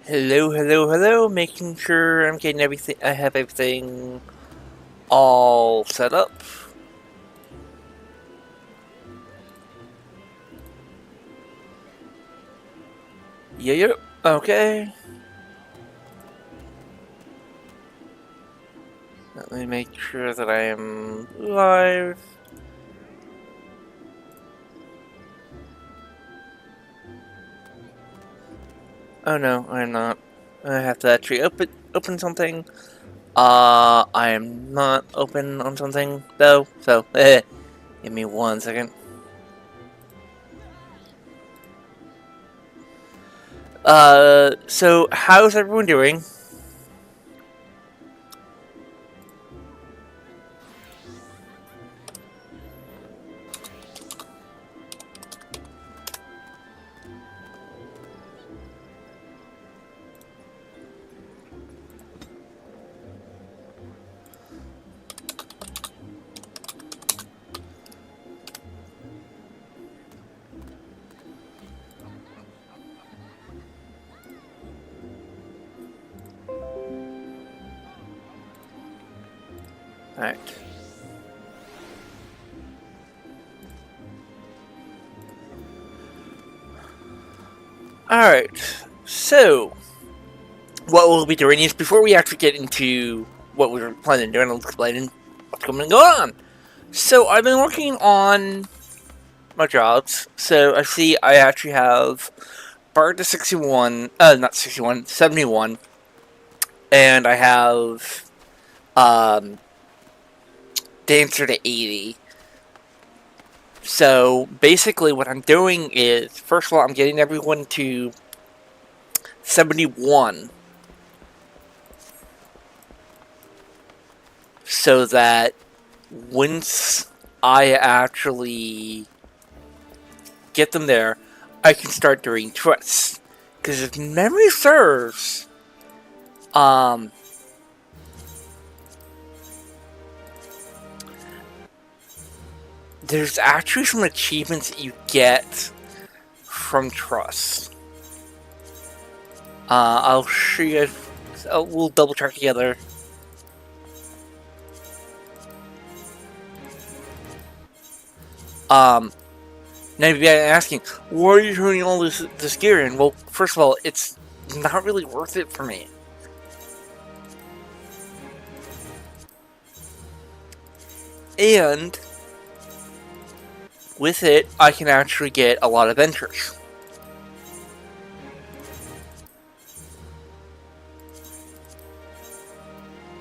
Hello, hello, hello. Making sure I'm getting everything. I have everything all set up. Yeah. Okay. Let me make sure that I am live. Oh no, I'm not. I have to actually open something. I am not open on something though. So, give me 1 second. So how's everyone doing? Alright. Alright. So, what we'll be doing is, before we actually get into what we were planning on doing, I'll explain what's going on. So, I've been working on my jobs. So, I see I actually have Bard to 61, not 61, 71, and I have Dancer to 80. So, basically, what I'm doing is, first of all, I'm getting everyone to 71. So that once I actually get them there, I can start doing twists. Because if memory serves, there's actually some achievements that you get from trust. I'll show you guys. We'll double check together. Now you'd be asking, why are you turning all this gear in? Well, first of all, it's not really worth it for me. And with it, I can actually get a lot of entries.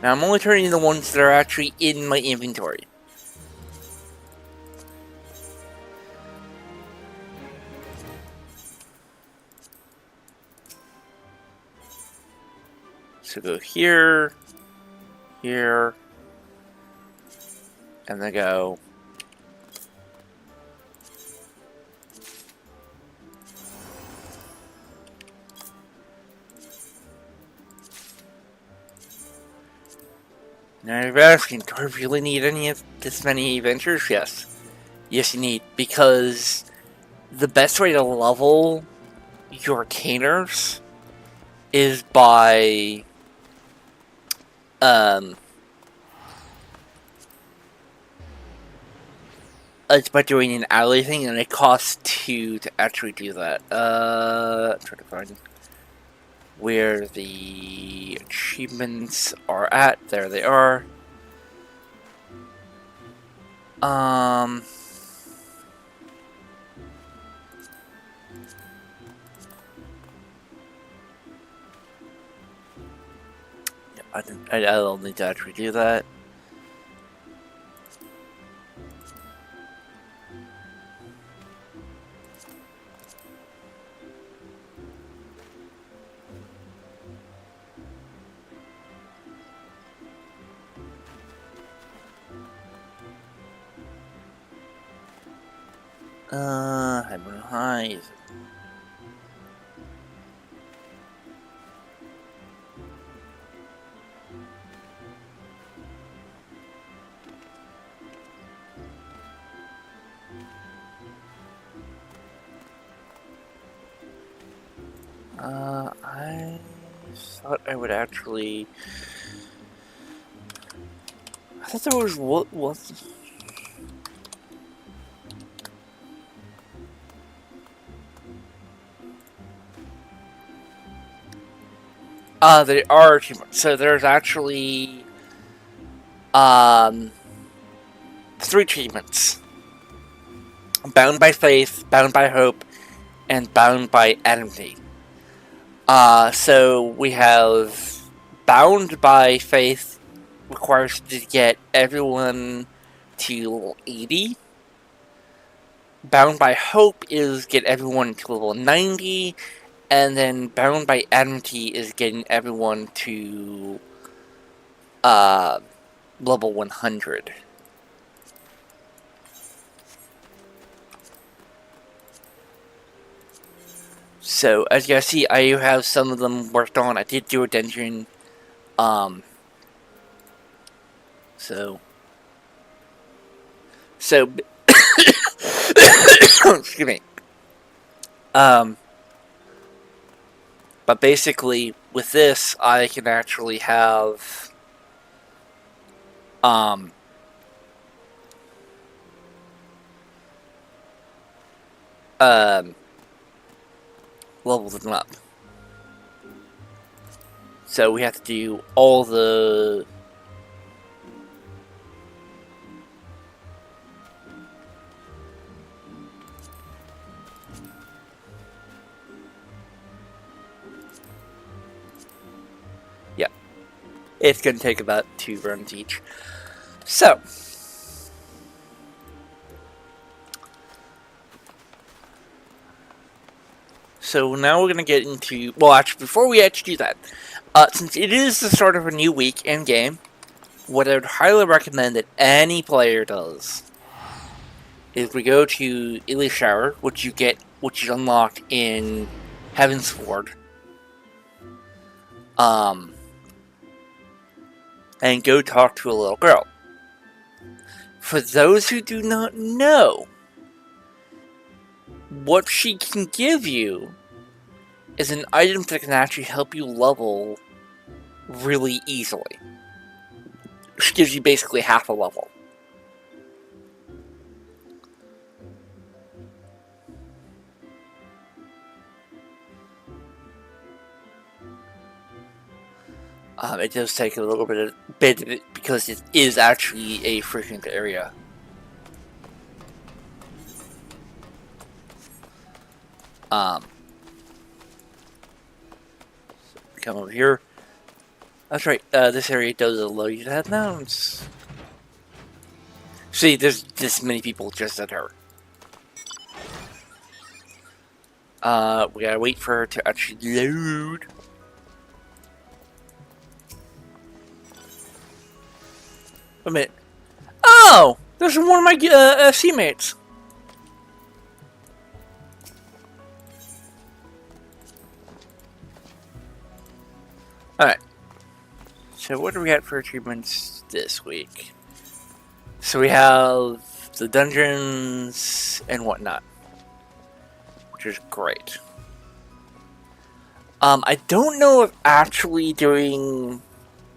Now I'm only turning in the ones that are actually in my inventory. So go here, here, and then go. Now you're asking, do I really need any of this many adventures? Yes. Yes, you need, because the best way to level your retainers is by it's by doing an ally thing, and it costs 2 to actually do that. I'm trying to find where the achievements are at. There they are. I don't need to actually do that. I'm gonna hide. I thought I would actually... I thought there was... What was... There are achievements. So there's actually... 3 achievements. Bound by Faith, Bound by Hope, and Bound by Enmity. So we have Bound by Faith requires to get everyone to level 80. Bound by Hope is get everyone to level 90. And then Bound by Enmity is getting everyone to level 100. So, as you guys see, I have some of them worked on. I did do a dungeon. So, excuse me. But basically, with this, I can actually have, level them up. So we have to do all the... Yeah. It's going to take about 2 runs each. So... So now we're going to get into... Well, actually, before we actually do that, since it is the start of a new week in-game, what I would highly recommend that any player does is we go to Ili's Shower, which is unlocked in Heaven's Sword, and go talk to a little girl. For those who do not know, what she can give you is an item that can actually help you level really easily. She gives you basically half a level. It does take a little bit of it because it is actually a frequent area. Come over here. That's right, this area does allow you to have mounts. See, there's this many people just at her. We gotta wait for her to actually load. Wait a minute. Oh! There's one of my teammates. Alright. So what do we got for achievements this week? So we have the dungeons and whatnot, which is great. I don't know if actually doing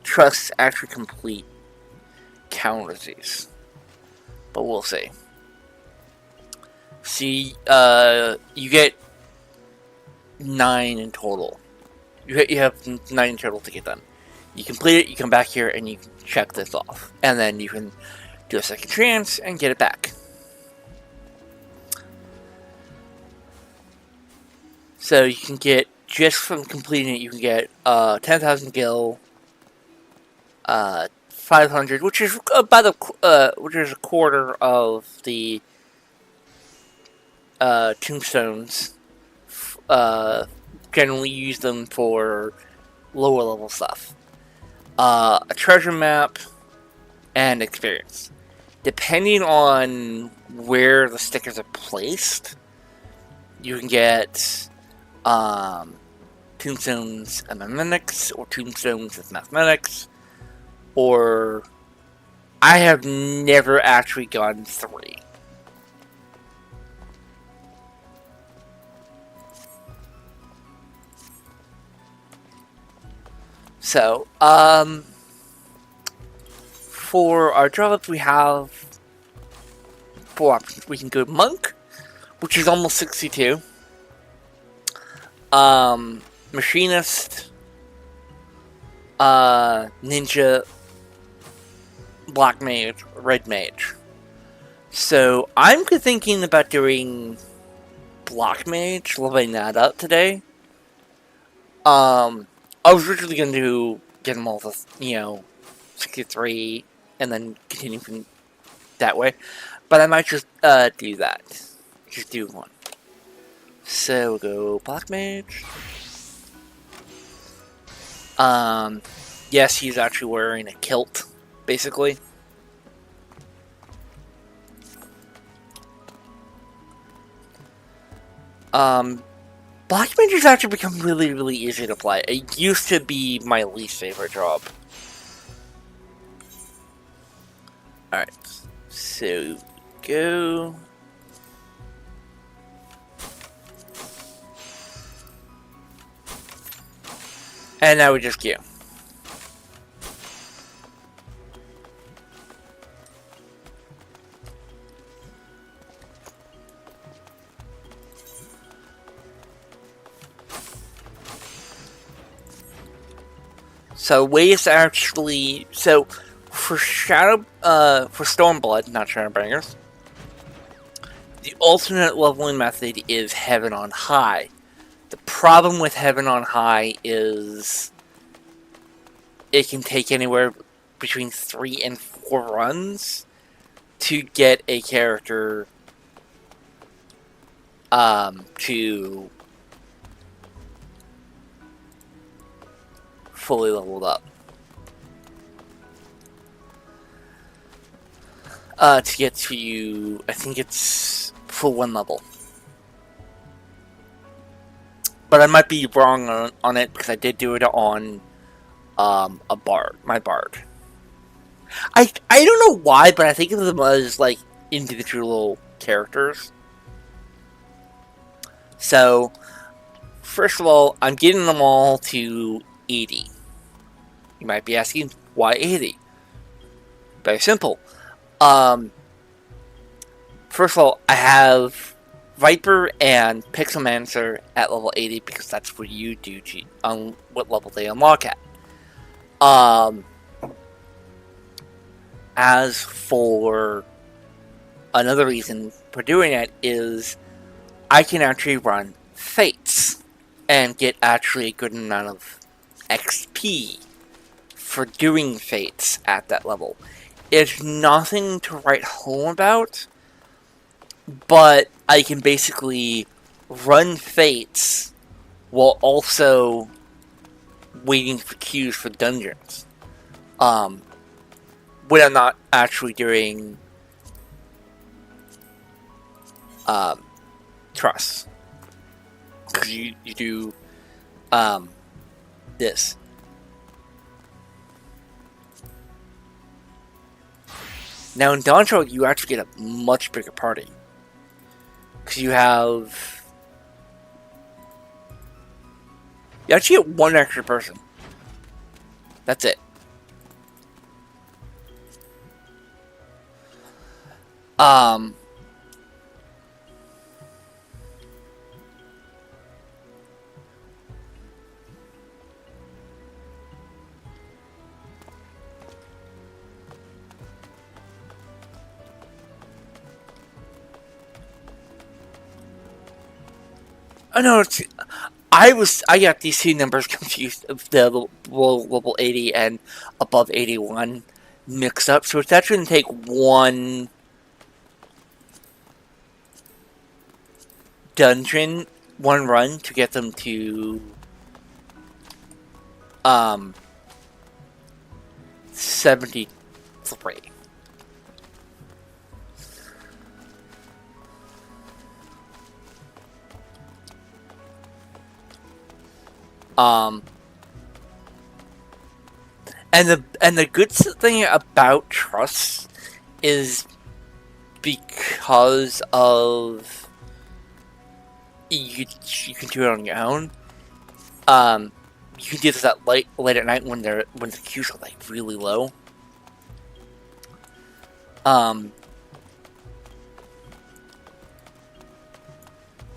trusts actually complete counters these, but we'll see. See, you get 9 in total. You have 9 in total to get done. You complete it, you come back here, and you can check this off. And then you can do a second chance and get it back. So you can get, just from completing it, you can get 10,000 gil, 500, which is about which is a quarter of the tombstones. Generally use them for lower level stuff. A treasure map, and experience. Depending on where the stickers are placed, you can get tombstones and mathematics, or tombstones with mathematics, or I have never actually gotten 3. So, for our jobs, we have 4 options. We can go Monk, which is almost 62. Machinist, Ninja, Black Mage, Red Mage. So, I'm thinking about doing Black Mage, leveling that up today. I was originally going to get them all to, 63, and then continue from that way. But I might just, do that. Just do one. So, we'll go Black Mage. Yes, he's actually wearing a kilt, basically. Black Mage has actually become really, really easy to play. It used to be my least favorite job. Alright, so go. And now we just queue. So ways actually, so for for Stormblood, not Shadowbringers, the alternate leveling method is Heaven on High. The problem with Heaven on High is it can take anywhere between 3 and 4 runs to get a character to fully leveled up. To get to, I think it's full 1 level. But I might be wrong on it because I did do it on a bard, my bard. I don't know why, but I think of them as like individual characters. So, first of all, I'm getting them all to 80. You might be asking, why 80? Very simple. First of all, I have Viper and Pixelmancer at level 80 because that's what you do on what level they unlock at. As for another reason for doing it is I can actually run Fates and get actually a good amount of XP for doing Fates at that level. It's nothing to write home about, but I can basically run Fates while also waiting for queues for dungeons. When I'm not actually doing trusts. Because you do this. Now in Donjo, you actually get a much bigger party. Because you actually get 1 extra person. That's it. Oh no, I got these 2 numbers confused of the level 80 and above 81 mixed up, so it's actually going to take 1 dungeon, 1 run to get them to 73. And the good thing about trusts is because of you can do it on your own. you can do this at late at night when the queues are like really low.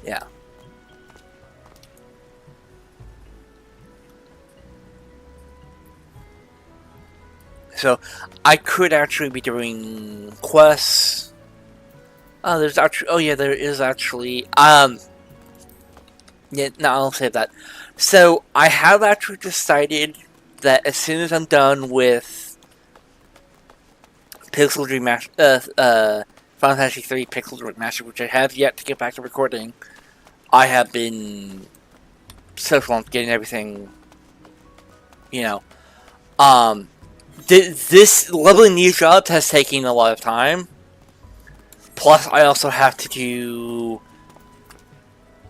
Yeah. So I could actually be doing quests. Oh, there's actually. Oh yeah, there is actually. Yeah, no, I'll save that. So I have actually decided that as soon as I'm done with Pixel Remaster, Final Fantasy 3 Pixel Remaster, which I have yet to get back to recording, I have been so swamped getting everything. You know, this leveling these jobs has taken a lot of time. Plus, I also have to do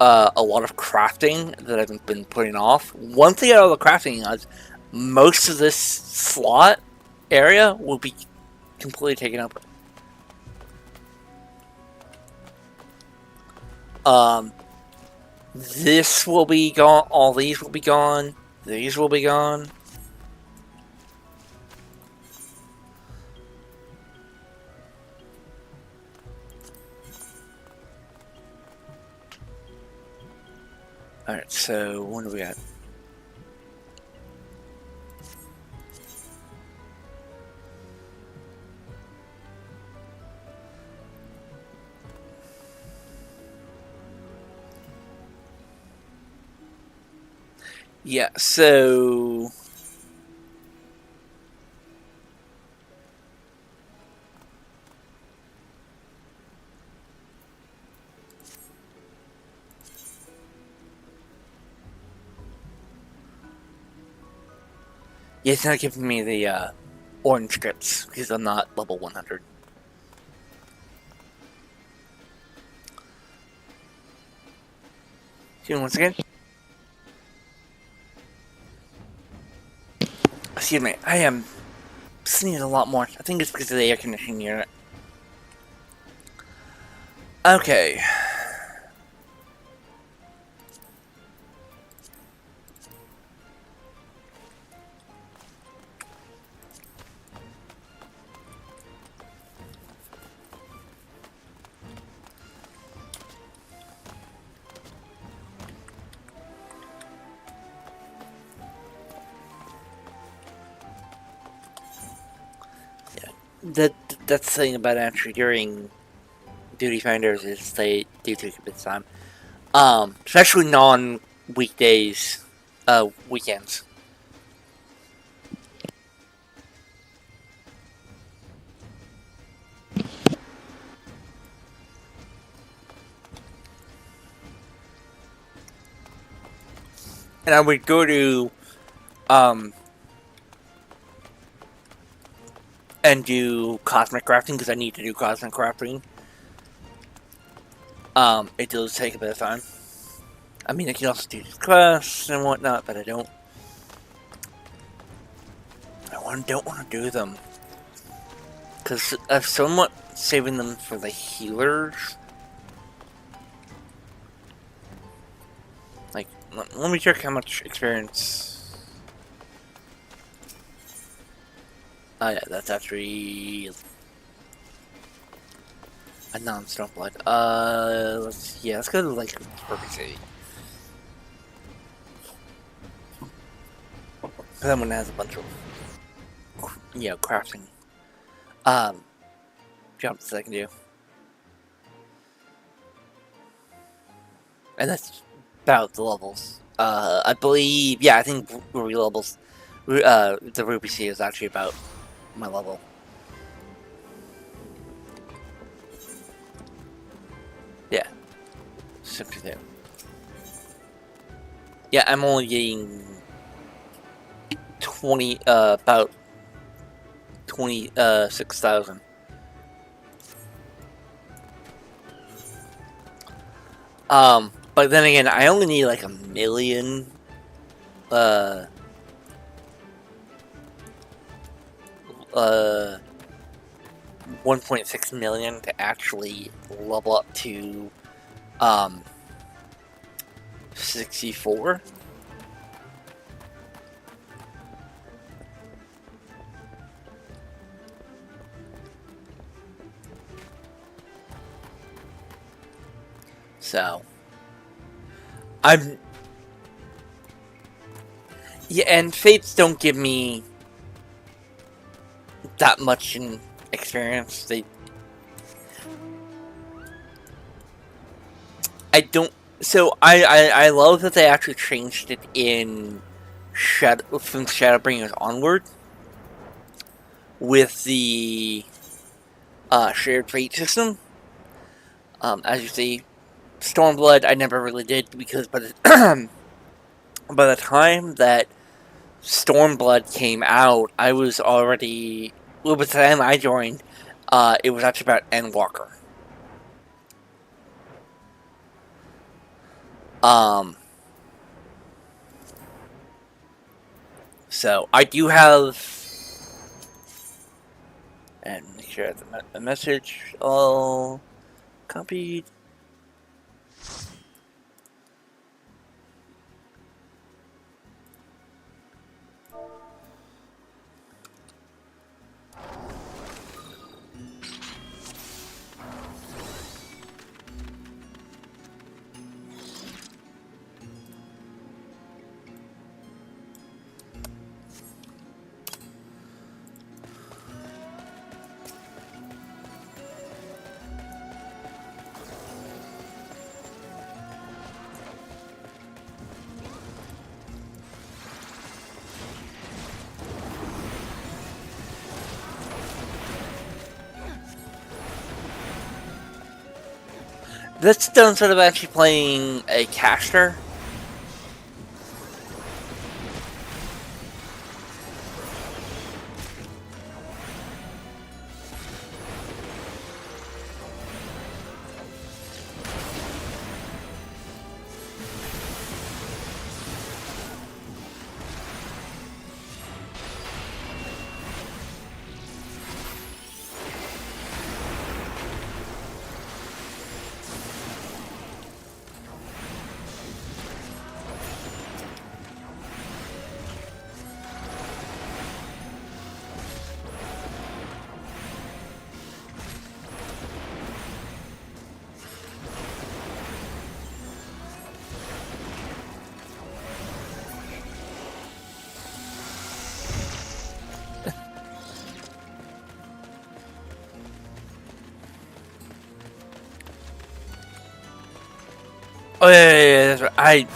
a lot of crafting that I've been putting off. One thing out of the crafting is most of this slot area will be completely taken up. This will be gone. All these will be gone. These will be gone. Alright, so what do we got? Yeah, so yeah, it's not giving me the orange scripts because I'm not level 100. See you once again. Excuse me, I am sneezing a lot more. I think it's because of the air conditioning unit. Okay. That's the thing about actually during duty finders is they do take a bit of time. Especially non-weekdays, weekends. And I would go to, and do cosmic crafting because I need to do cosmic crafting. It does take a bit of time. I mean, I can also do quests and whatnot, but I don't want to do them because I'm somewhat saving them for the healers. Like, let me check how much experience. Oh yeah, that's actually a non-stone blood. Let's go to like Perfect City. That one has a bunch of crafting jumps that I can do. And that's about the levels. I believe, yeah, I think Ruby levels, the Ruby Sea is actually about my level. Yeah. 62. Yeah, I'm only getting 20, about 26,000. But then again, I only need like 1 million, 1.6 million to actually level up to, 64. So, I'm... Yeah, and Fates don't give me that much in experience. I don't... So, I love that they actually changed it in from Shadowbringers onward with the shared fate system. As you see, Stormblood I never really did because by the time that Stormblood came out, I was already... Well, by the time I joined, it was actually about Endwalker. So, I do have... And make sure the message all copied. That's done instead of actually playing a caster. Oh yeah, that's right.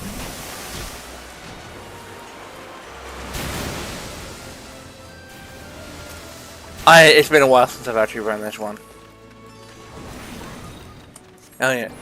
It's been a while since I've actually run this one. Oh yeah.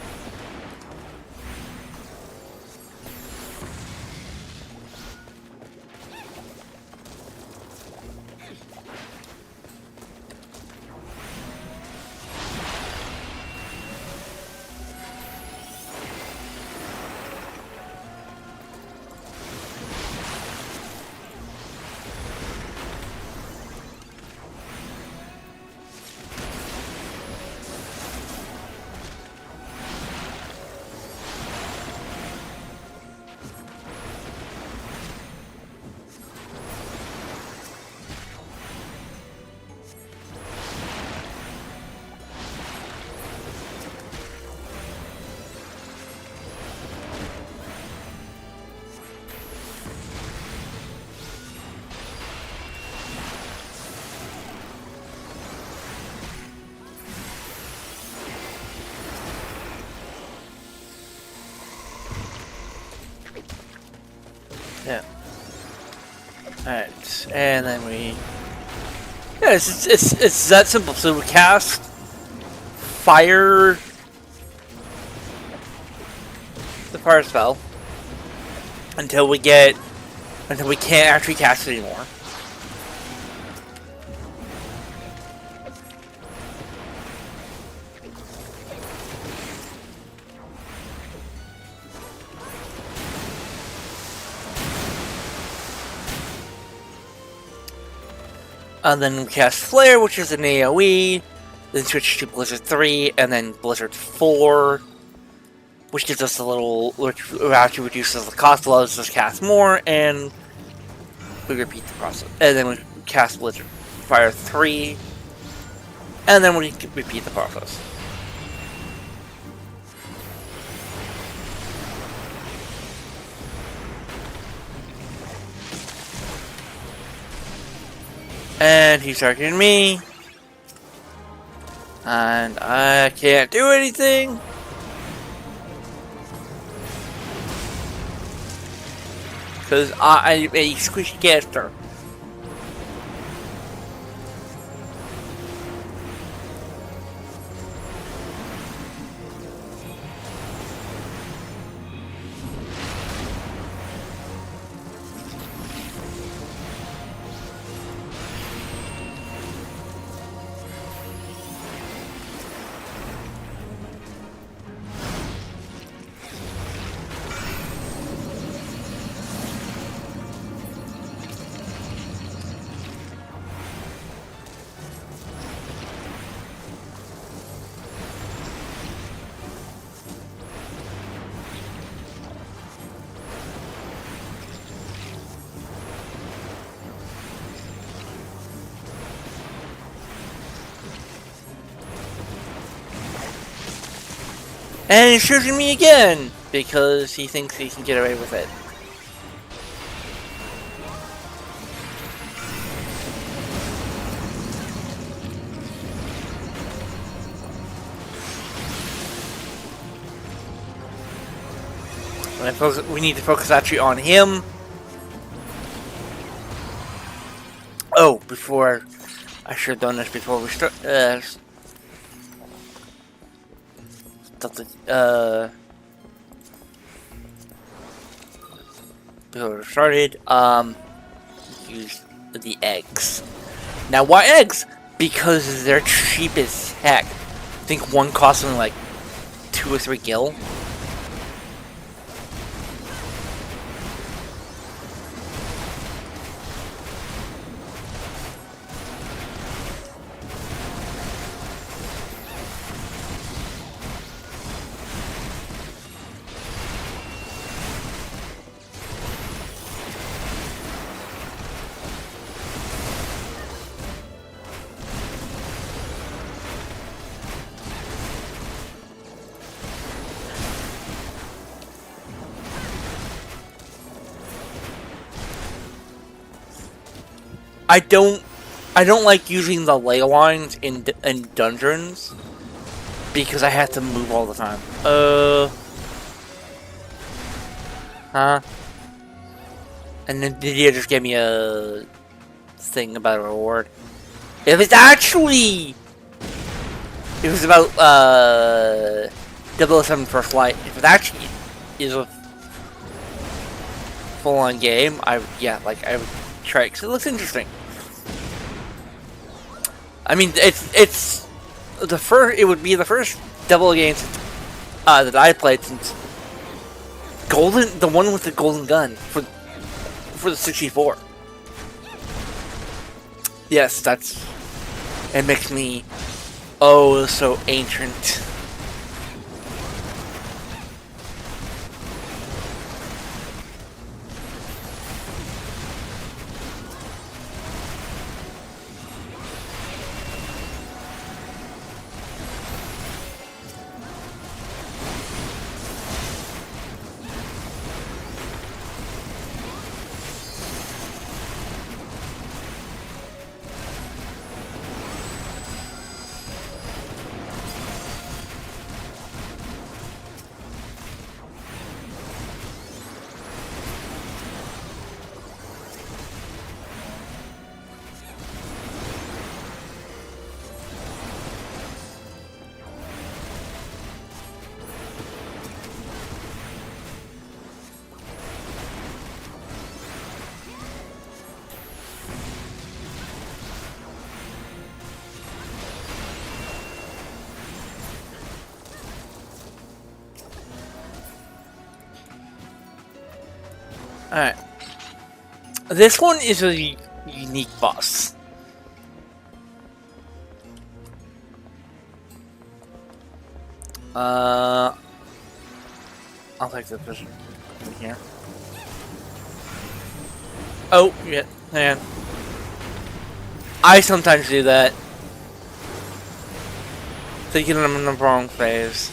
Yeah. Alright, and then we... Yeah, it's that simple. So we cast fire... the fire spell until we can't actually cast it anymore. And then we cast Flare, which is an AoE, then switch to Blizzard 3, and then Blizzard 4, which gives us a little, which actually reduces the cost, allows us to cast more, and we repeat the process. And then we cast Blizzard Fire 3, and then we repeat the process. And he's targeting me. And I can't do anything. Because I'm a squishy caster. And he's shooting me again! Because he thinks he can get away with it. We need to focus actually on him. Oh, before... I should have done this before we start... before we started, use the eggs. Now, why eggs? Because they're cheap as heck. I think one costs only like 2 or 3 gil. I don't like using the ley lines in dungeons because I have to move all the time. Huh? And then Didier just gave me a thing about a reward. It was about 007 First Light. If it actually is a full-on game, I would try it because it looks interesting. I mean, it's the first. It would be the first double game that I played since the one with the golden gun for the 64. Yes, it makes me so ancient. Alright. This one is a unique boss. I'll take the position here. Oh, yeah, man. I sometimes do that. Thinking I'm in the wrong phase.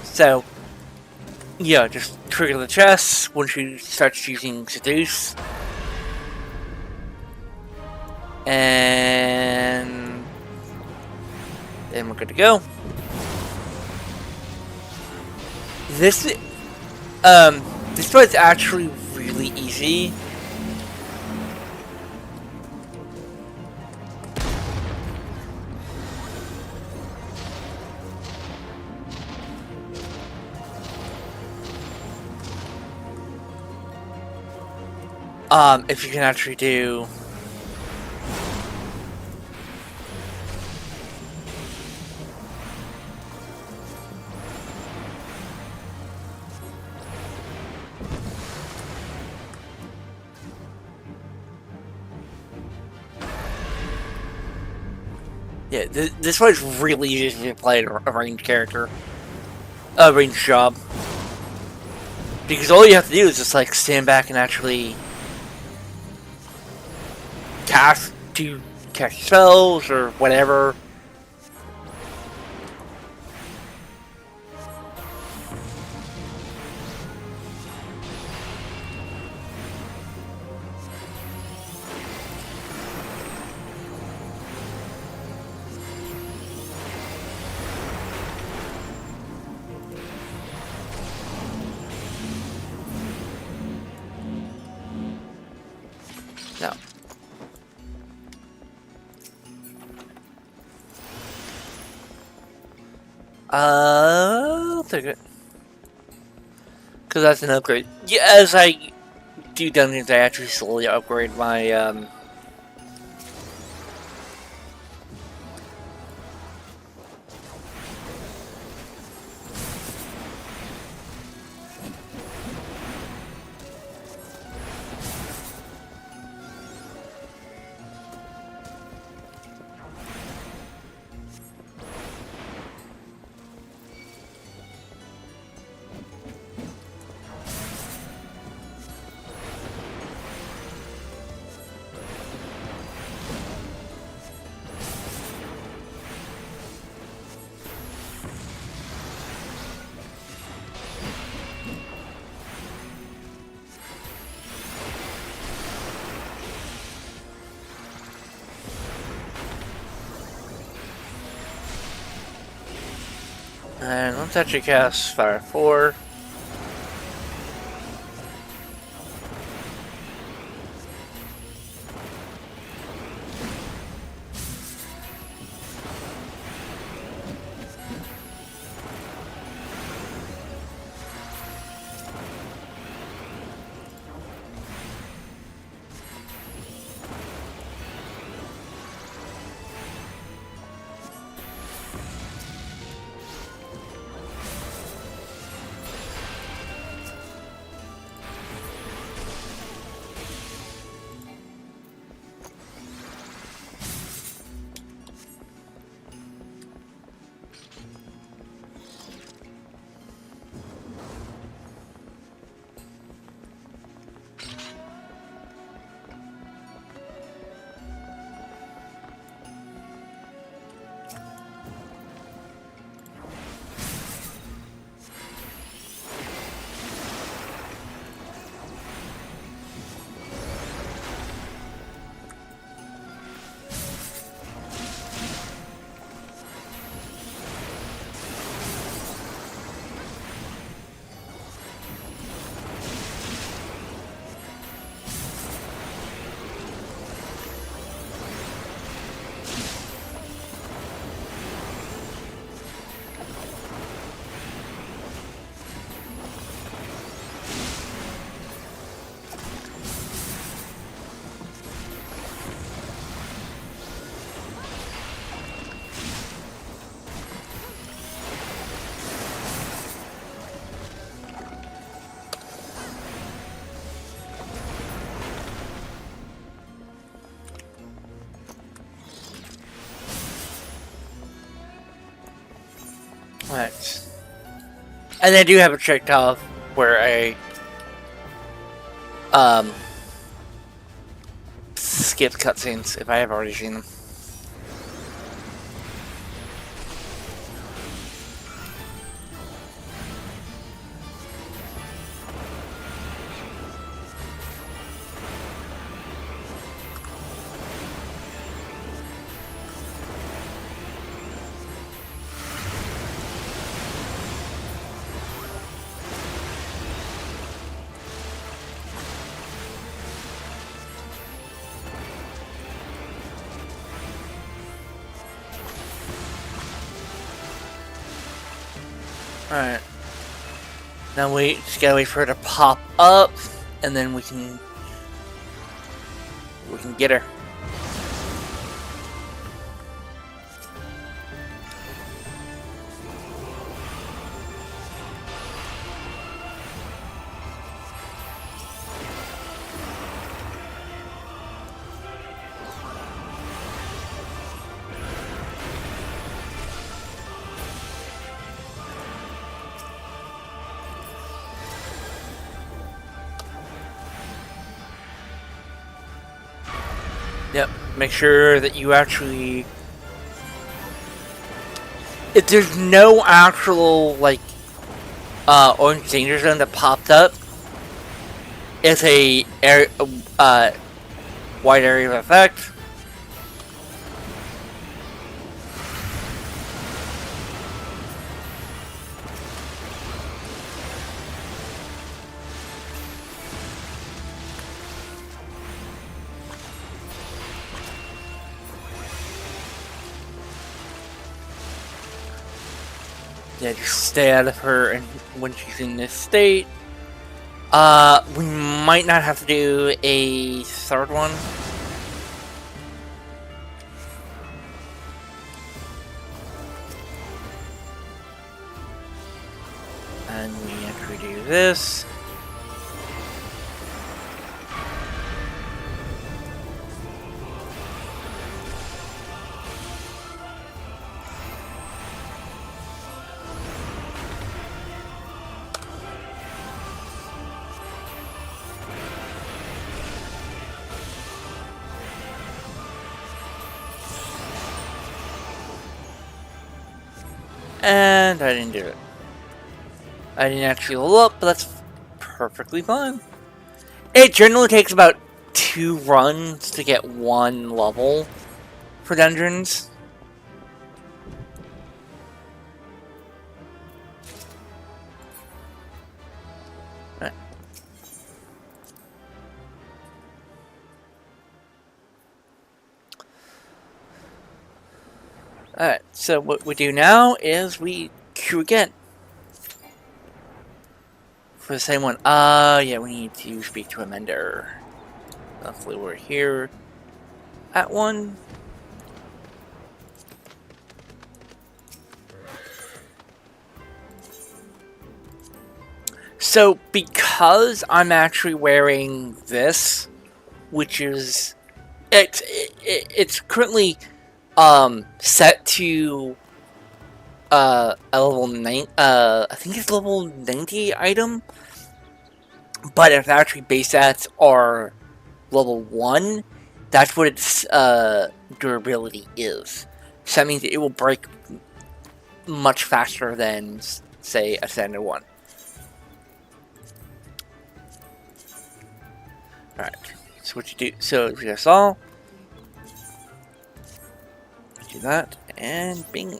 So, Yeah, just trigger the chest once you start using Seduce. And then we're good to go. This one's actually really easy. If you can actually do yeah, this one's really easy to play a ranged character, a ranged job, because all you have to do is just like stand back and actually cast spells or whatever. No. I'll take it. Because that's an upgrade. Yeah, as I do dungeons, I actually slowly upgrade my, and let's actually cast Fire 4. Right. And I do have a trick off where I skip cutscenes if I have already seen them. Alright. Now wait, just gotta wait for her to pop up, and then we can get her. Yep, make sure that you actually... If there's no actual, like, orange danger zone that popped up, it's a wide area of effect. Yeah, just stay out of her and when she's in this state. We might not have to do a third one. And we have to do this. And I didn't do it. I didn't actually level up, but that's perfectly fine. It generally takes about 2 runs to get 1 level for dungeons. Right. Alright, so what we do now is we queue again. For the same one. Yeah, we need to speak to a mender. Luckily we're here at one. So, because I'm actually wearing this, which is... It's currently... set to a level 9, I think it's level 90 item, but if actually base stats are level 1, that's what its durability is. So that means it will break much faster than, say, a standard one. Alright, so what you do, so we just saw. Do that, and bing.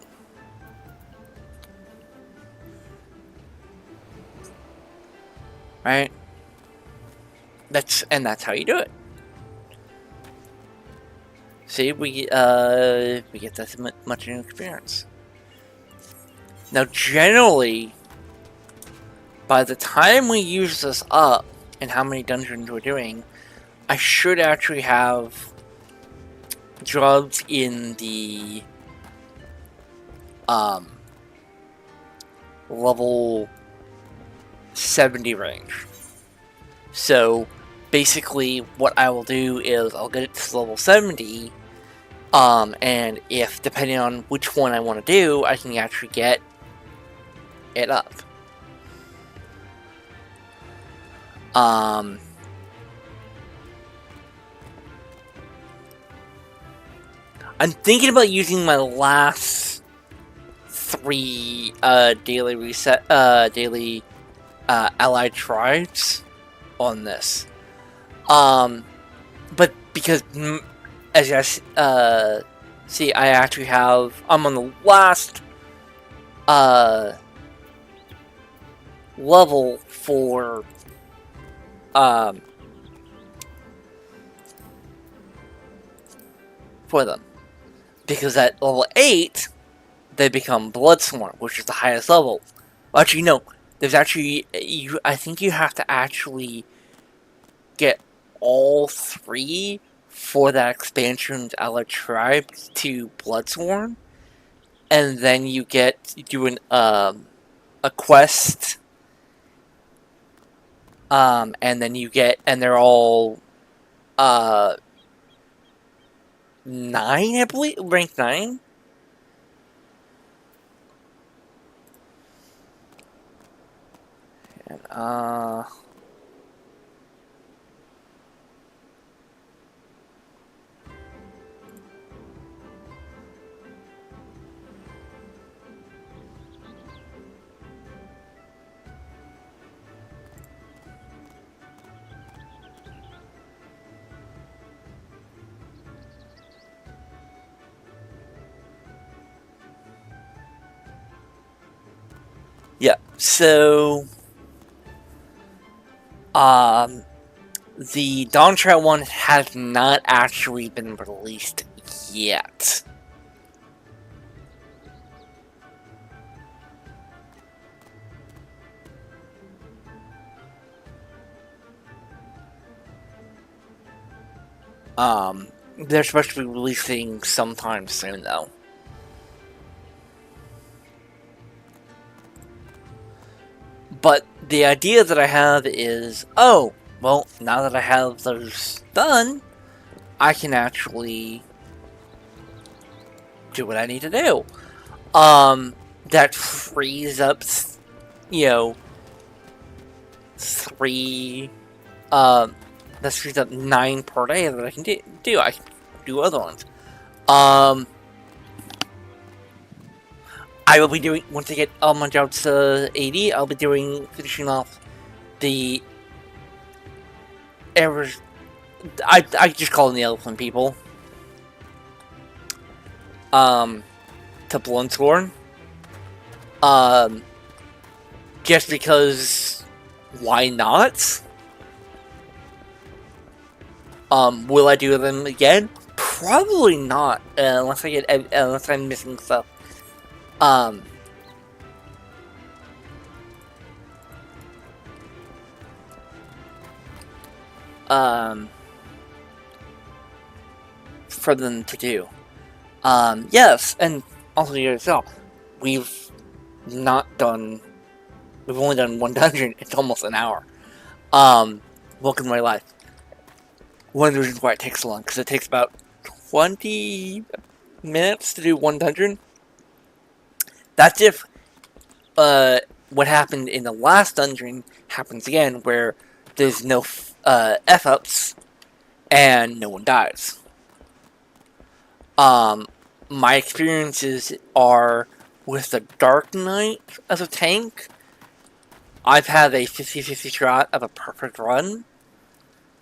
Right? That's how you do it. See, we get that much new experience. Now, generally, by the time we use this up, and how many dungeons we're doing, I should actually have drugs in the level 70 range. So basically what I will do is I'll get it to level 70, and if depending on which one I want to do, I can actually get it up. I'm thinking about using my last 3 daily reset, daily allied tribes on this. But because, as you guys see, I actually have, I'm on the last level for them. Because at level 8, they become Bloodsworn, which is the highest level Well, actually, no. There's actually I think you have to actually get all 3 for that expansion to Allied Tribes to Bloodsworn, and then you do a quest, and then and they're all 9, I believe, rank 9. And yeah, so the Dawn Trail one has not actually been released yet. They're supposed to be releasing sometime soon, though. But the idea that I have is, oh, well, now that I have those done, I can actually do what I need to do. That frees up, 3, that frees up 9 per day that I can do. I can do other ones. I will be doing, once I get all my jobs to 80, I'll be finishing off the errors. I just call them the elephant people. To Bloodsworn. Just because, why not? Will I do them again? Probably not, unless I'm missing stuff. For them to do. Yes, and also yourself, we've only done 1 dungeon. It's almost an hour. Welcome to my life. One of the reasons why it takes so long, because it takes about 20 minutes to do 1 dungeon. That's if what happened in the last dungeon happens again, where there's no F-ups and no one dies. My experiences are with the Dark Knight as a tank. I've had a 50-50 shot of a perfect run,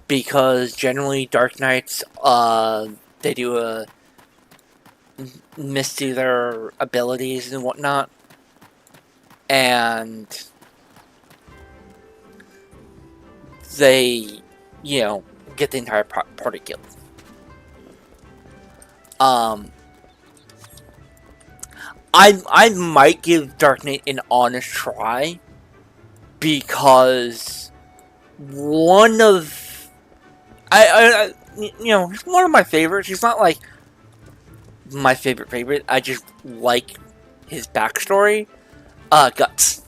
because generally Dark Knights, they do misdo their abilities and whatnot, and they, get the entire party killed. I might give Dark Knight an honest try, because one of he's one of my favorites. He's not like my favorite. I just like his backstory. Guts.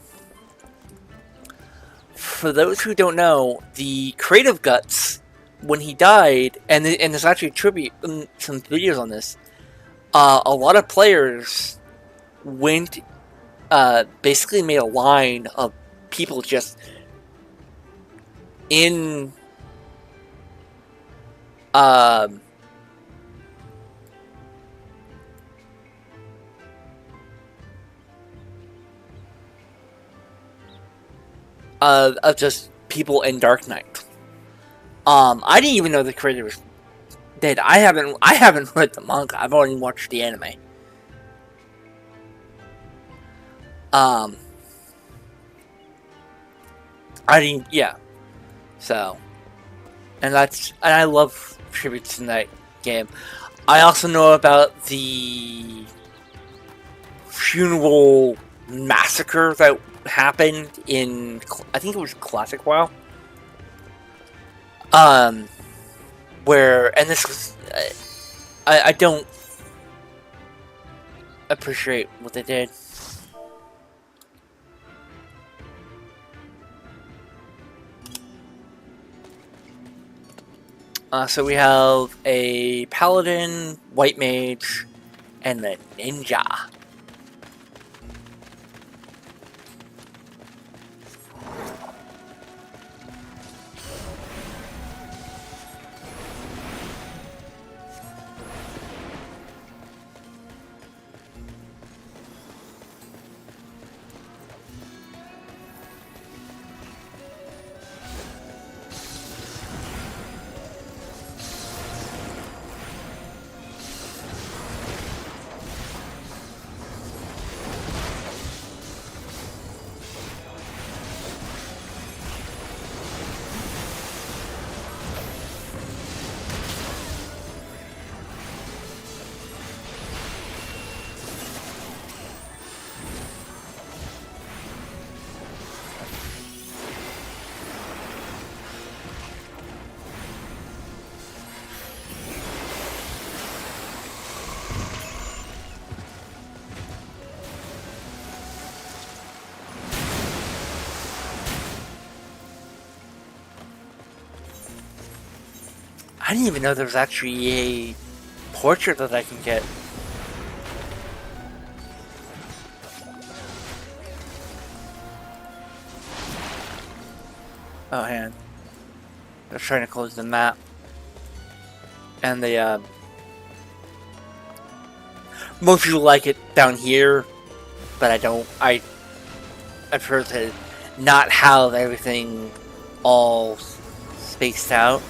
For those who don't know, the creative Guts, when he died, and there's actually some videos on this. A lot of players went, basically made a line of people just in, of just people in Dark Knight. I didn't even know the creator was dead. I haven't read the manga. I've only watched the anime. So, and I love tributes in that game. I also know about the funeral massacre that happened in, I think it was Classic WoW. Where, and this was, I don't appreciate what they did. So we have a paladin, white mage, and the ninja. I didn't even know there was actually a portrait that I can get. Oh, man. They're trying to close the map. And they, most people like it down here, but I don't. I prefer to not have everything all spaced out.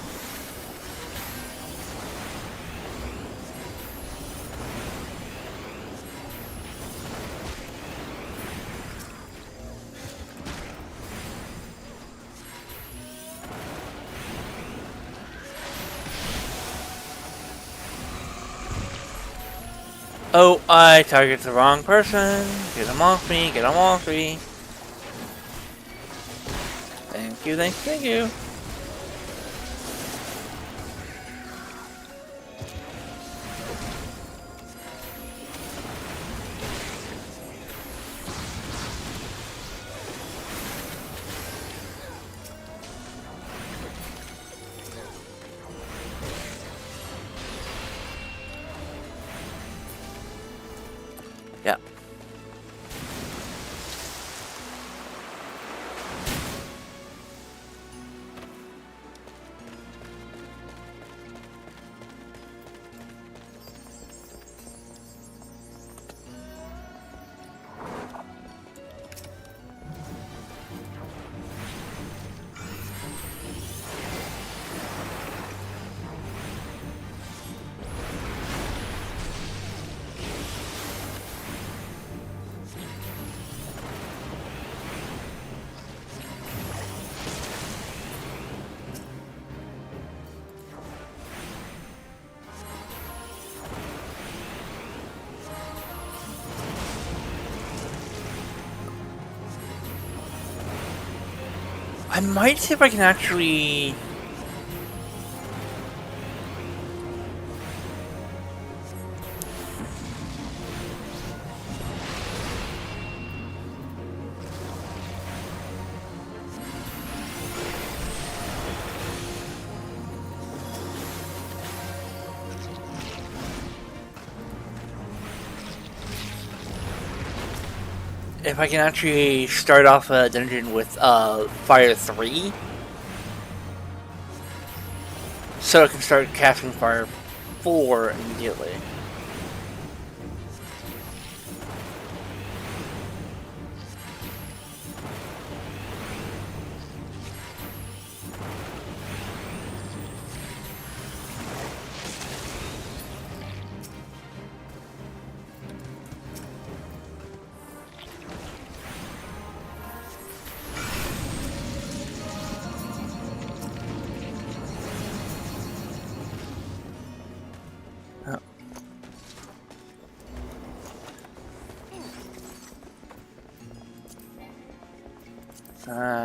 Oh, I targeted the wrong person. Get him off me, get him off me. Thank you, thank you, thank you. Yeah. I might see if I can actually... if I can actually start off a dungeon with Fire 3, so I can start casting Fire 4 immediately.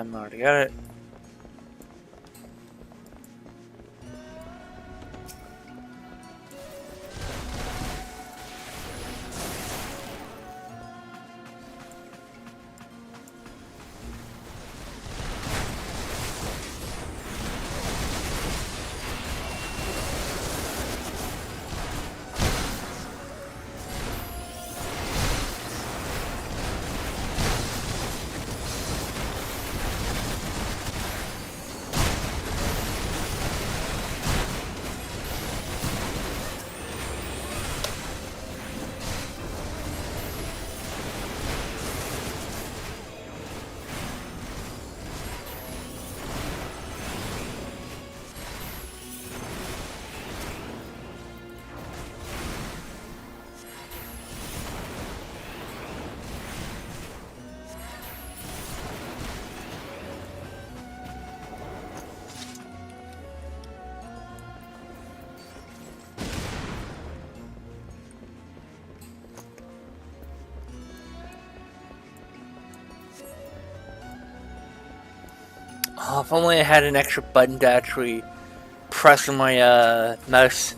Already got it. Oh, if only I had an extra button to actually press on my mouse,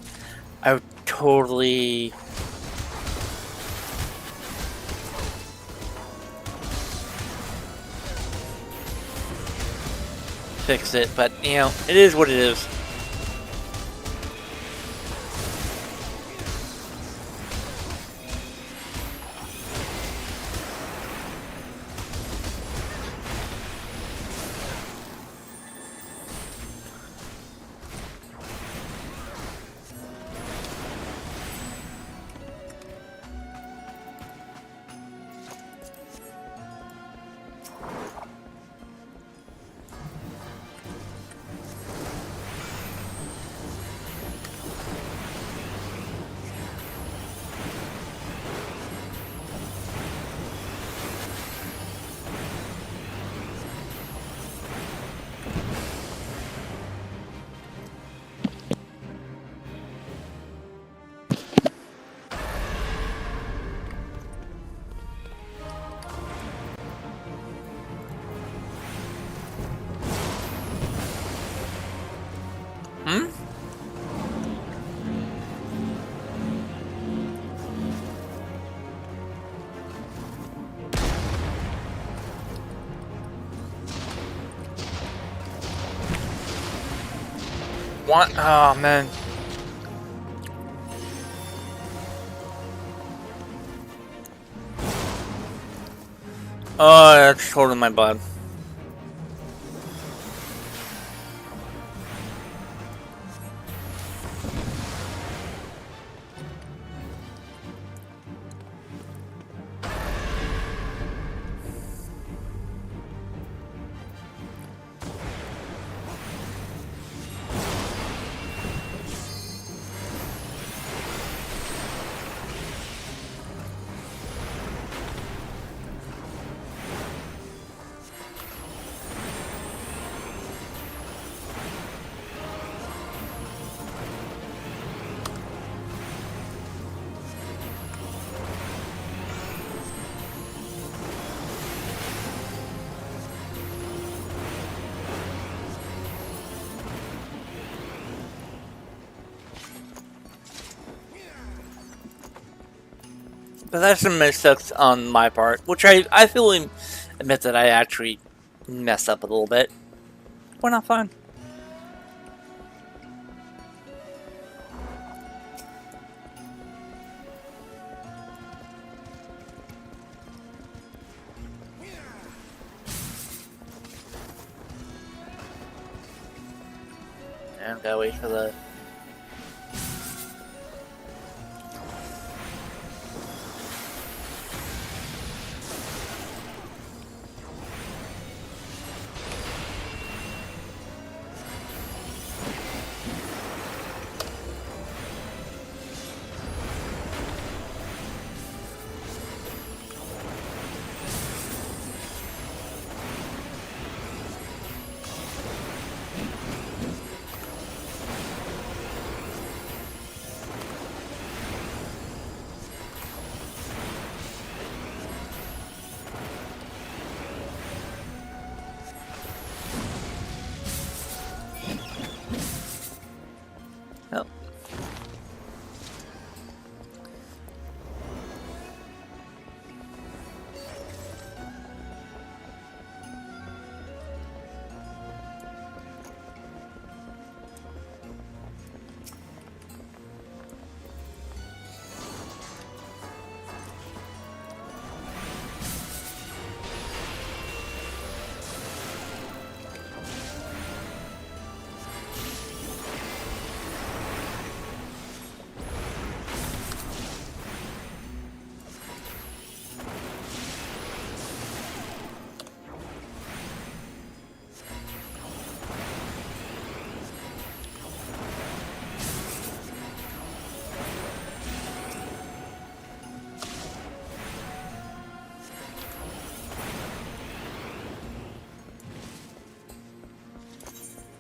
I would totally fix it, but you know, it is what it is. Hmm? What? Oh, man. Oh, that's totally my bad. But that's some missteps on my part, which I fully admit that I actually messed up a little bit. We're not fine. And gotta wait for the...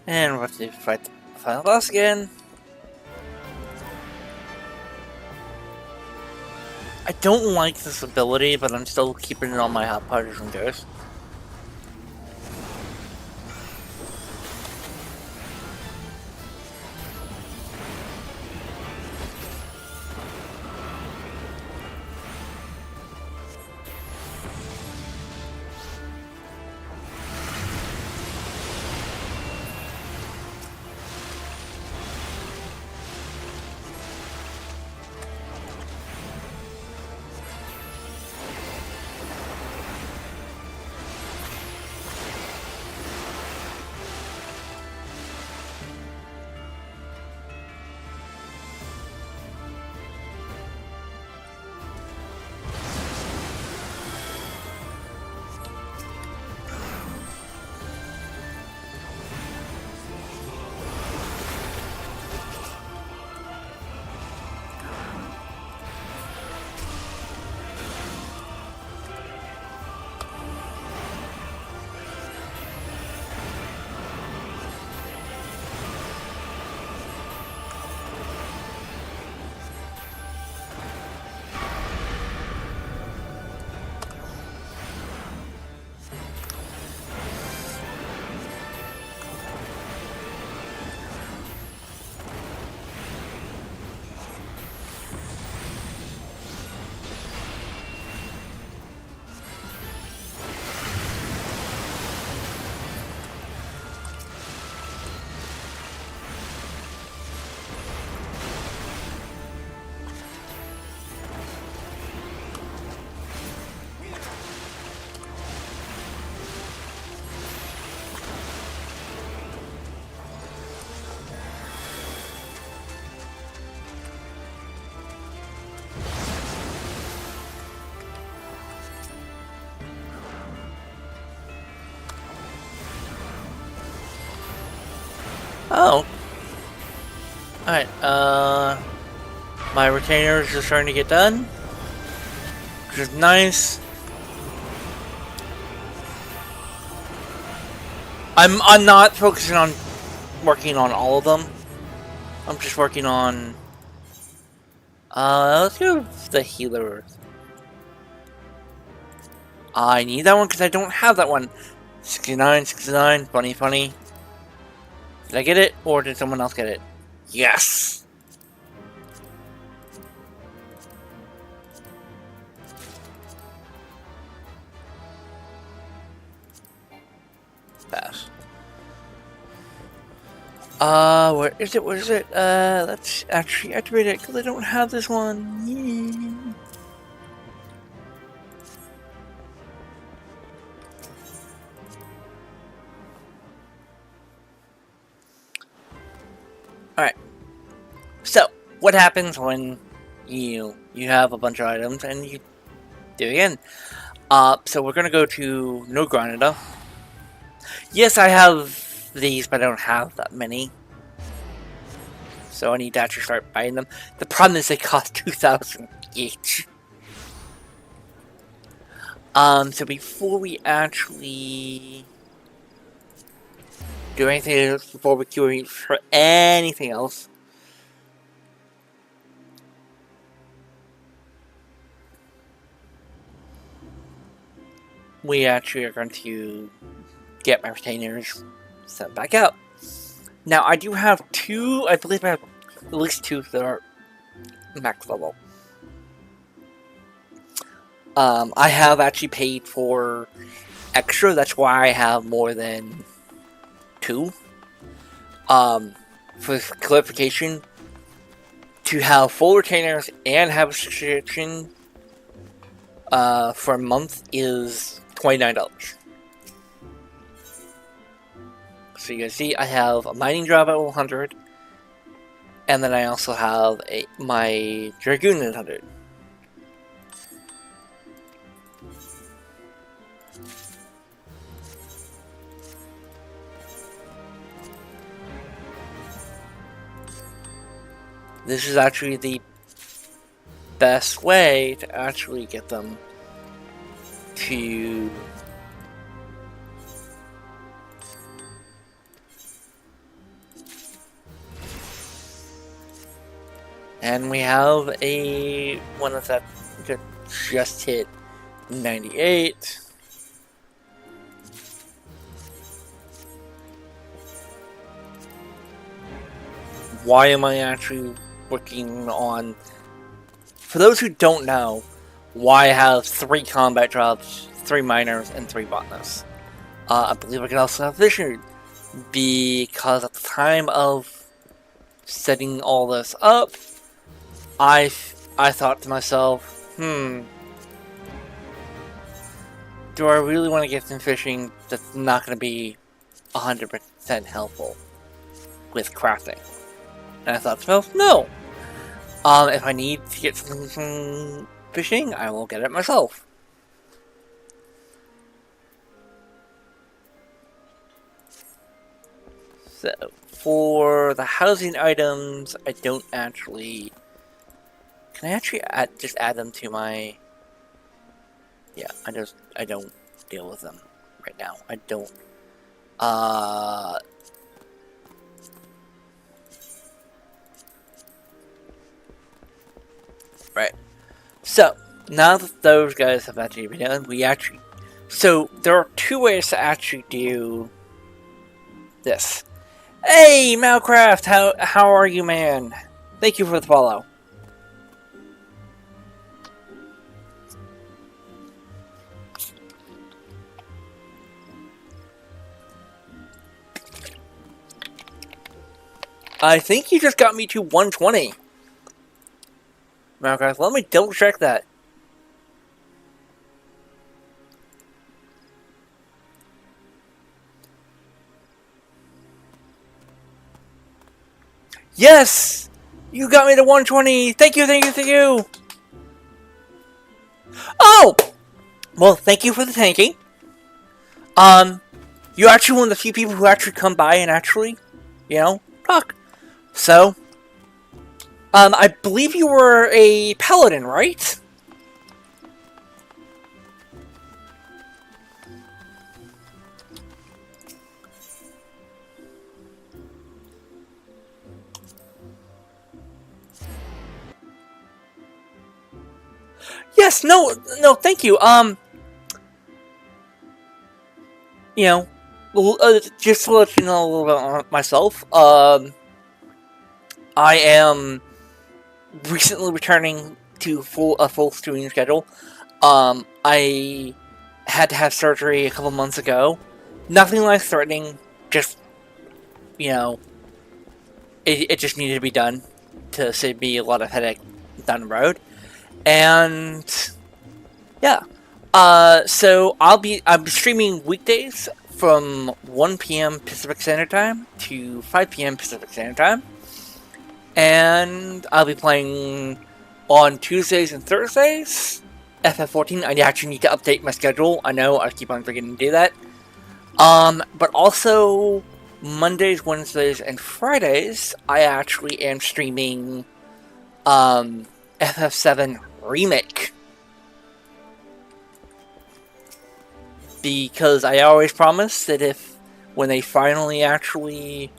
And we'll have to fight the final boss again. I don't like this ability, but I'm still keeping it on my hot parties and goes. Oh. Alright, my retainers are starting to get done, which is nice. I'm not focusing on working on all of them. I'm just working on, let's go with the healer. I need that one because I don't have that one. 69, 69, funny, funny. Did I get it, or did someone else get it? Yes! Pass. Where is it? Where is it? Let's actually activate it, because I don't have this one. Yeah. Alright. So, what happens when you have a bunch of items and you do it again? So we're gonna go to No Granada. Yes, I have these, but I don't have that many. So I need to actually start buying them. The problem is they cost 2,000 each. So before we actually do anything else, before we queue for anything else, we actually are going to get my retainers sent back out. Now, I do have two, I believe I have at least two that are max level. I have actually paid for extra, that's why I have more than two. For clarification, to have full retainers and have a subscription for a month is $29. So you guys see, I have a mining job at 100, and then I also have my Dragoon at 100. This is actually the best way to actually get them to And we have a one of that just hit 98. Why am I actually working on... For those who don't know, why I have 3 combat drops, 3 minors, and 3 botanists. I believe I can also have vision, because at the time of setting all this up, I thought to myself, do I really want to get some fishing that's not going to be 100% helpful with crafting? And I thought to myself, no. If I need to get something from fishing, I will get it myself. So, for the housing items, I don't actually... Can I actually just add them to my... Yeah, I don't deal with them right now. I don't... Right. So, now that those guys have actually been done, we actually... So, there are 2 ways to actually do this. Hey, Malcraft! How are you, man? Thank you for the follow. I think you just got me to 120. Malcraft, let me double check that. Yes! You got me to 120! Thank you, thank you, thank you! Oh! Well, thank you for the thanking. You're actually one of the few people who actually come by and actually, talk. So, I believe you were a paladin, right? Yes, no, thank you. Just to let you know a little bit about myself, I am recently returning to a full streaming schedule. I had to have surgery a couple months ago. Nothing life-threatening, just, it just needed to be done to save me a lot of headache down the road. And, yeah. So I'm streaming weekdays from 1 p.m. Pacific Standard Time to 5 p.m. Pacific Standard Time. And I'll be playing on Tuesdays and Thursdays, FF14. I actually need to update my schedule. I know, I keep on forgetting to do that. But also, Mondays, Wednesdays, and Fridays, I actually am streaming, FF7 Remake. Because I always promise that when they finally actually,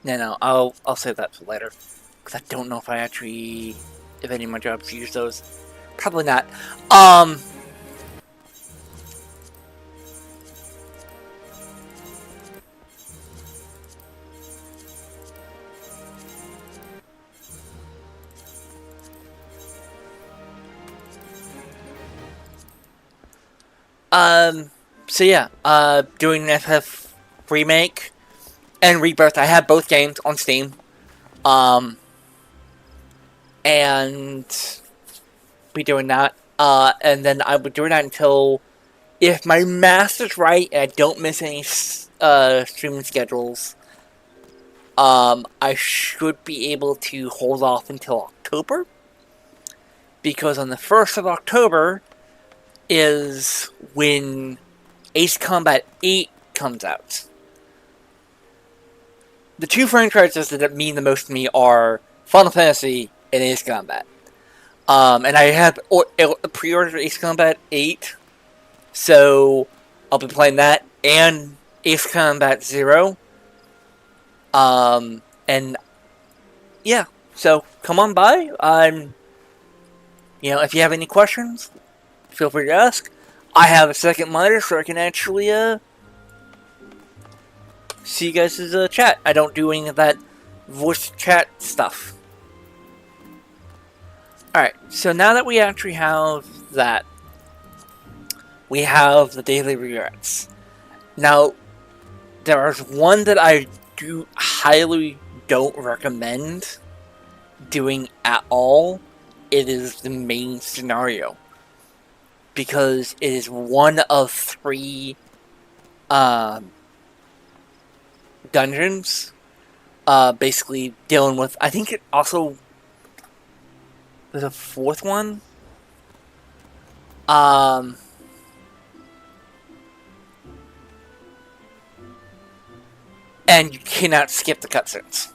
No, I'll save that for later. Because I don't know if if any of my jobs use those. Probably not. So yeah, doing FF Remake and Rebirth. I have both games on Steam. And be doing that. And then I would do that until, if my math is right and I don't miss any streaming schedules, I should be able to hold off until October. Because on the 1st of October is when Ace Combat 8 comes out. The 2 franchises that mean the most to me are Final Fantasy and Ace Combat. And I have pre-ordered Ace Combat 8, so I'll be playing that and Ace Combat 0. And yeah, so come on by. If you have any questions, feel free to ask. I have a second monitor so I can actually see you guys' chat. I don't do any of that voice chat stuff. Alright, so now that we actually have that, we have the daily regrets. Now, there is one that I highly don't recommend doing at all. It is the main scenario. Because it is one of 3 dungeons. Basically dealing with, I think it also, there's a 4th one. And you cannot skip the cutscenes.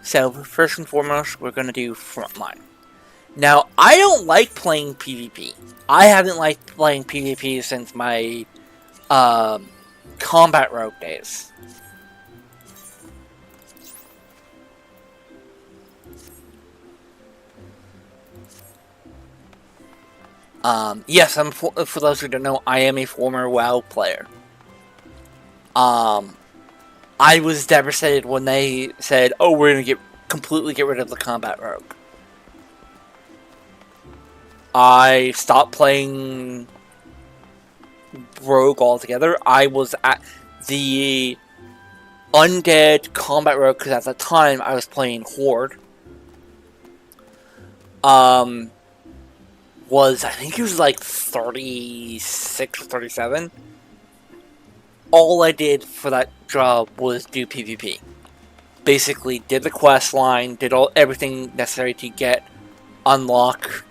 So, first and foremost, we're going to do Frontline. Now, I don't like playing PvP. I haven't liked playing PvP since my Combat Rogue days. Yes, for those who don't know, I am a former WoW player. I was devastated when they said, "Oh, we're gonna completely get rid of the Combat Rogue." I stopped playing Rogue altogether. I was at the Undead Combat Rogue because at the time I was playing Horde. I think it was like 36 or 37. All I did for that job was do PvP. Basically, did the quest line, did everything necessary to unlock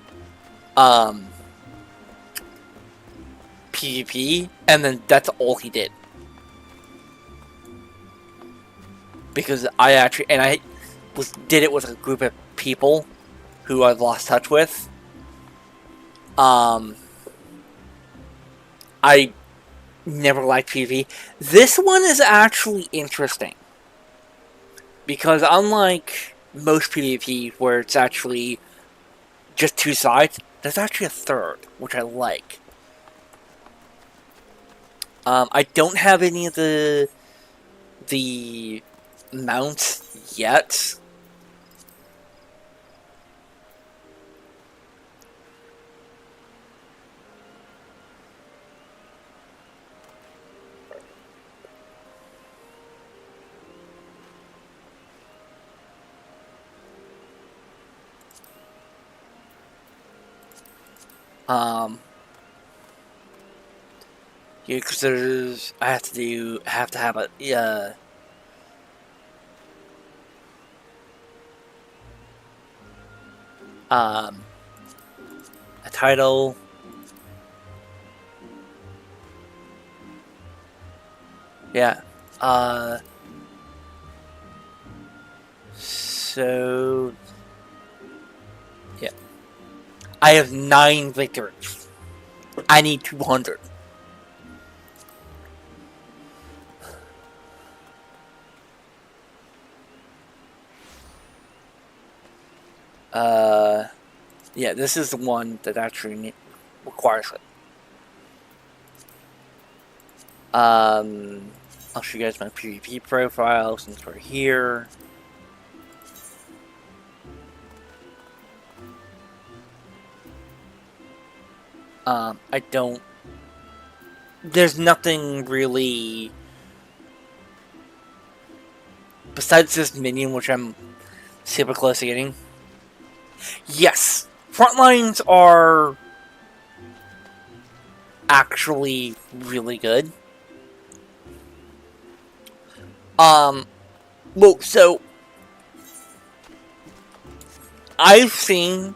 PvP, and then that's all he did. Because I did it with a group of people who I've lost touch with. I never liked PvP. This one is actually interesting. Because unlike most PvP, where it's actually just 2 sides, there's actually a 3rd, which I like. I don't have any of the mounts yet. Yeah, because I have to have a, a title. Yeah. So, yeah. I have 9 victories. I need 200. Yeah, this is the one that actually requires it. I'll show you guys my PvP profile since we're here. There's nothing really besides this minion, which I'm super close to getting. Yes, Frontlines are actually really good. Well, so I've seen,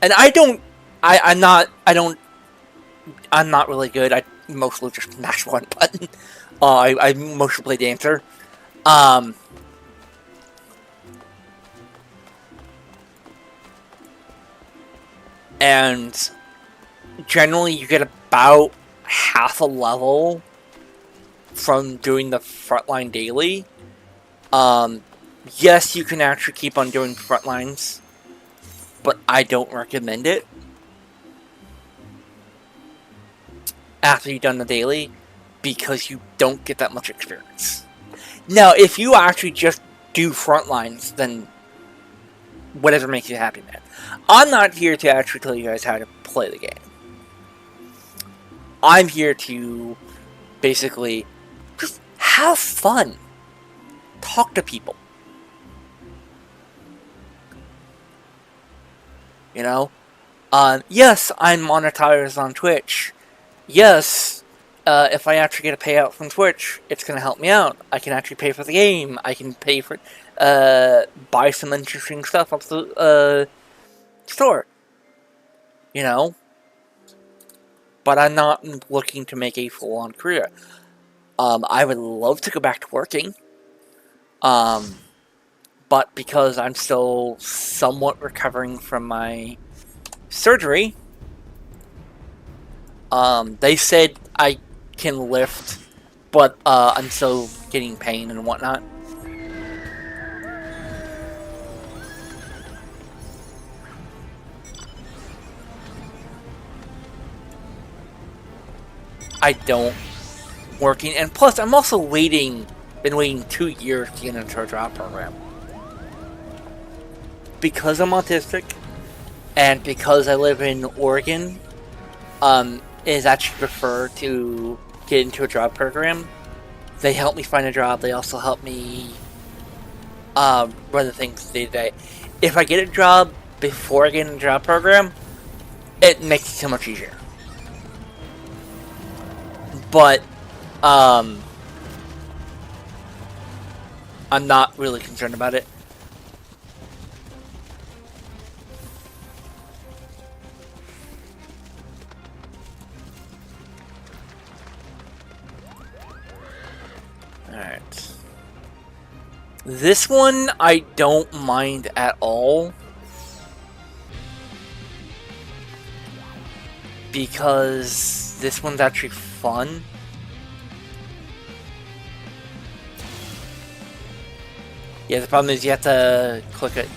and I'm not really good. I mostly just mash one button. I mostly play Dancer. And generally you get about half a level from doing the frontline daily. Yes, you can actually keep on doing frontlines, but I don't recommend it after you've done the daily, because you don't get that much experience. Now, if you actually just do frontlines, then whatever makes you happy, man. I'm not here to actually tell you guys how to play the game. I'm here to basically just have fun. Talk to people. You know? Yes, I'm monetized on Twitch. Yes, if I actually get a payout from Twitch, it's going to help me out. I can actually pay for the game. I can pay for, buy some interesting stuff off the, store. You know? But I'm not looking to make a full-on career. I would love to go back to working. But because I'm still somewhat recovering from my surgery, they said I can lift, but I'm still getting pain and whatnot. I don't working, and plus I'm also been waiting 2 years to get into a job program. Because I'm autistic, and because I live in Oregon, it is actually preferred to get into a job program. They help me find a job. They also help me run the things day to day. If I get a job before I get in a job program, it makes it so much easier. But I'm not really concerned about it. Alright. This one I don't mind at all, because this one's actually fun. Yeah, the problem is you have to click it.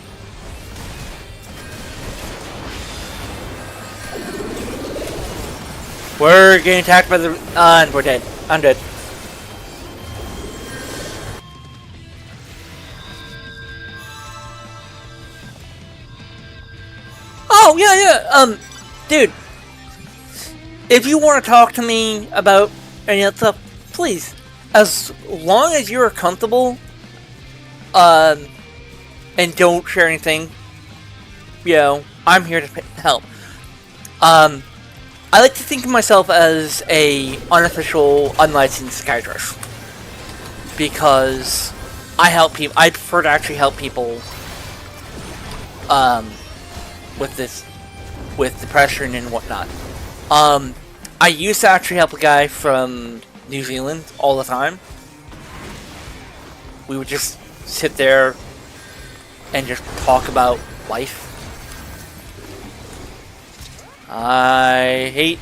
We're getting attacked by the... and we're dead. I'm dead. Oh, yeah. Dude. If you want to talk to me about any of that stuff, please. As long as you're comfortable, and don't share anything, you know, I'm here to help. I like to think of myself as a unofficial, unlicensed psychiatrist, because I help people. I prefer to actually help people, with depression and whatnot. I used to actually help a guy from New Zealand all the time. We would just sit there and just talk about life. I hate...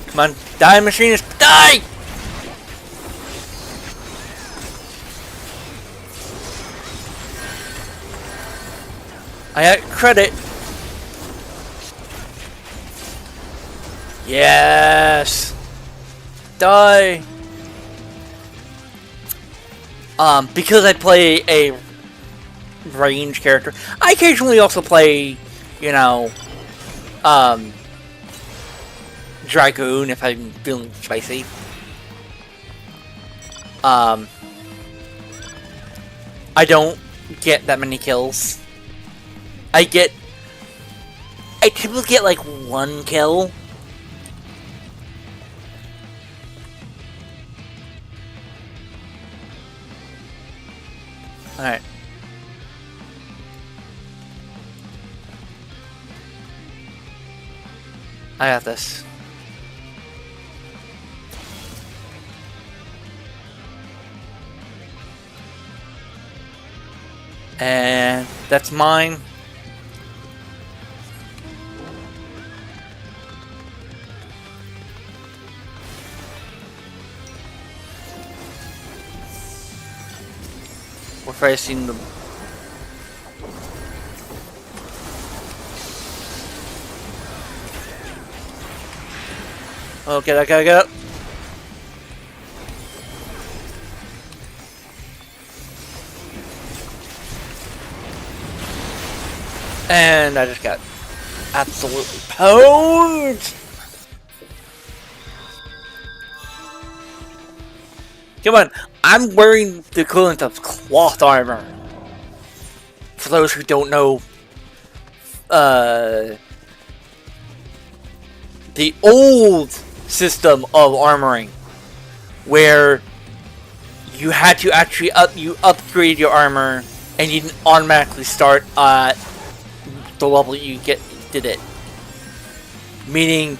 Come on, die, machinist, die! I got credit. Yes. Die. Because I play a range character, I occasionally also play, you know, Dragoon if I'm feeling spicy. I don't get that many kills. I typically get like 1 kill. Alright. I got this. And That's mine. We're facing the... Okay, I gotta get up. And I just got absolutely pwned. Come on, I'm wearing the equivalent of cloth armor. For those who don't know, the old system of armoring, where you had to actually upgrade your armor, and you didn't automatically start at the level you did it. Meaning,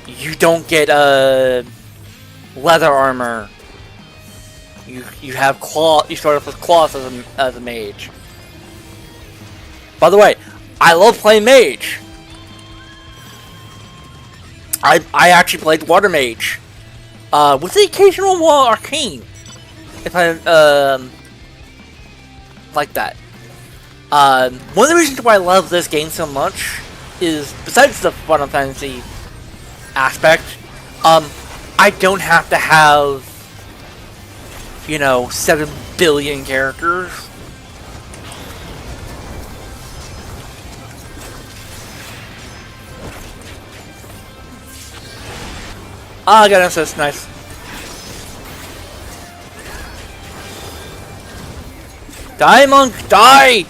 you don't get leather armor. You have cloth. You start off with cloth as a mage. By the way, I love playing mage. I actually played water mage, with the occasional arcane, if I like that. One of the reasons why I love this game so much is, besides the Final Fantasy aspect, I don't have to have, 7 billion characters. Ah, I got an assist, nice. Die, monk, die!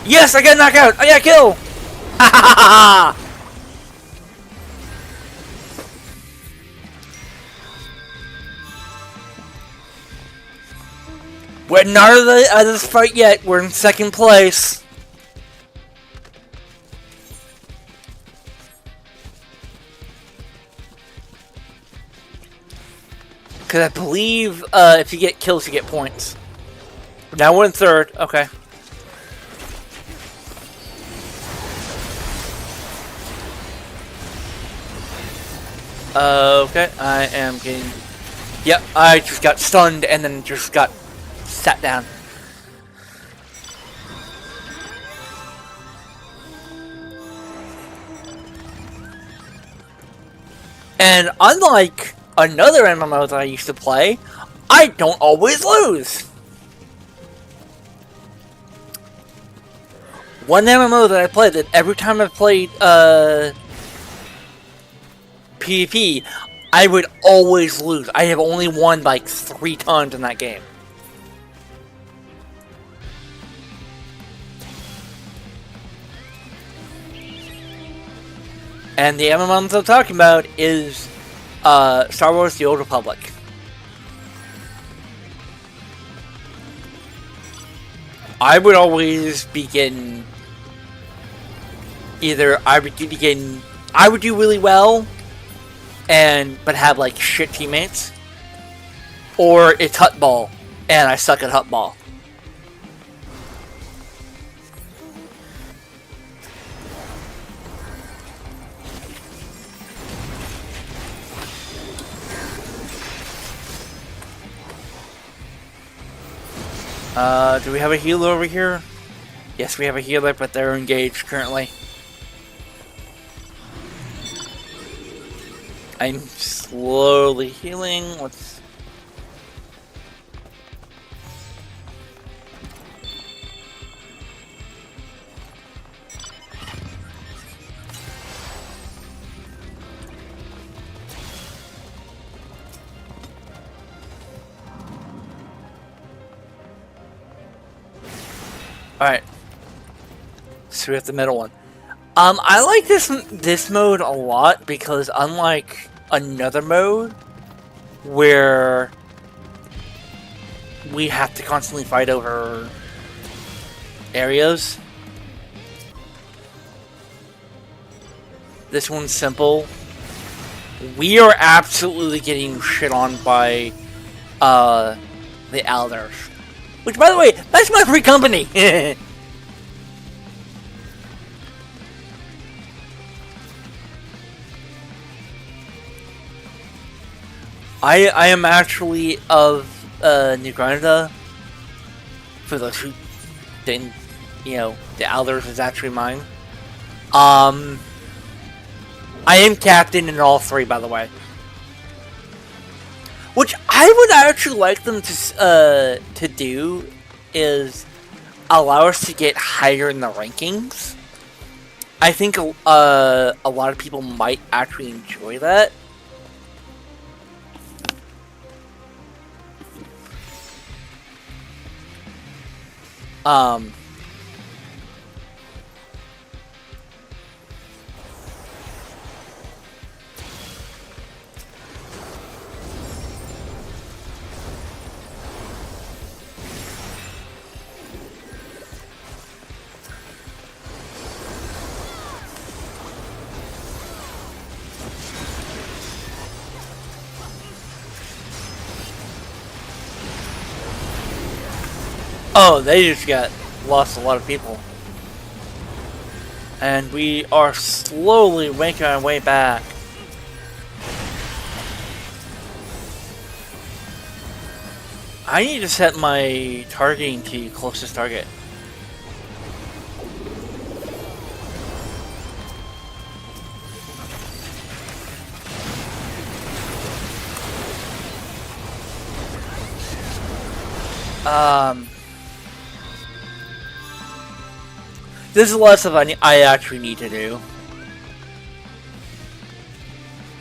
Yes, I got knocked out! I got killed! Ha ha ha ha! We're not out of this fight yet. We're in second place. Because I believe if you get kills, you get points. Now we're in third. Okay. Okay, I am getting... Yep, I just got stunned and then just got sat down. And unlike another MMO that I used to play, I don't always lose. One MMO that I played, that every time I played PvP, I would always lose. I have only won like 3 times in that game. And the MMO I'm talking about is Star Wars: The Old Republic. I would always begin either I would do really well but have like shit teammates, or it's hut ball and I suck at hut ball. Do we have a healer over here? Yes, we have a healer, but they're engaged currently. I'm slowly healing. Let's... Alright. So we have the middle one. I like this mode a lot because unlike another mode where we have to constantly fight over areas, this one's simple. We are absolutely getting shit on by the Elders. Which, by the way, that's my free company. I am actually of New Granada. For those who didn't, the Elders is actually mine. I am captain in all three, by the way. Which I would actually like them to do is allow us to get higher in the rankings. I think a lot of people might actually enjoy that. Oh, they just lost a lot of people. And we are slowly making our way back. I need to set my targeting to closest target. This is a lot of stuff I actually need to do.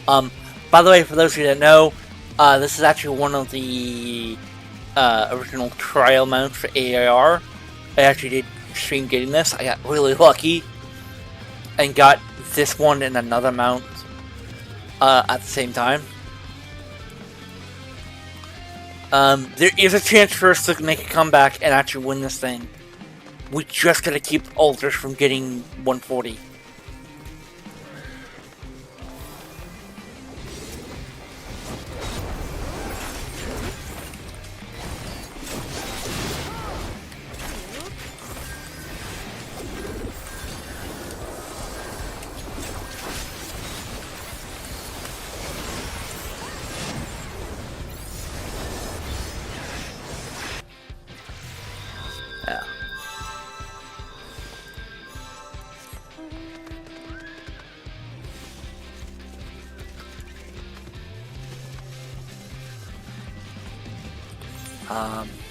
By the way, for those of you that know, this is actually one of the original trial mounts for AIR. I actually did stream getting this. I got really lucky and got this one and another mount at the same time. There is a chance for us to make a comeback and actually win this thing. We just gotta keep Alders from getting 140. Yeah.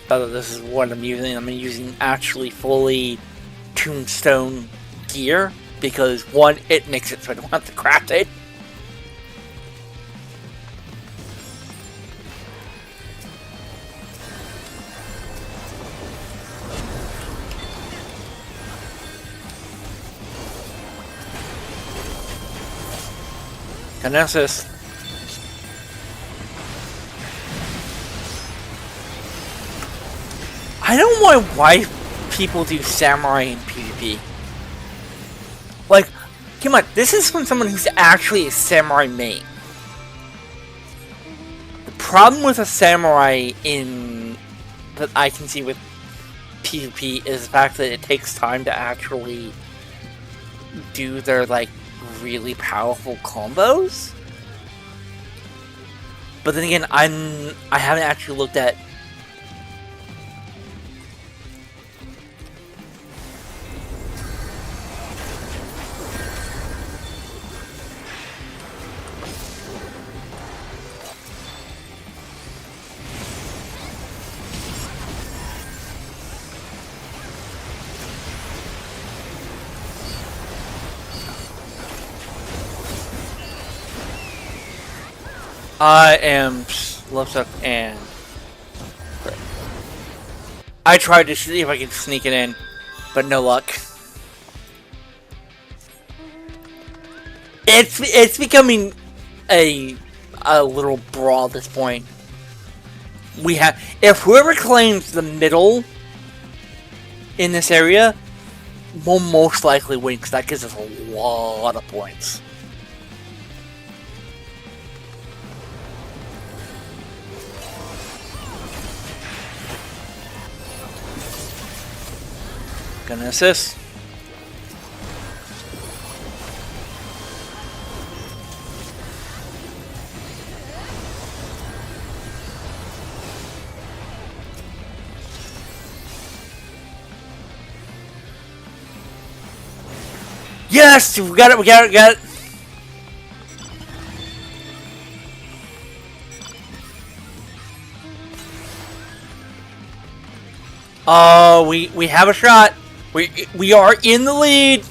But this is what I'm using. I'm using actually fully tombstone gear because one, it makes it so I don't have to craft it. Kinesis. I don't know why people do samurai in PvP. Like, come on, this is from someone who's actually a samurai main. The problem with a samurai that I can see with PvP is the fact that it takes time to actually do their, like, really powerful combos. But then again, I haven't actually looked at I am left up and I tried to see if I could sneak it in, but no luck. It's becoming a little brawl at this point. We have, if whoever claims the middle in this area will most likely win because that gives us a lot of points. Gonna assist. Yes! We got it, we got it, we got it! Oh, we have a shot. We are in the lead.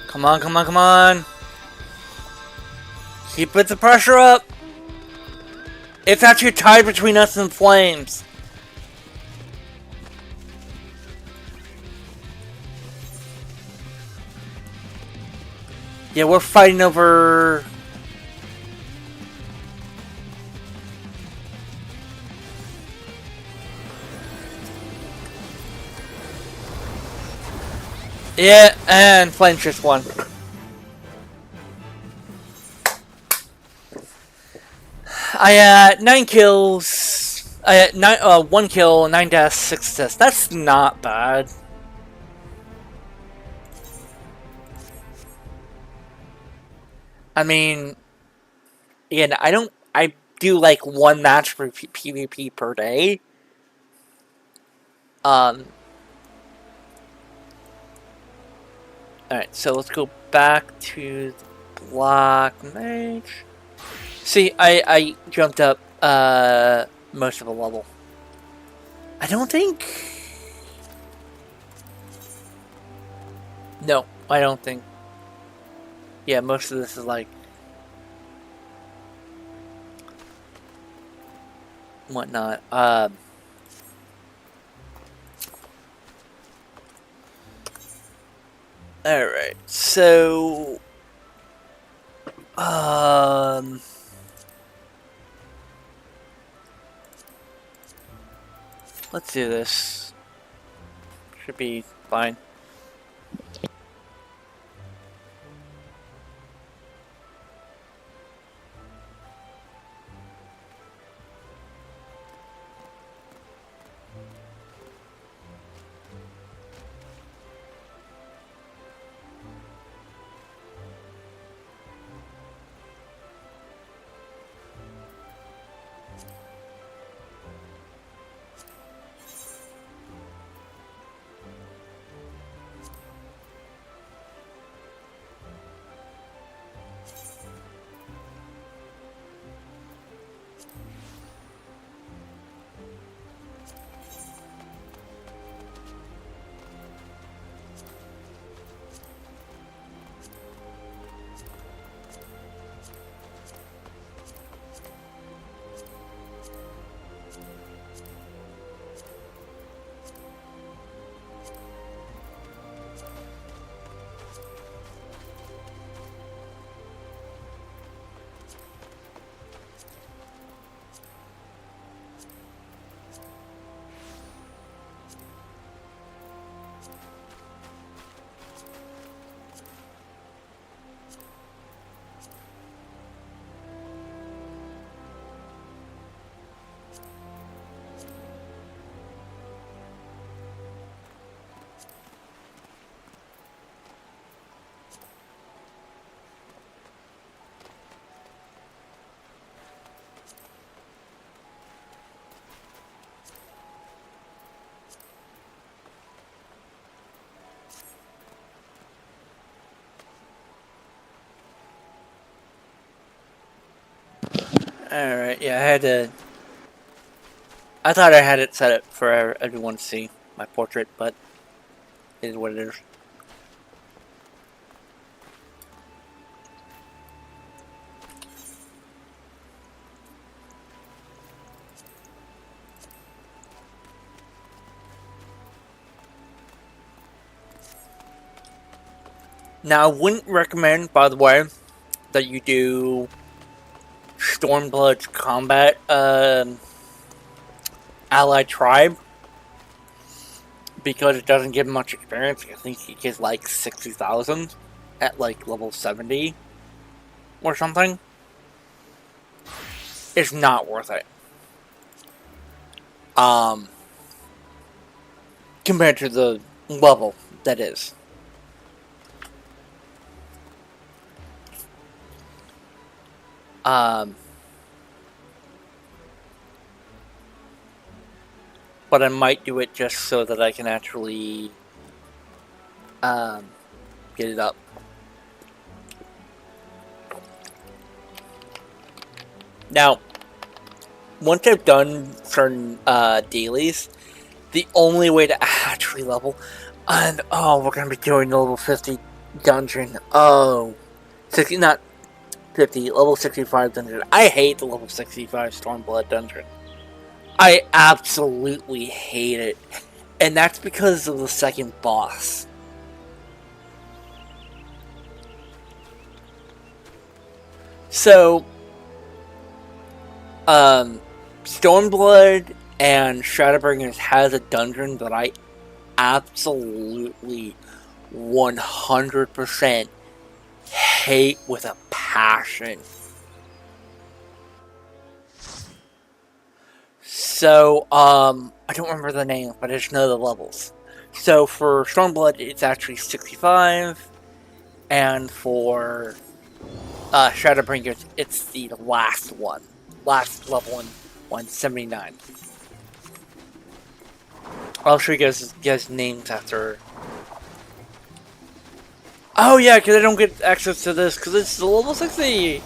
Come on, come on, come on. Keep the pressure up. It's actually tied between us and Flames. Yeah, we're fighting over... Yeah, and Flames just won. I had 9 kills. I had 1 kill, 9 deaths, 6 assists. That's not bad. I mean, again, I do like 1 match for PvP per day. Alright, so let's go back to the Black Mage. See, I jumped up most of a level. I don't think... No, I don't think... Yeah, most of this is like... whatnot. Alright, so... Let's do this. Should be fine. Alright, yeah, I thought I had it set up for everyone to see my portrait, but it is what it is. Now, I wouldn't recommend, by the way, that you do Stormblood's combat allied tribe, because it doesn't give much experience. I think it gives like 60,000 at like level 70 or something. It's not worth it. Compared to the level that is. But I might do it just so that I can actually get it up. Now, once I've done certain dailies, the only way to actually level, and oh, we're gonna be doing the level 50 dungeon. Oh, 60, not 50, level 65 dungeon. I hate the level 65 Stormblood dungeon. I absolutely hate it. And that's because of the second boss. So, Stormblood and Shadowbringers has a dungeon that I absolutely 100% hate with a passion. So, I don't remember the name, but I just know the levels. So for Stormblood, it's actually 65, and for Shadowbringers, it's the last one. Last level in 179. I'll show you guys names after. Oh yeah, because I don't get access to this, because it's the level 60!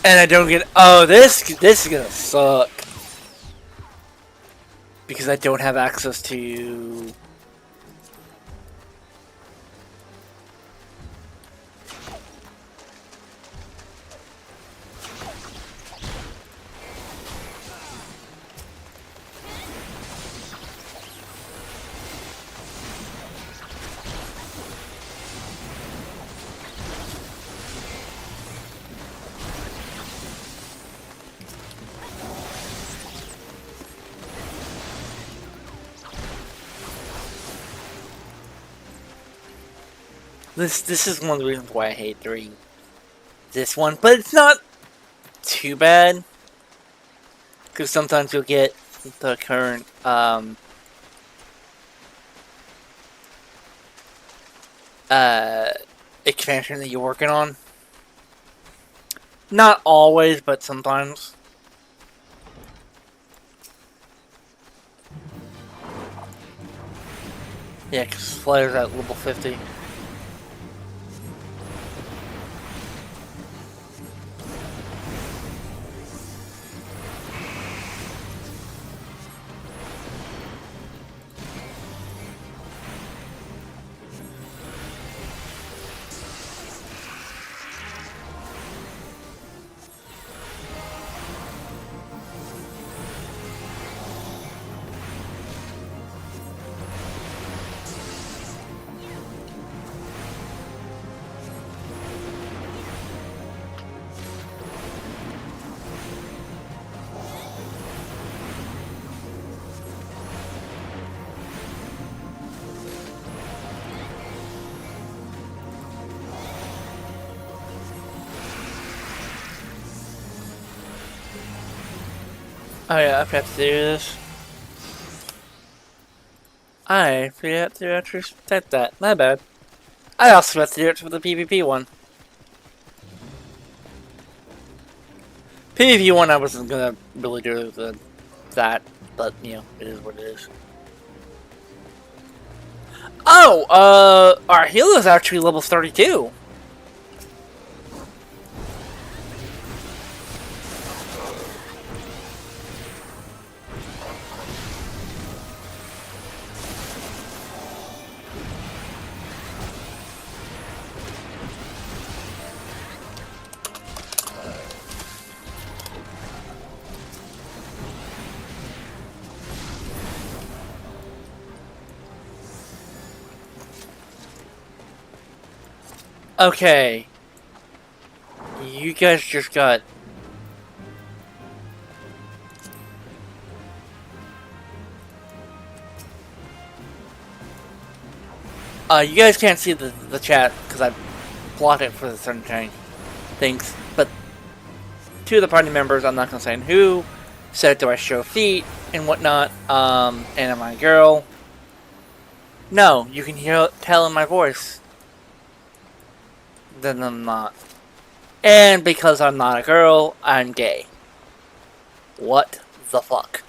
And I don't get. Oh, this is gonna suck because I don't have access to. This is one of the reasons why I hate doing this one, but it's not too bad because sometimes you'll get the current expansion that you're working on. Not always, but sometimes. Yeah, because Flare's at level 50. Oh yeah, I forgot to do this. I forgot to actually set that. My bad. I also forgot to do it for the PvP one. PvP one I wasn't gonna really do that, but you know, it is what it is. Oh, our healer is actually level 32. Okay. You guys just got... you guys can't see the chat because I blocked it for the certain things. But two of the party members, I'm not going to say who, said, do I show feet and whatnot? And am I a girl? No, you can tell in my voice. Then I'm not. And because I'm not a girl, I'm gay. What the fuck?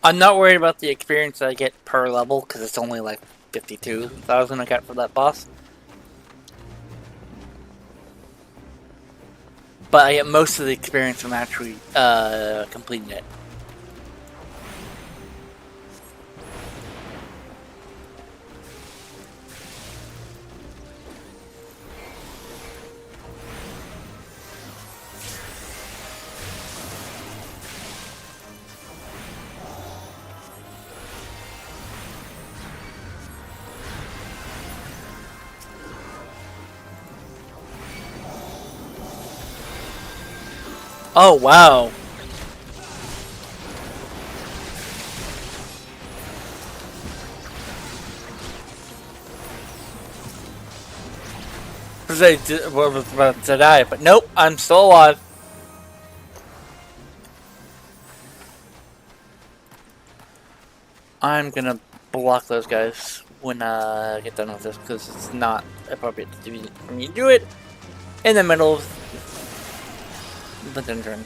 I'm not worried about the experience that I get per level, because it's only like 52,000 I got for that boss. But I get most of the experience from actually completing it. Oh, wow. I was about to die, but nope, I'm still alive. I'm gonna block those guys when I get done with this, because it's not appropriate for me to do it in the middle of the dungeon.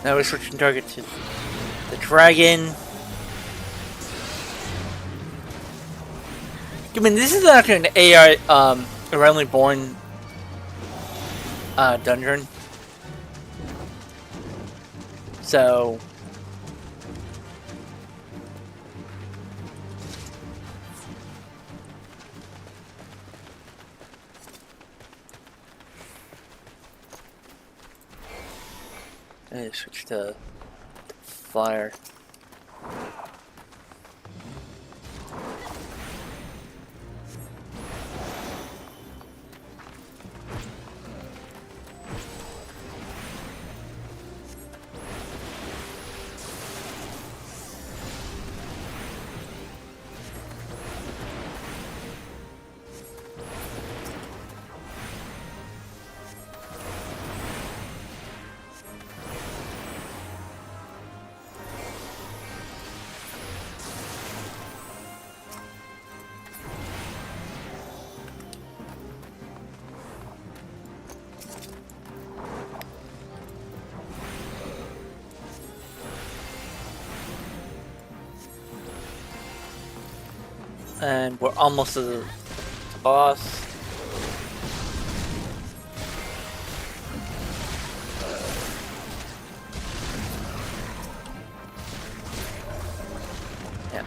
Now we're switching target to the dragon. I mean, this is actually an AI, randomly born dungeon. So I switch to fire. And we're almost to the boss. Yeah.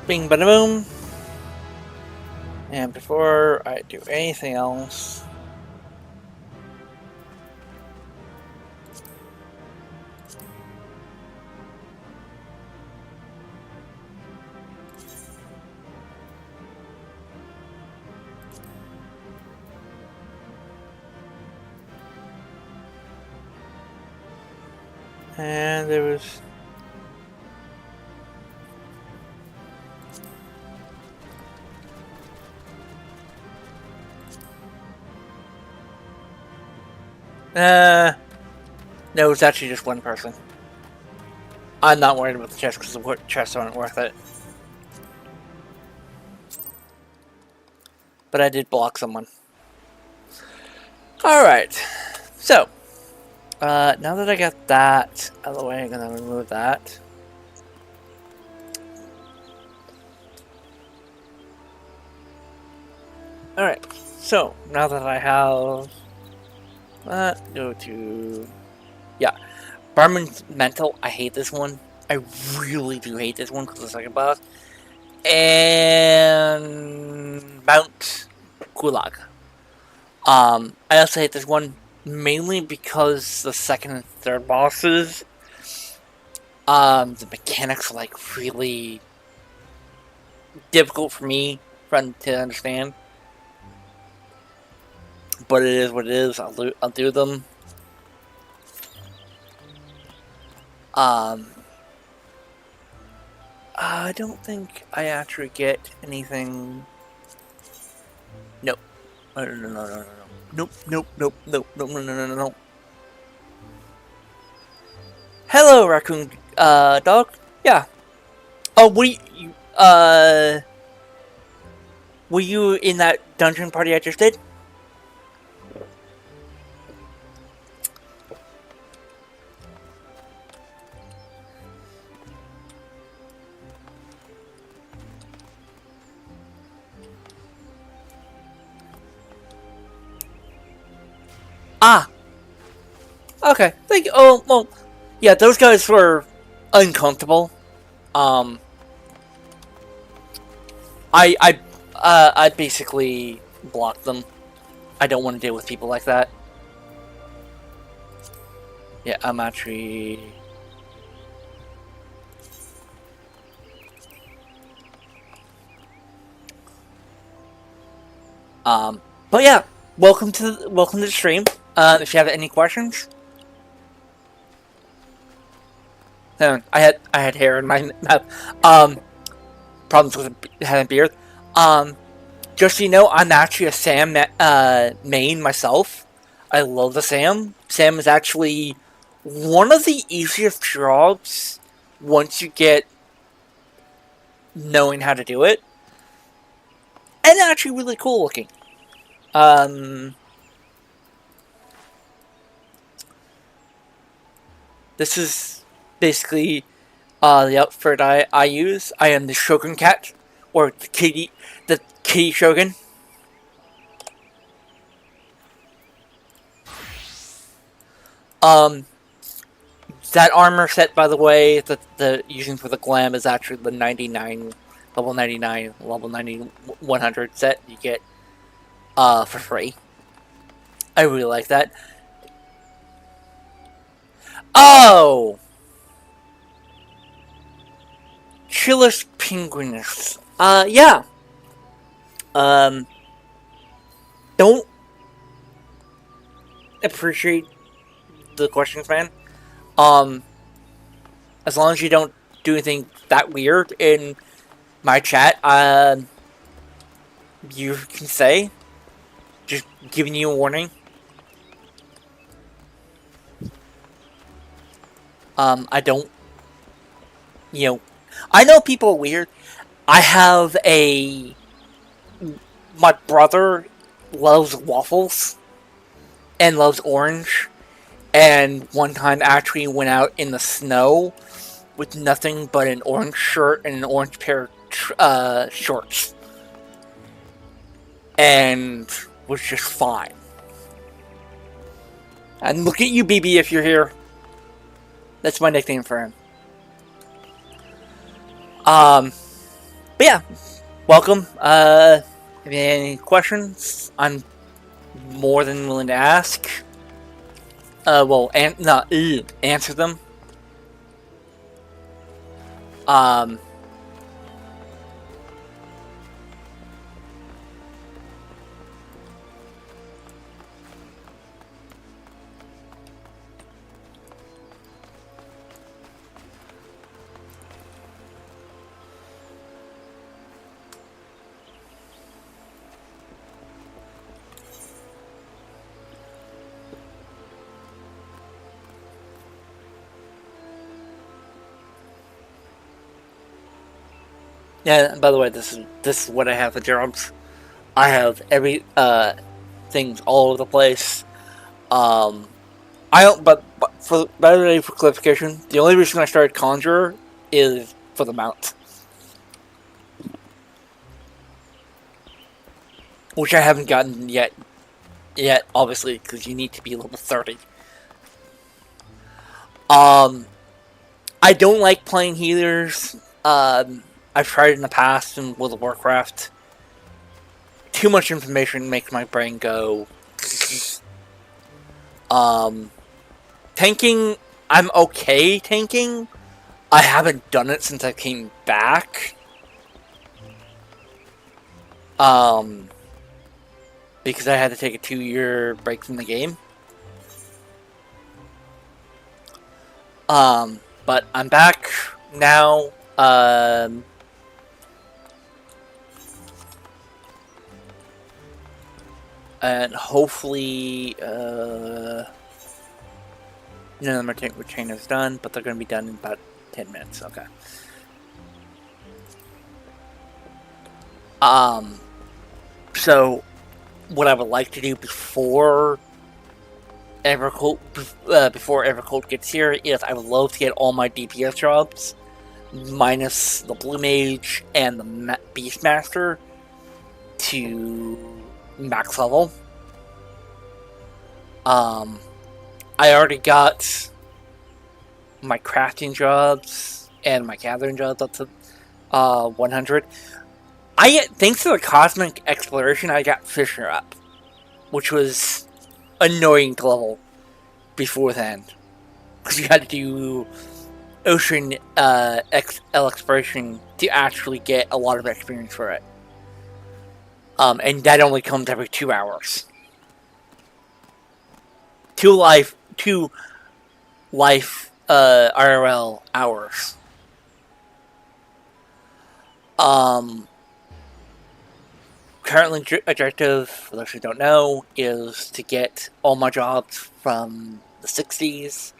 Bing bada boom. And before I do anything else, and there was no, it's actually just one person. I'm not worried about the chest because the chests aren't worth it. But I did block someone. Alright. So, now that I got that out of the way, I'm going to remove that. Alright. So, now that I have that, go to... Yeah. Barman's Mental. I hate this one. I really do hate this one because the second boss. And Mount Gulag. I also hate this one mainly because the second and third bosses, the mechanics are like really difficult for me to understand. But it is what it is. I'll do them. I don't think I actually get anything. Nope. No. Nope. Hello, raccoon, dog. Yeah. Oh, were you in that dungeon party I just did? Ah, okay. Thank you. Oh, well, yeah, those guys were uncomfortable. Um, I basically blocked them. I don't want to deal with people like that. Yeah, I'm actually. But yeah, welcome to the stream. If you have any questions, I had hair in my mouth. Problems with having a beard. Um, just so you know, I'm actually a Sam main myself. I love the Sam. Sam is actually one of the easiest jobs once you get knowing how to do it, and actually really cool looking. This is basically the outfit I use. I am the Shogun Cat, or the kitty Shogun. Um, that armor set, by the way, that the using for the glam is actually the 99, level 99, level 90, 100 set you get for free. I really like that. Oh! Chillus Penguinus. Yeah. Um, don't appreciate the questions, man. As long as you don't do anything that weird in my chat, you can say. Just giving you a warning. I don't, I know people are weird. I have my brother loves waffles and loves orange, and one time actually went out in the snow with nothing but an orange shirt and an orange pair of shorts, and was just fine. And look at you, BB, if you're here. That's my nickname for him. But yeah, welcome. If you have any questions, I'm more than willing to ask. Answer them. Yeah, by the way, this is what I have for jobs. I have every things all over the place. I don't, but for clarification, the only reason I started Conjurer is for the mount, which I haven't gotten yet, obviously, because you need to be level 30. I don't like playing healers. I've tried in the past in World of Warcraft. Too much information makes my brain go. Tanking, I'm okay tanking. I haven't done it since I came back. Because I had to take a 2-year break from the game. But I'm back now. And hopefully, None of my chain is done, but they're going to be done in about 10 minutes. Okay. So what I would like to do before Evercold gets here is I would love to get all my DPS jobs, minus the Blue Mage and the Beastmaster, to max level. I already got my crafting jobs and my gathering jobs up to 100. Thanks to the Cosmic Exploration, I got Fisher up, which was annoying to level before then, because you had to do Ocean XL Exploration to actually get a lot of experience for it. And that only comes every 2 hours. 2 life IRL hours. Currently, objective, for those who don't know, is to get all my jobs from the 60s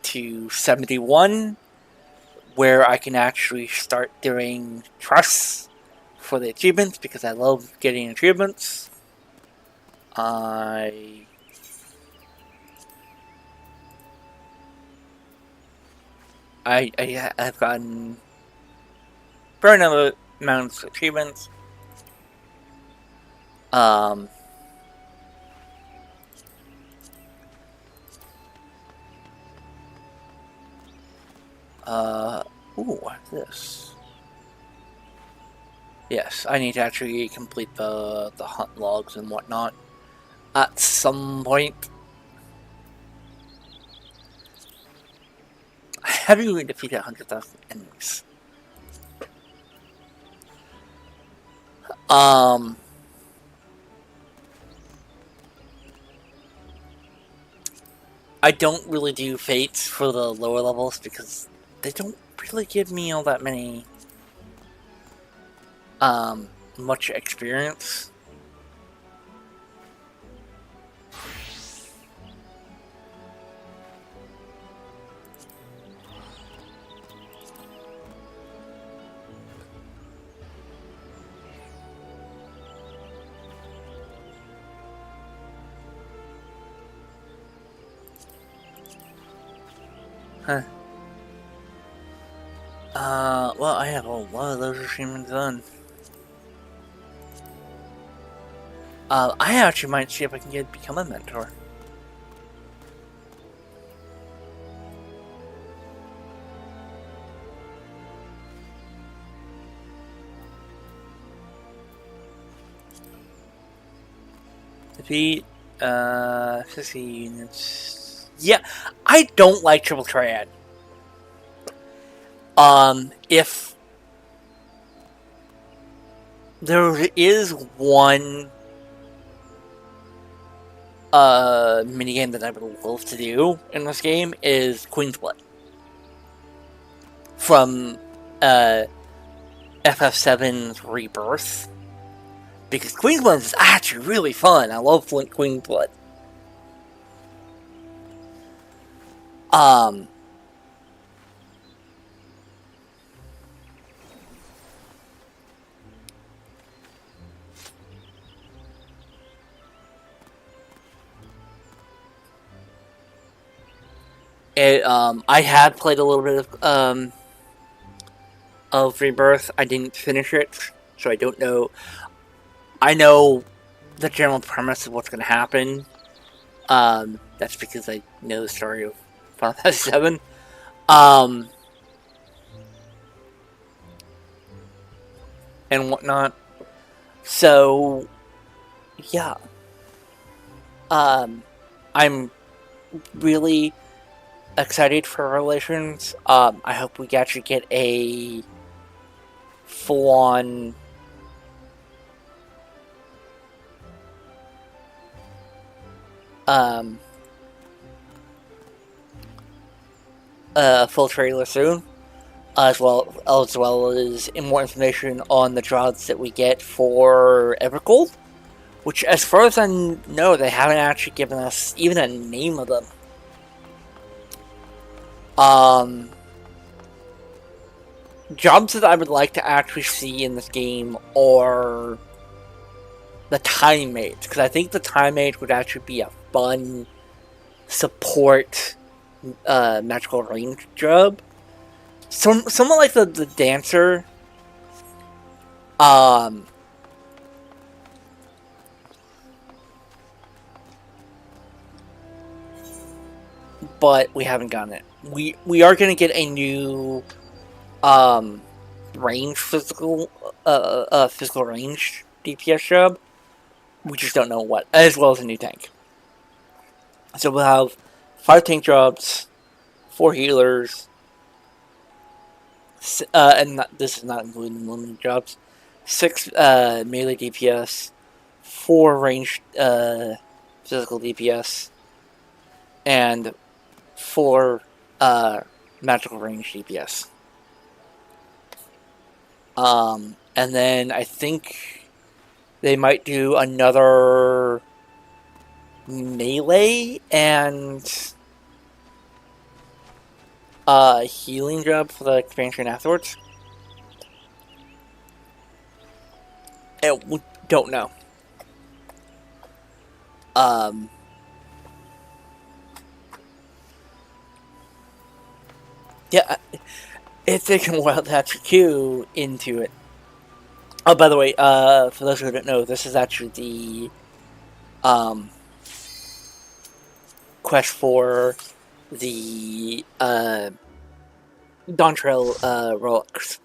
to 71, where I can actually start doing trusts for the achievements, because I love getting achievements. I've gotten fair number amounts of achievements. What's this? Yes, I need to actually complete the hunt logs and whatnot at some point. Have you defeated 100,000 enemies? I don't really do fates for the lower levels because they don't really give me all that many much experience. Huh. Well, I have a lot of those achievements done. I actually might see if I can become a mentor. Defeat, 50 units. Yeah, I don't like Triple Triad. If there is one minigame that I would love to do in this game, is Queen's Blood from FF7's Rebirth, because Queen's Blood is actually really fun. I love Queen's Blood. I had played a little bit of Rebirth. I didn't finish it, so I don't know. I know the general premise of what's going to happen. That's because I know the story of Final Fantasy VII. And whatnot. So, yeah. I'm really excited for Revelations. I hope we actually get a full-on full trailer soon, as well as more information on the jobs that we get for Evercold, which, as far as I know, they haven't actually given us even a name of them. Um, jobs that I would like to actually see in this game are the Time Mage, because I think the Time Mage would actually be a fun support magical range job. Someone like the Dancer. But we haven't gotten it. We are going to get a new range physical range DPS job. We just don't know what, as well as a new tank. So we'll have 5 tank jobs, 4 healers, and this is not including limited jobs. 6 melee DPS, 4 ranged physical DPS, and 4 magical range DPS. And then I think they might do another melee and healing job for the expansion afterwards. And we don't know. Yeah, it's taken a while to actually queue into it. Oh, by the way, for those who don't know, this is actually the quest for the Dawn Trail relics.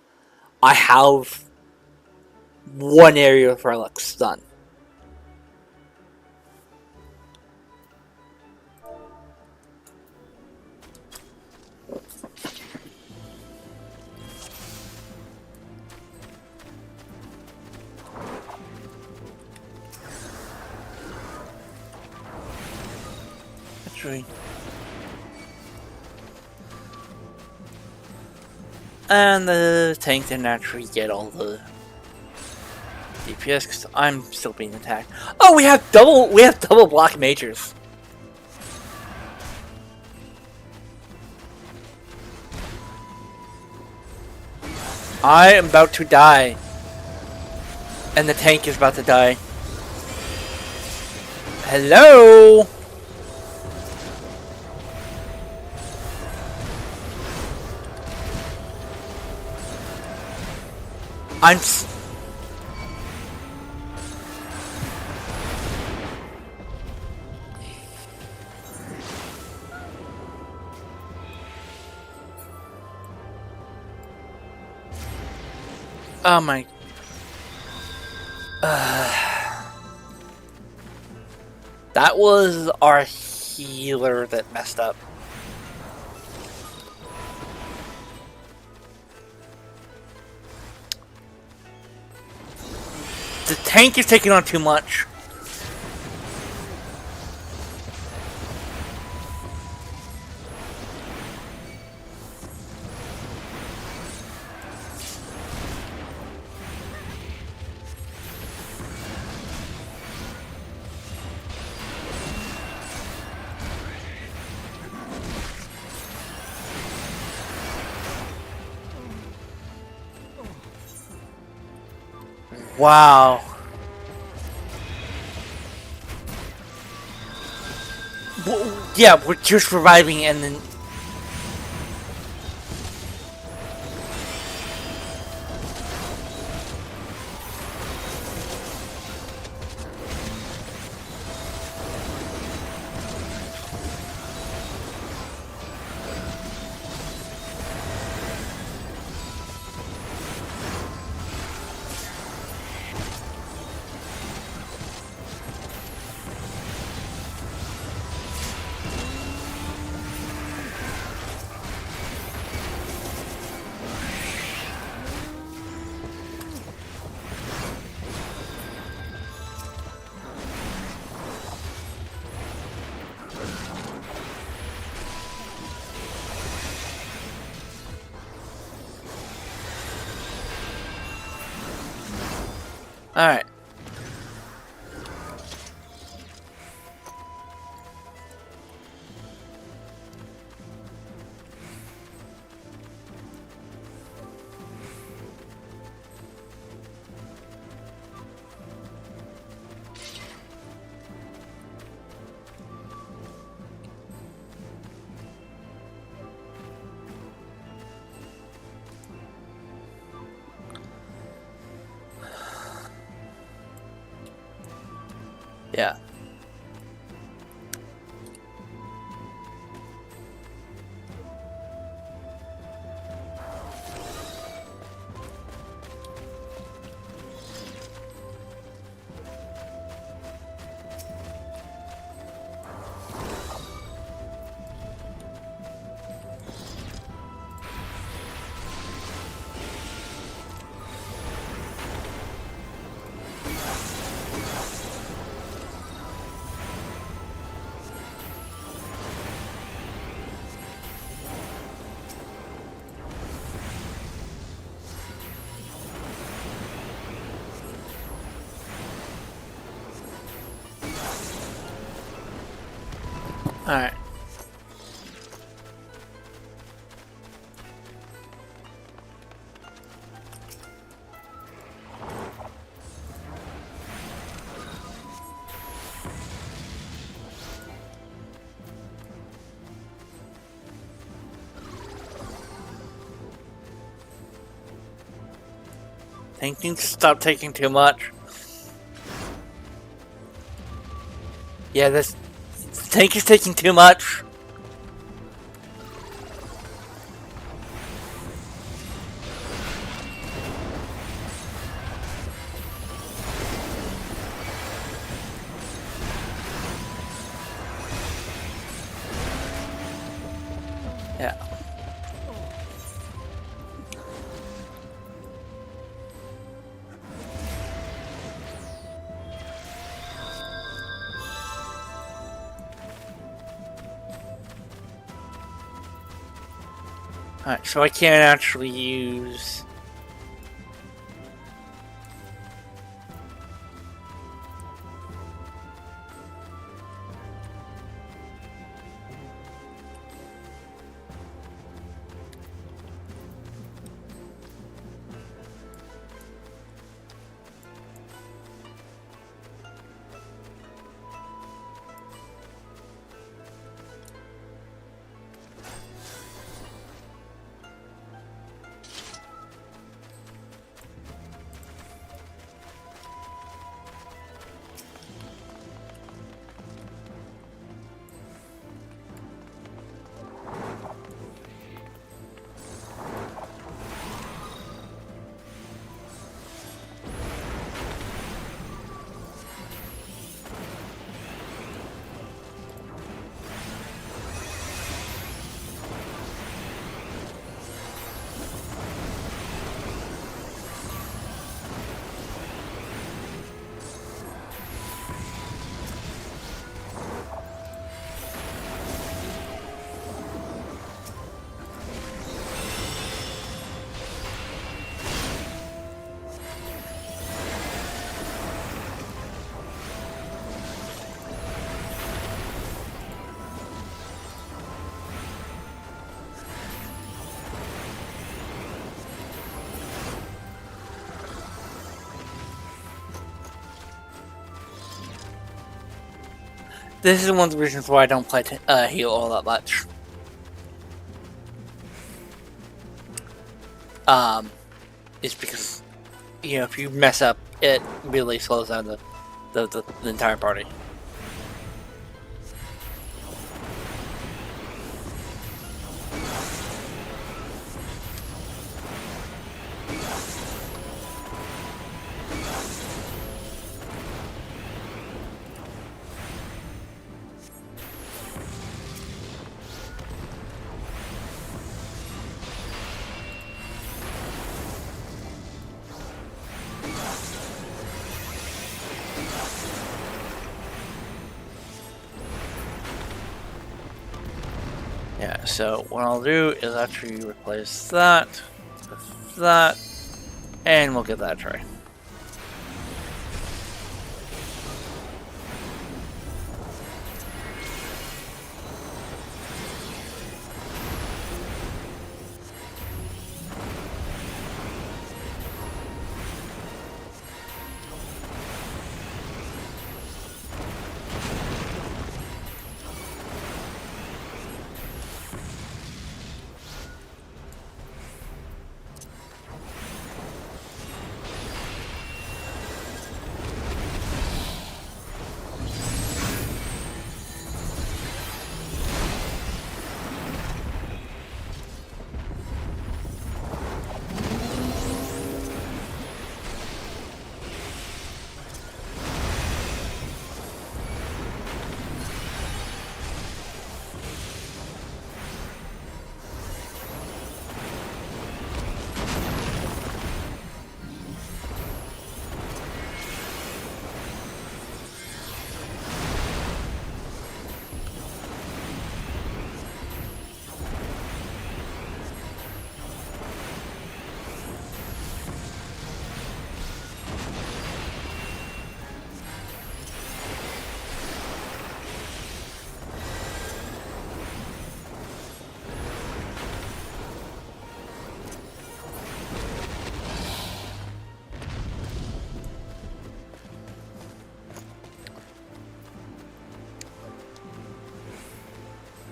I have 1 area of relics done. Actually, and the tank didn't actually get all the DPS because I'm still being attacked. Oh, we have double block majors. I am about to die, and the tank is about to die. Hello. Oh my. That was our healer that messed up. The tank is taking on too much. Wow. Well, yeah, we're just reviving and then... Alright. Yeah. Alright. Tank needs to stop taking too much. Yeah, this tank is taking too much. Yeah. Alright, so I can't actually use... This is one of the reasons why I don't play heal all that much. Is because, you know, if you mess up, it really slows down the entire party. Yeah, so what I'll do is actually replace that with that, and we'll give that a try.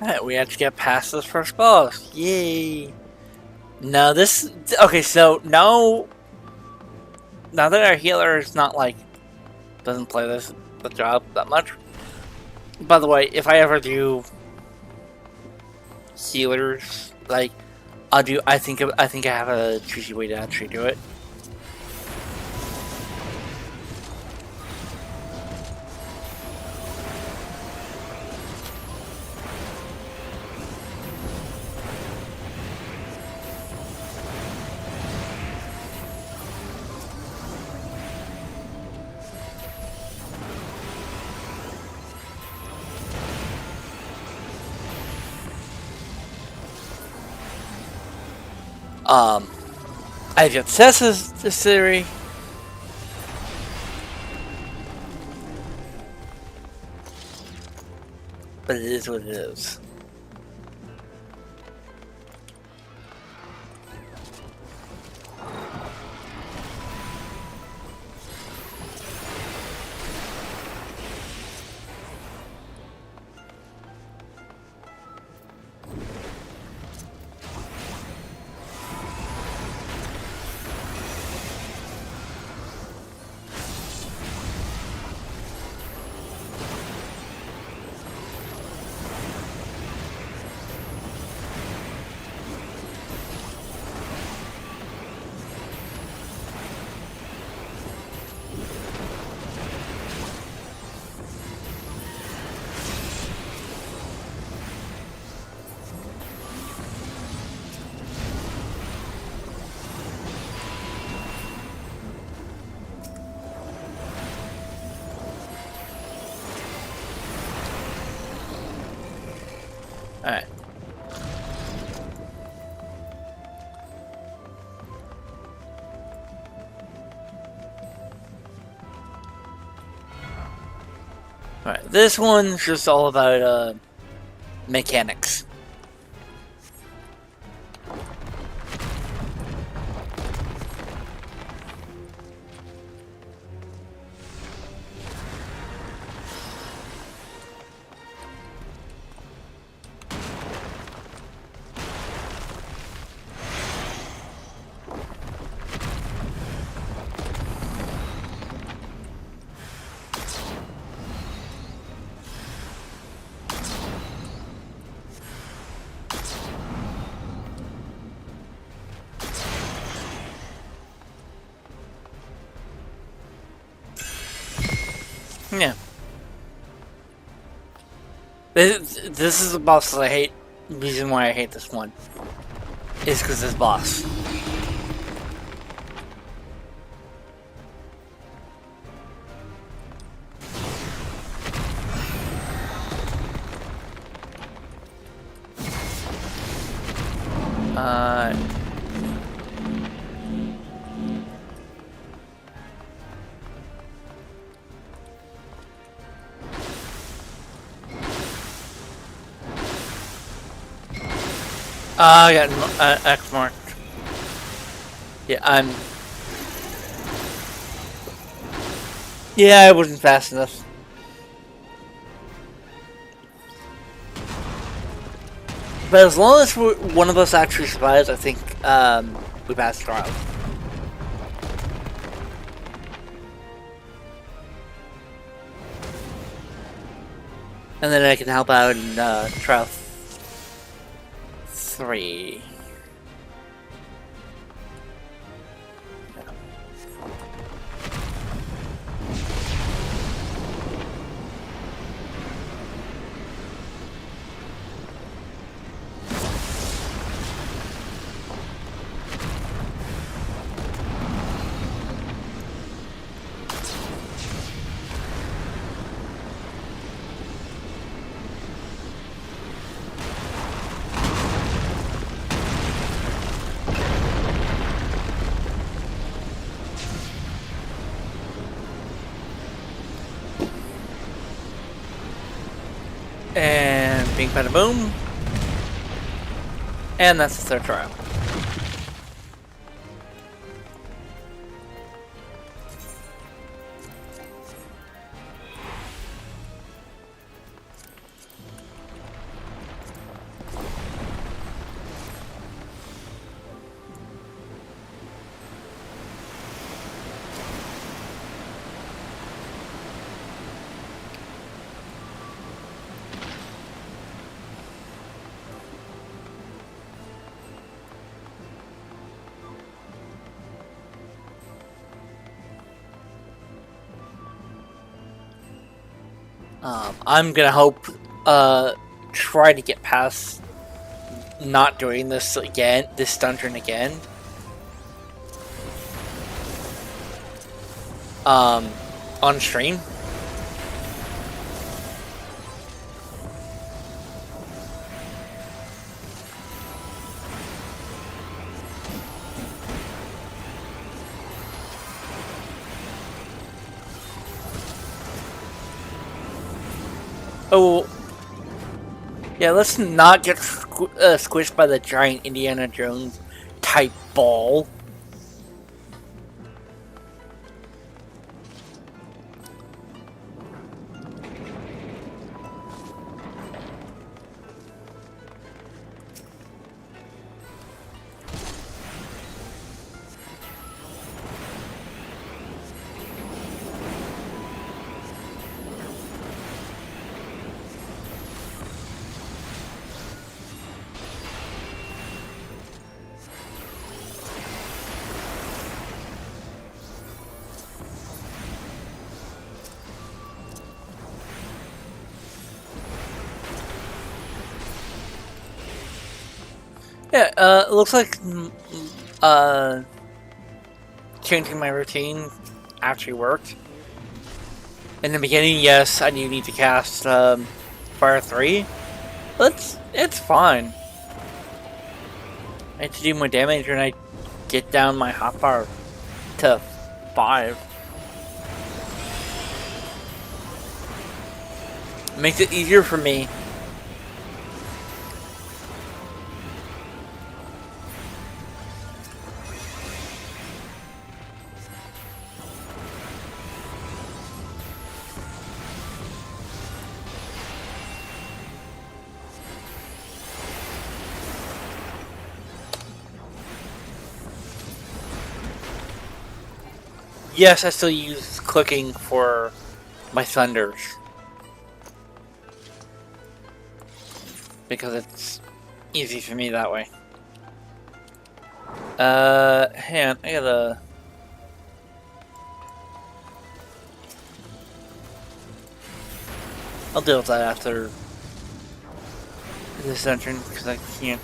Alright, we have to get past this first boss. Yay! Now this... Okay, so now that our healer is not like... doesn't play the job that much. By the way, if I ever do healers, like, I think I have a tricky way to actually do it. I've got Cessa's this theory. But it is what it is. Alright. Alright, this one's just all about, mechanics. Yeah. This is the boss that I hate. The reason why I hate this one is because this boss. I got X marked. Yeah, Yeah, I wasn't fast enough. But as long as one of us actually survives, I think we pass the trial. And then I can help out in trial 3. And bing bada boom. And that's the third trial. I'm gonna try to get past not doing this again, this dungeon again. On stream. Oh, yeah, let's not get squished by the giant Indiana Jones type ball. Yeah, it looks like changing my routine actually worked. In the beginning, yes, I do need to cast Fire 3, but it's fine. I have to do more damage when I get down my hot bar to 5. It makes it easier for me. Yes, I still use clicking for my thunders. Because it's easy for me that way. Hang on, I gotta... I'll deal with that after this dungeon, because I can't.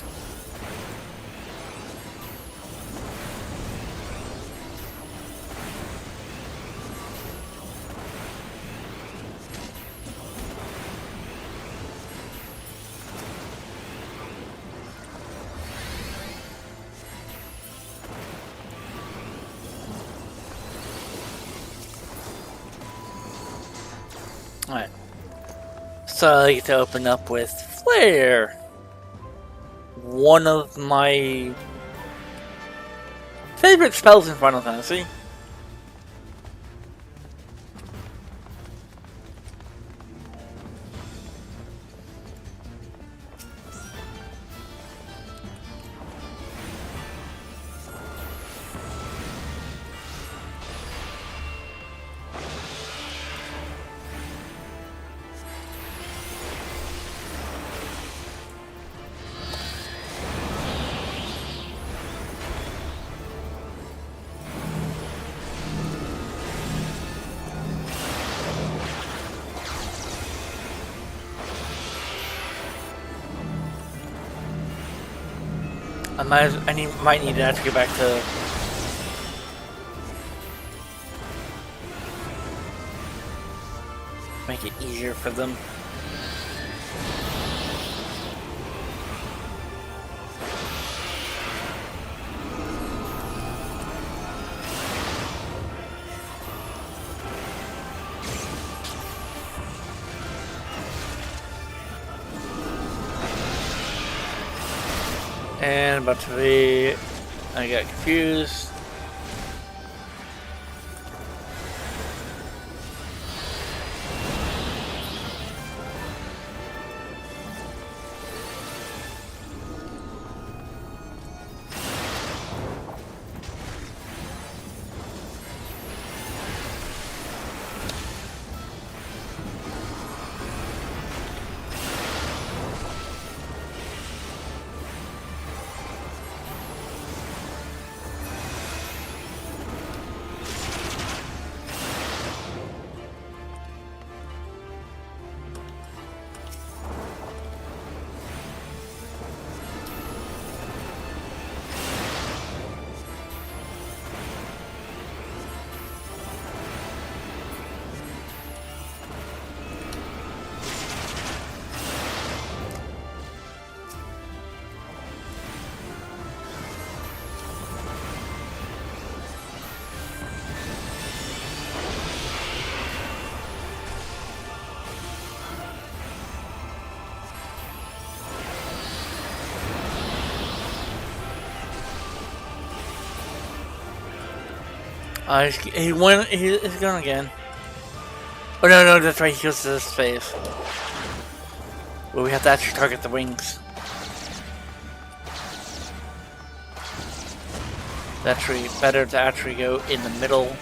Alright. So I get to open up with Flare. One of my favorite spells in Final Fantasy. I might need to have to go back to make it easier for them. And about to be, I got confused. He went. He's gone again. Oh no, that's right. He goes to this phase. Well, we have to actually target the wings. It's actually better to actually go in the middle.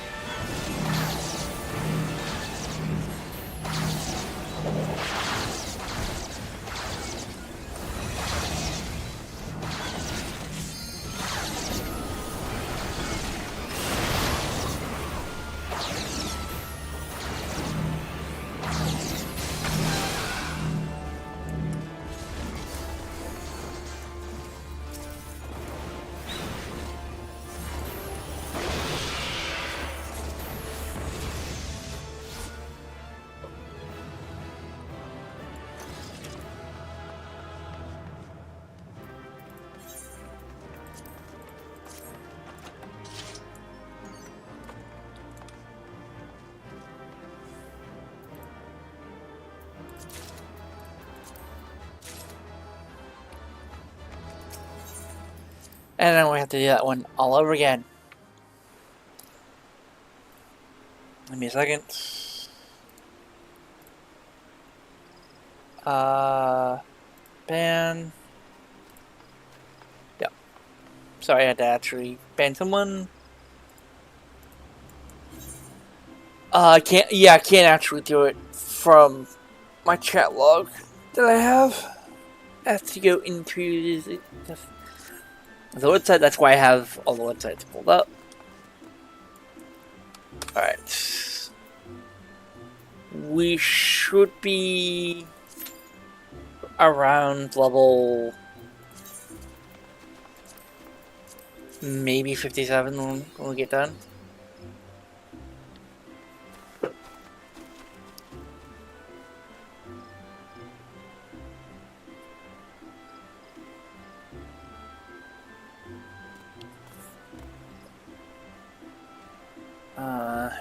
And then we have to do that one all over again. Give me a second. Ban. Yep. Sorry, I had to actually ban someone. I can't. Yeah, I can't actually do it from my chat log that I have. I have to go into the website. That's why I have all the websites pulled up. Alright. We should be around level maybe 57 when we get done.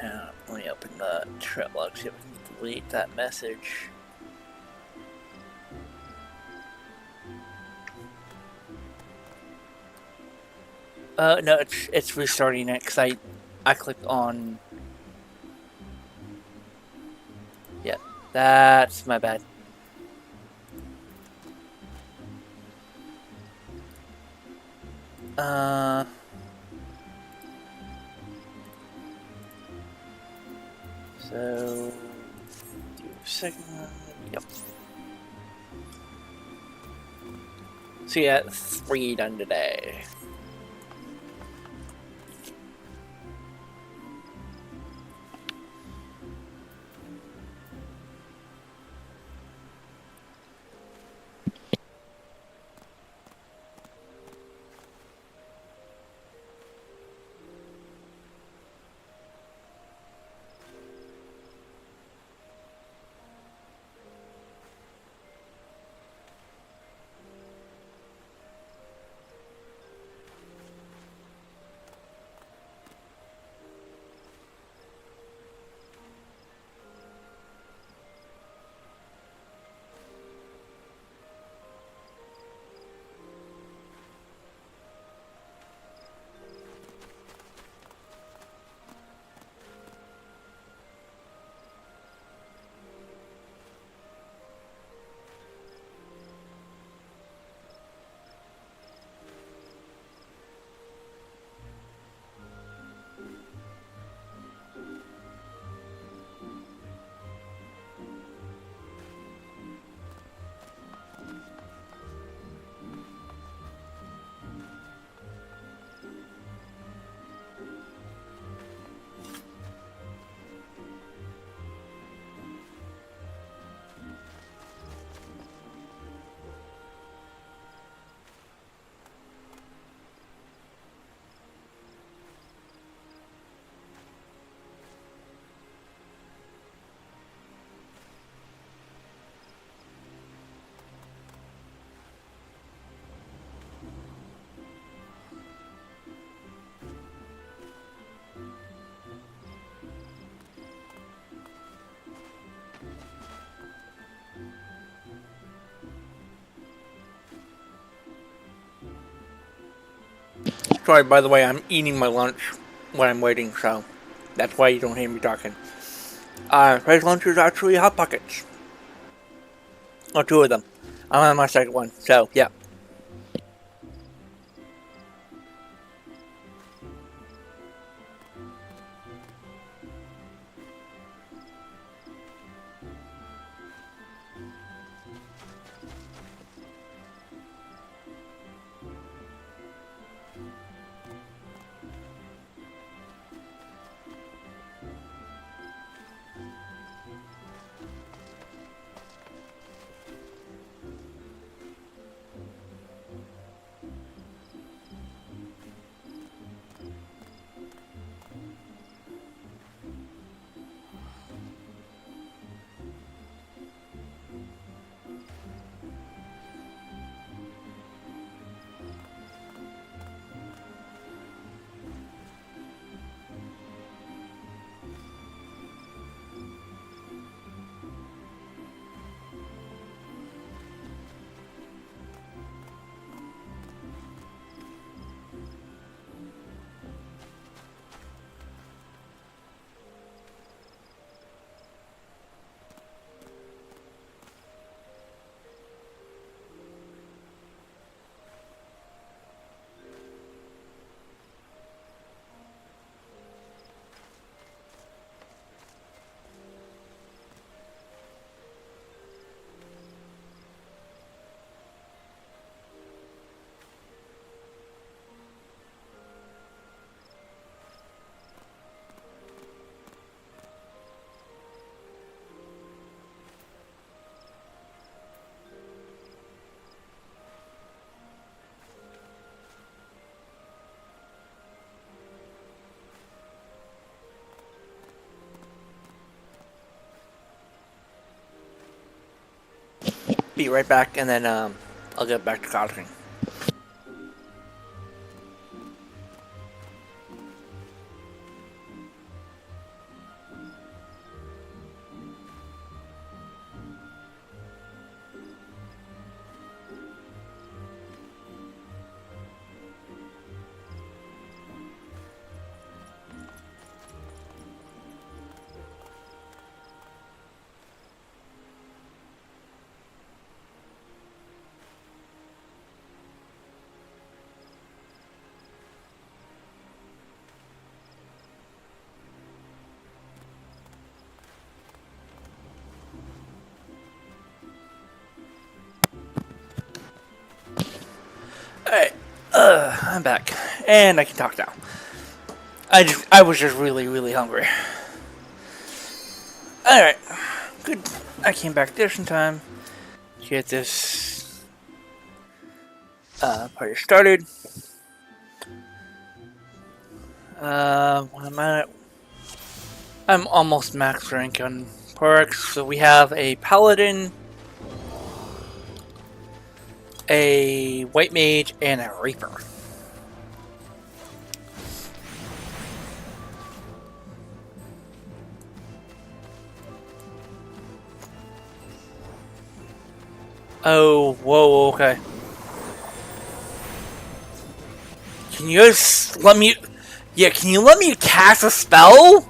Yeah, let me open the chat log, see if we can delete that message. No, it's restarting it because I clicked on. Yeah, that's my bad. So do a second one. Yep. So yeah, 3 done today. Sorry, by the way, I'm eating my lunch when I'm waiting, so That's why you don't hear me talking. Price lunch is actually Hot Pockets. Or two of them. I'm on my second one, so yeah. Be right back, and then I'll get back to coding. Alright, I'm back, and I can talk now. I was just really hungry. Alright, good. I came back just in time to get this party started. What am I at? I'm almost max rank on perks, so we have a paladin, a white mage, and a reaper. Oh, whoa, okay. Can you just let me... Yeah, can you let me cast a spell?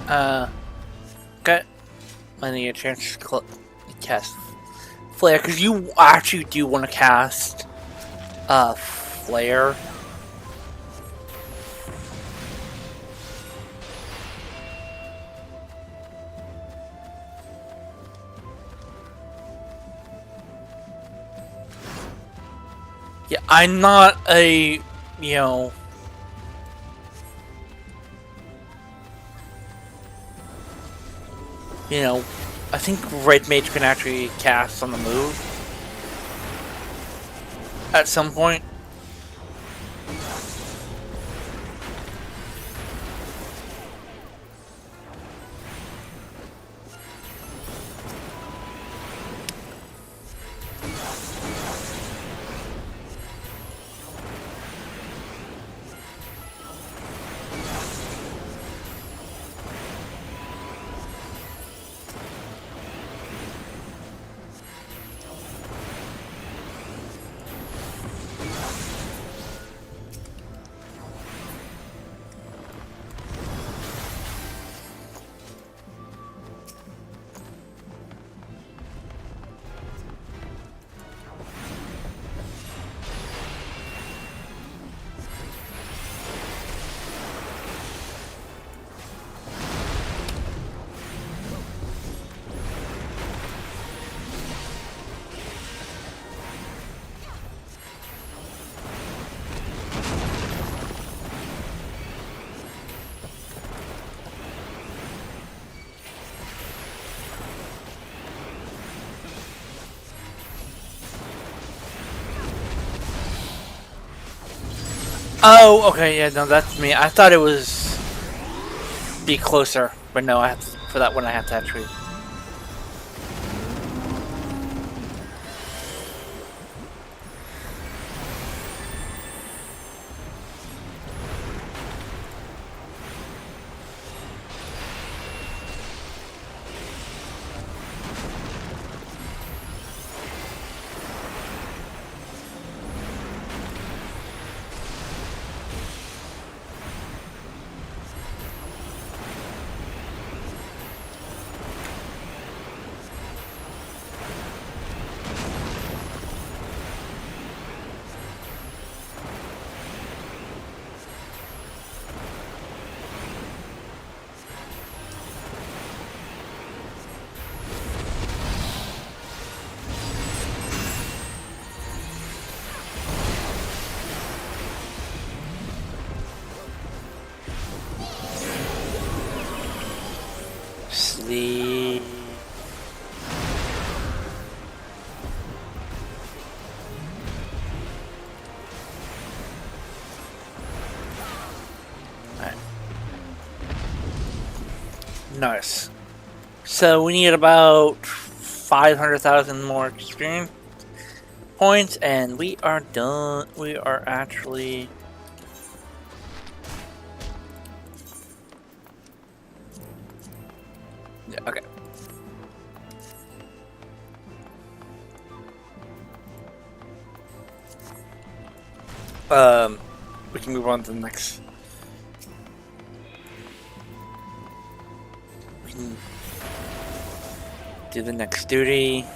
Okay. I need a chance to cast Flare, because you actually do want to cast, Flare. Yeah, I'm not a, you know... You know, I think Red Mage can actually cast on the move. At some point. Oh, okay, yeah, no, that's me. I thought it was be closer, but no, I have to, for that one I have to actually. Sleep. Alright. Nice. So we need about 500,000 more experience points, and we are done. We are actually... Yeah, okay. We can move on to the next. We can do the next duty.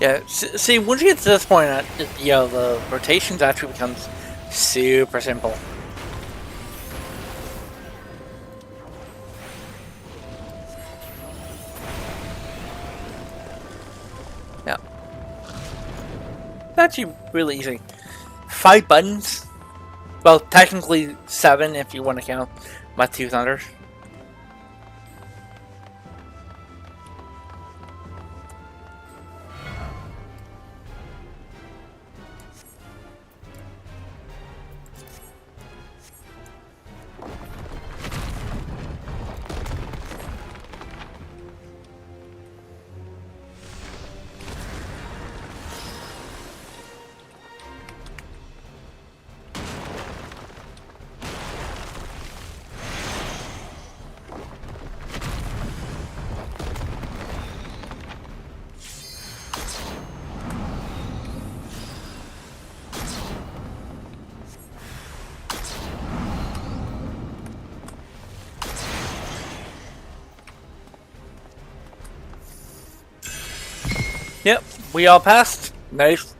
Yeah, see, once you get to this point, you know, the rotations actually becomes super simple. Yeah. It's actually really easy. 5 buttons. Well, technically 7 if you want to count my 2 thunders. Yep, we all passed. Nice.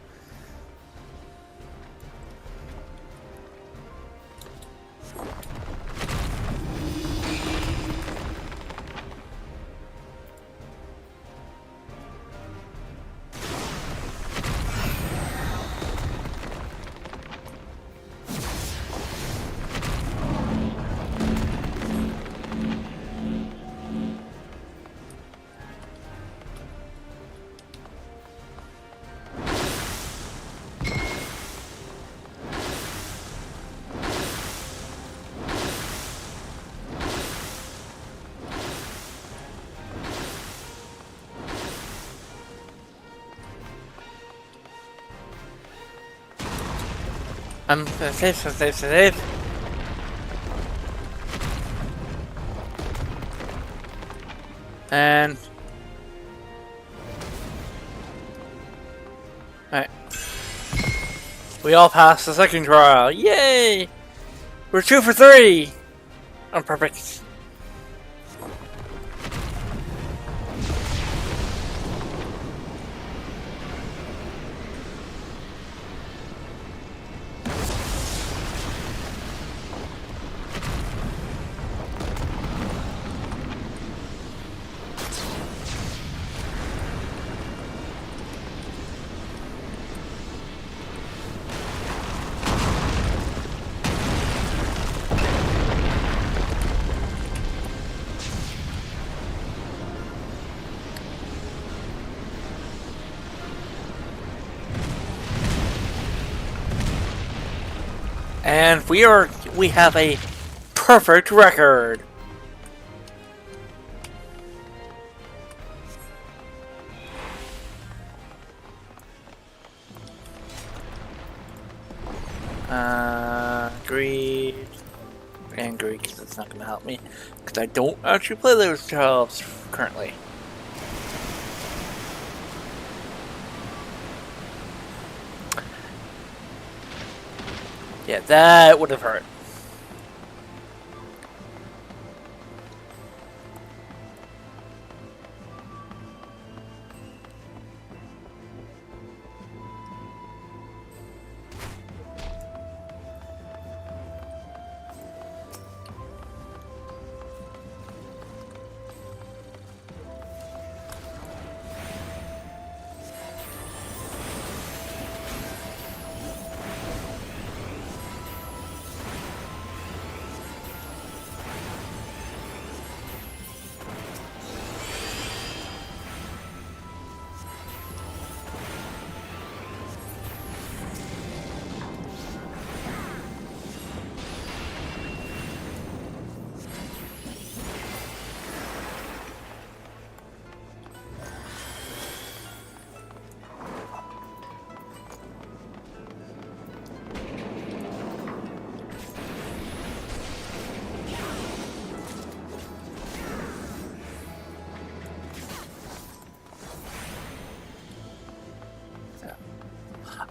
Safe. And... Alright. We all passed the second trial. Yay! We're 2 for 3! I'm perfect. And we have a perfect record. Greed. And greed, because it's not going to help me. Because I don't actually play those jobs currently. Yeah, that would have hurt.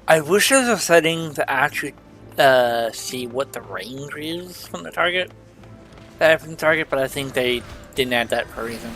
I wish there was a setting to actually see what the range is from the target. From the target, but I think they didn't add that for a reason.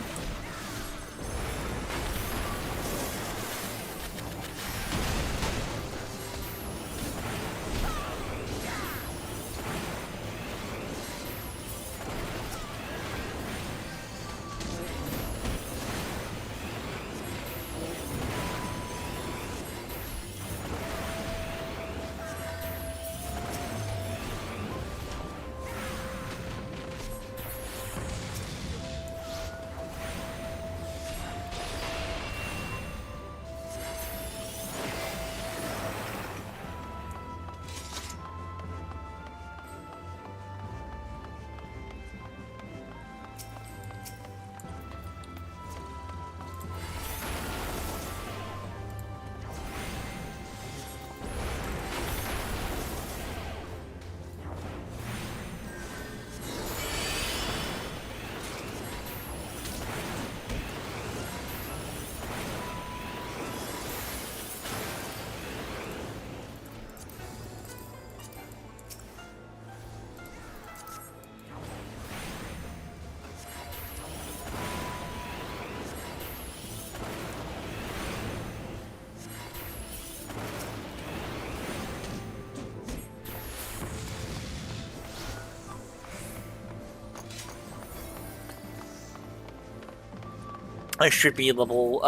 I should be level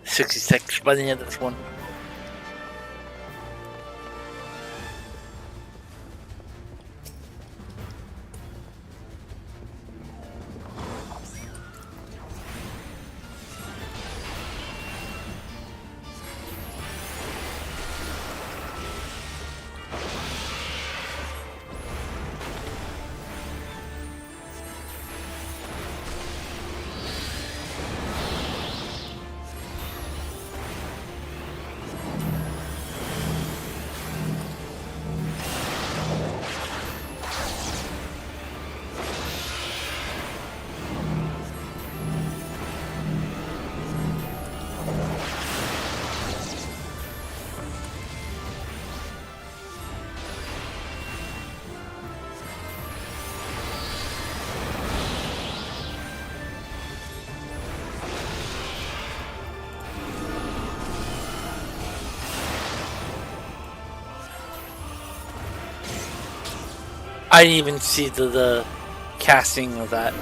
66 by the end of this one. I didn't even see the casting of that.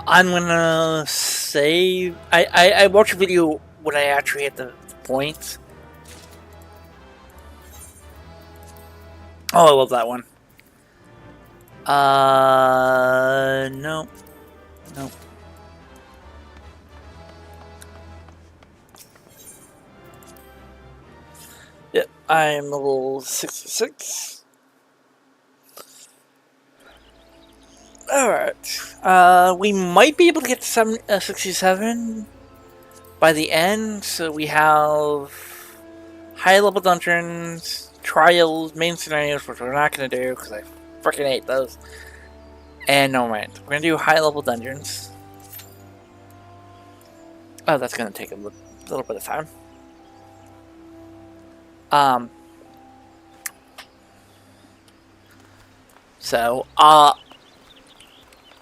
I'm gonna save. I watched a video when I actually hit the points. Oh, I love that one. No. No. Yep, I'm level 66. Alright. We might be able to get to 67 by the end. So we have high level dungeons, trials, main scenarios, which we're not going to do because I freaking hate those. And no mind. We're going to do high level dungeons. Oh, that's going to take a little bit of time.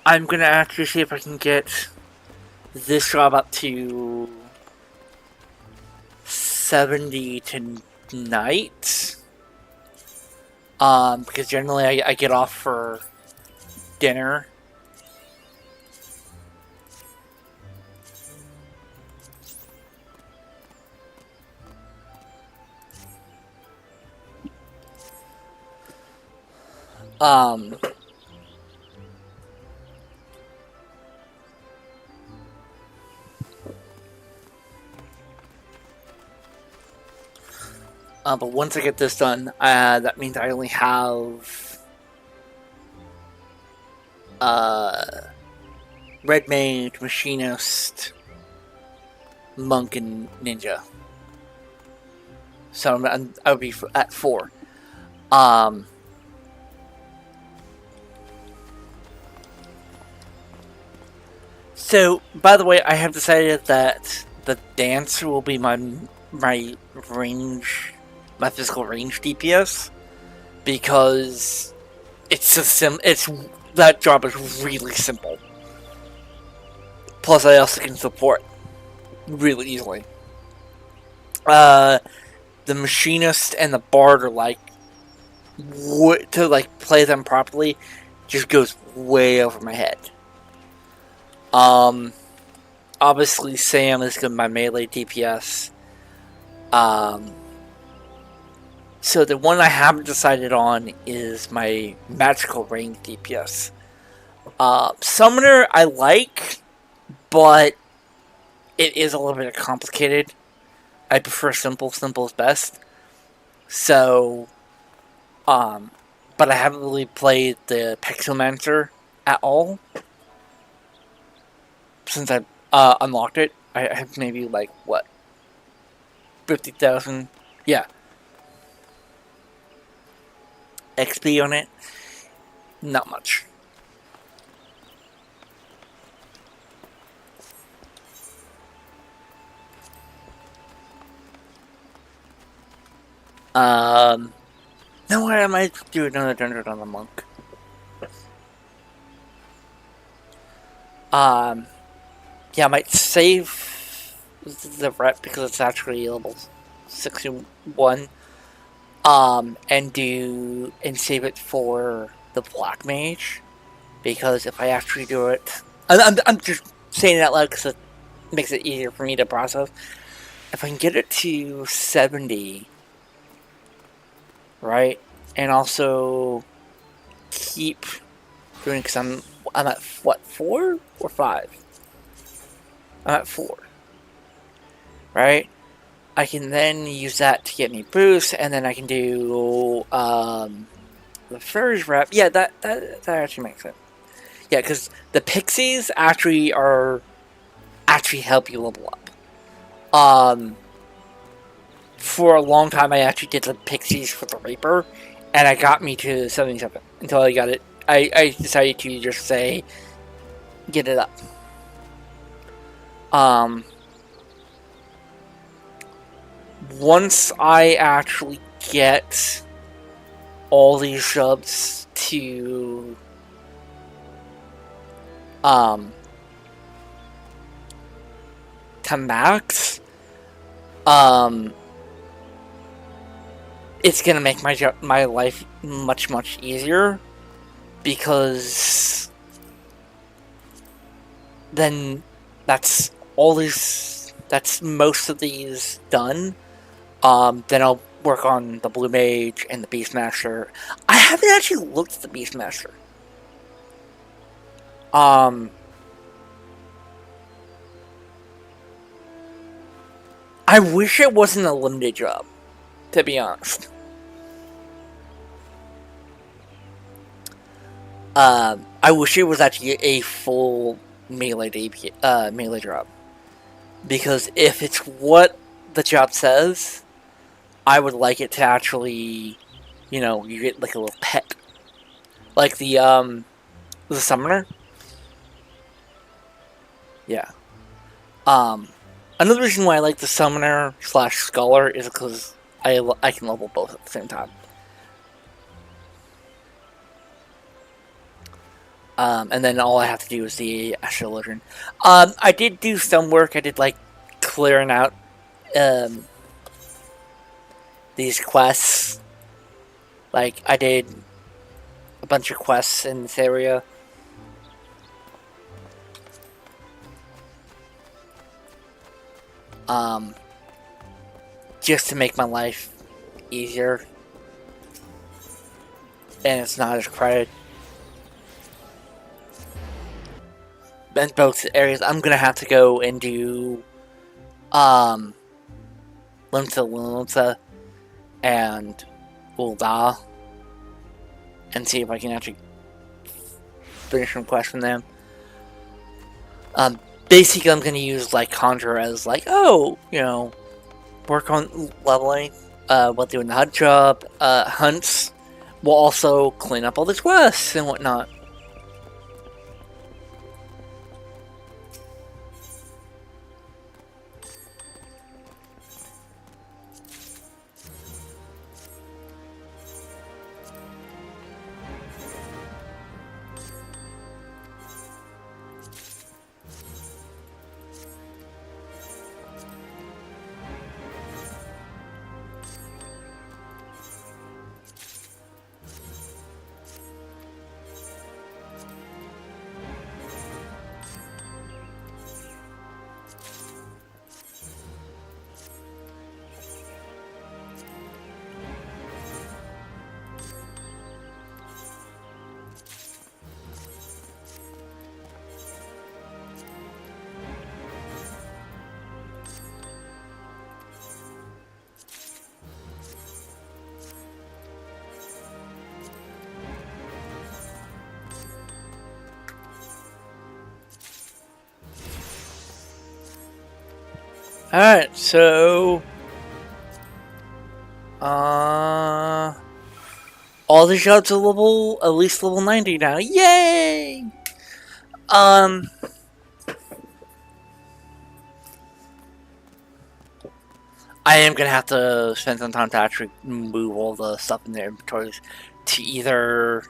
I'm gonna actually see if I can get this job up to 70 tonight. Because generally I get off for dinner. But once I get this done, that means I only have Red Mage, Machinist, Monk, and Ninja. So I would be at 4. So, by the way, I have decided that the dance will be my range, my physical range DPS, because it's that job is really simple. Plus, I also can support really easily. The machinist and the bard are like, to like play them properly, just goes way over my head. Obviously Sam is good my melee DPS. So the one I haven't decided on is my magical range DPS. Summoner I like, but it is a little bit complicated. I prefer simple. Simple is best. So, but I haven't really played the Pixelmancer at all since I unlocked it. I have maybe like what, 50,000, yeah, XP on it. Not much. No, I might do another dungeon on the monk. Yeah, I might save the rep because it's actually level 61. And save it for the black mage, because if I actually do it, I'm just saying it out loud because it makes it easier for me to process. If I can get it to 70, right, and also keep doing, because I'm at what, 4 or 5? I'm at 4, right? I can then use that to get me boost, and then I can do the first rep. Yeah, that actually makes sense. Yeah, because the pixies actually help you level up. For a long time, I actually did the pixies for the Reaper, and I got me to 77 until I got it. I decided to just say, get it up. Once I actually get all these subs to max, it's gonna make my life much easier, because then that's most of these done. Then I'll work on the Blue Mage and the Beastmaster. I haven't actually looked at the Beastmaster. I wish it wasn't a limited job, to be honest. I wish it was actually a full melee job. Because if it's what the job says, I would like it to actually, you get like a little pet. Like the summoner. Yeah. Another reason why I like the summoner / scholar is because I can level both at the same time. And then all I have to do is the astrologian. I did do some work. I did like clearing out these quests. Like, I did a bunch of quests in this area. Just to make my life easier. And it's not as crowded. In both areas, I'm gonna have to go and do Limsa and Ulda and see if I can actually finish some quests from them. Basically, I'm gonna use like Conjure as like, work on leveling while doing the hunt job. Hunts will also clean up all the quests and whatnot. Alright, so all the jobs are level, at least level 90 now. Yay! I am gonna have to spend some time to actually move all the stuff in their inventories to either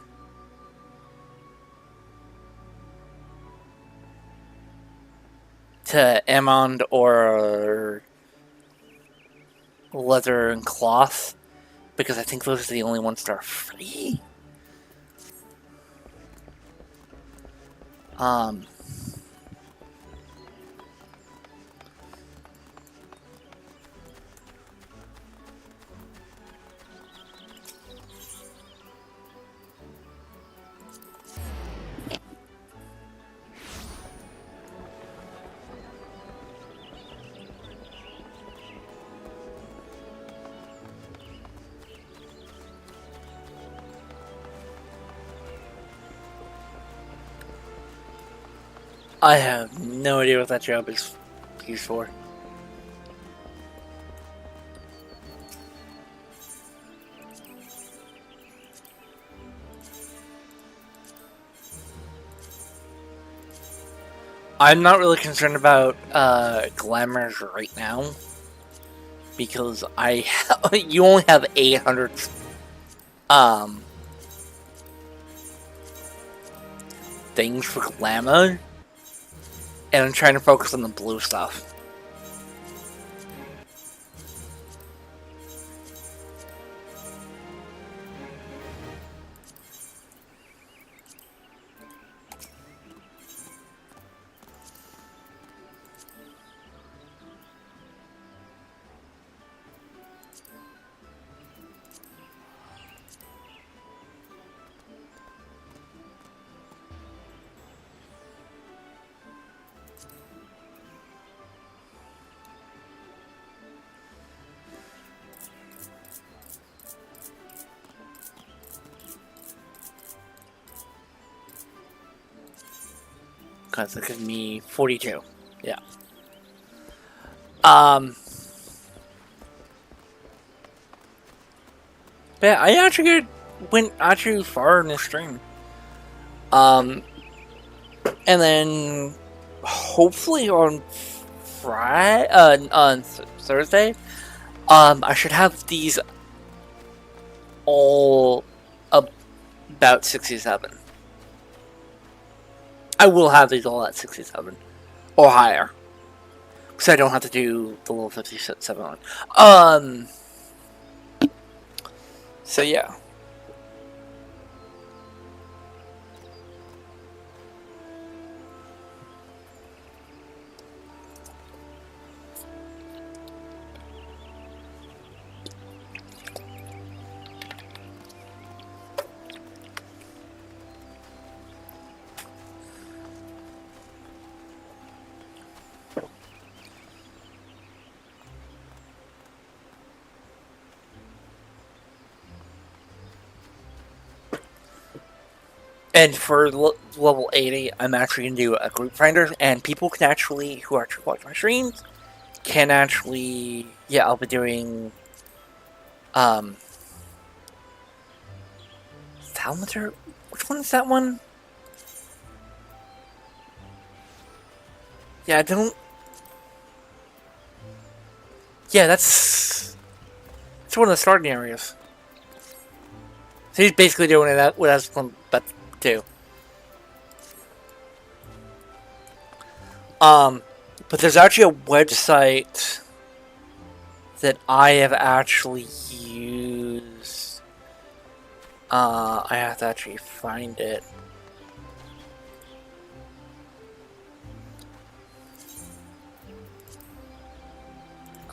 to Amond or leather and cloth, because I think those are the only ones that are free. I have no idea what that job is used for. I'm not really concerned about glamours right now, because you only have 800 things for glamour, and I'm trying to focus on the blue stuff. Because it gives me 42. Yeah. But I actually went actually far in the stream. And then hopefully on Friday, on Thursday, I should have these all about 67. I will have these all at 67 or higher, because I don't have to do the level 57 one. So yeah. And for level 80, I'm actually going to do a group finder, and people can actually, who actually watch my streams, can actually, yeah, I'll be doing, Thalameter? Which one is that one? Yeah, I don't, yeah, that's one of the starting areas. So he's basically doing that with us, but too. But there's actually a website that I have actually used. I have to actually find it.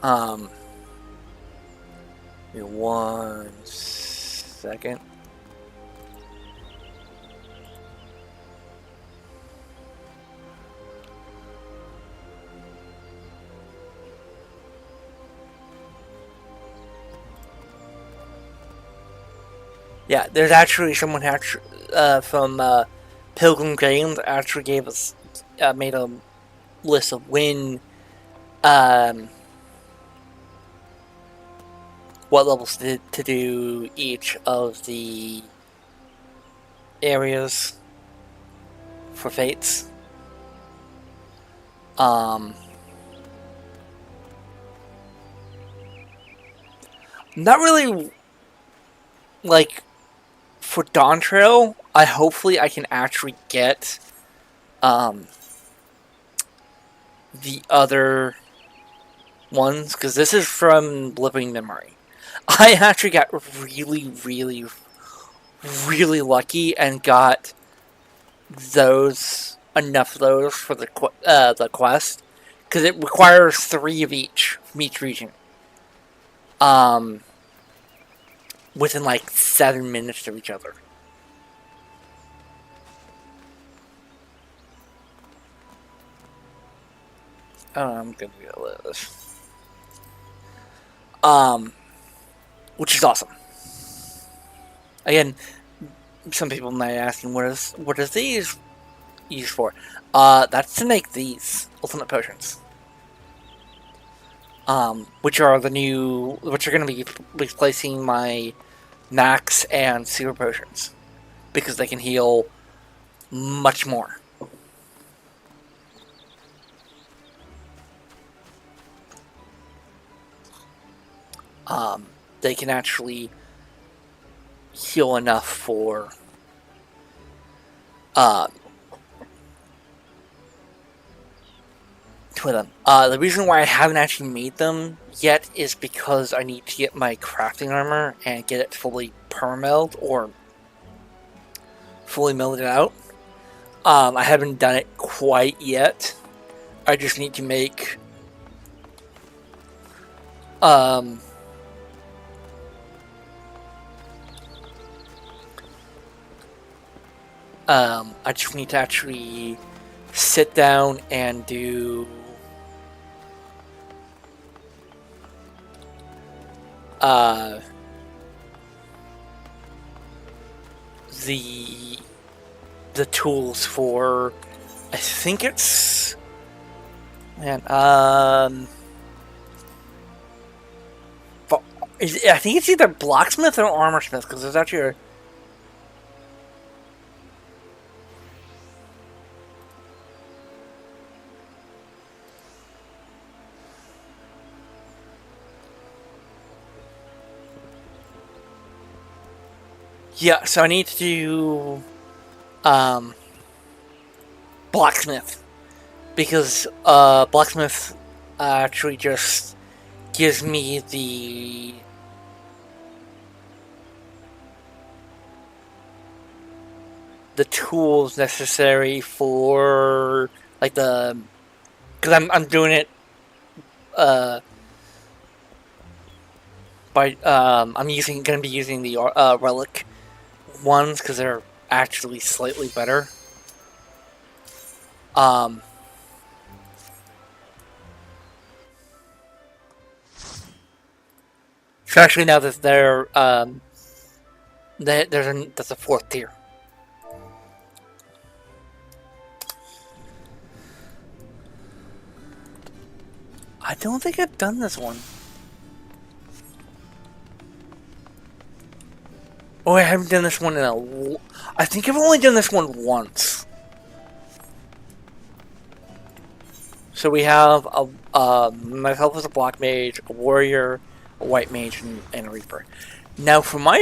Give me 1 second. Yeah, there's actually someone from Pilgrim Games actually gave us made a list of when what levels to do each of the areas for fates. Not really, like, for Dawn Trail, hopefully I can actually get, the other ones, because this is from living memory. I actually got really, really, really lucky and got enough of those for the quest, because it requires 3 of each from each region. Within like 7 minutes of each other. Oh, I'm gonna get rid of this. Which is awesome. Again, some people might be asking, what is these used for? That's to make these ultimate potions. Which are going to be replacing my max and super potions, because they can heal much more. They can actually heal enough for two of them. The reason why I haven't actually made them yet is because I need to get my crafting armor and get it fully permilled or fully milled out. I haven't done it quite yet. I just need to make I just need to actually sit down and do the tools for, I think it's, man, I think it's either blacksmith or armorsmith, because there's actually a, yeah, so I need to do blacksmith, because blacksmith actually just gives me the tools necessary for, like, the, because I'm doing it by I'm gonna be using the relic ones, because they're actually slightly better. Especially now that they're that's a 4th tier. I don't think I've done this one. Oh, I haven't done this one in I think I've only done this one once. So we have myself as a black mage, a warrior, a white mage, and a reaper. Now, for my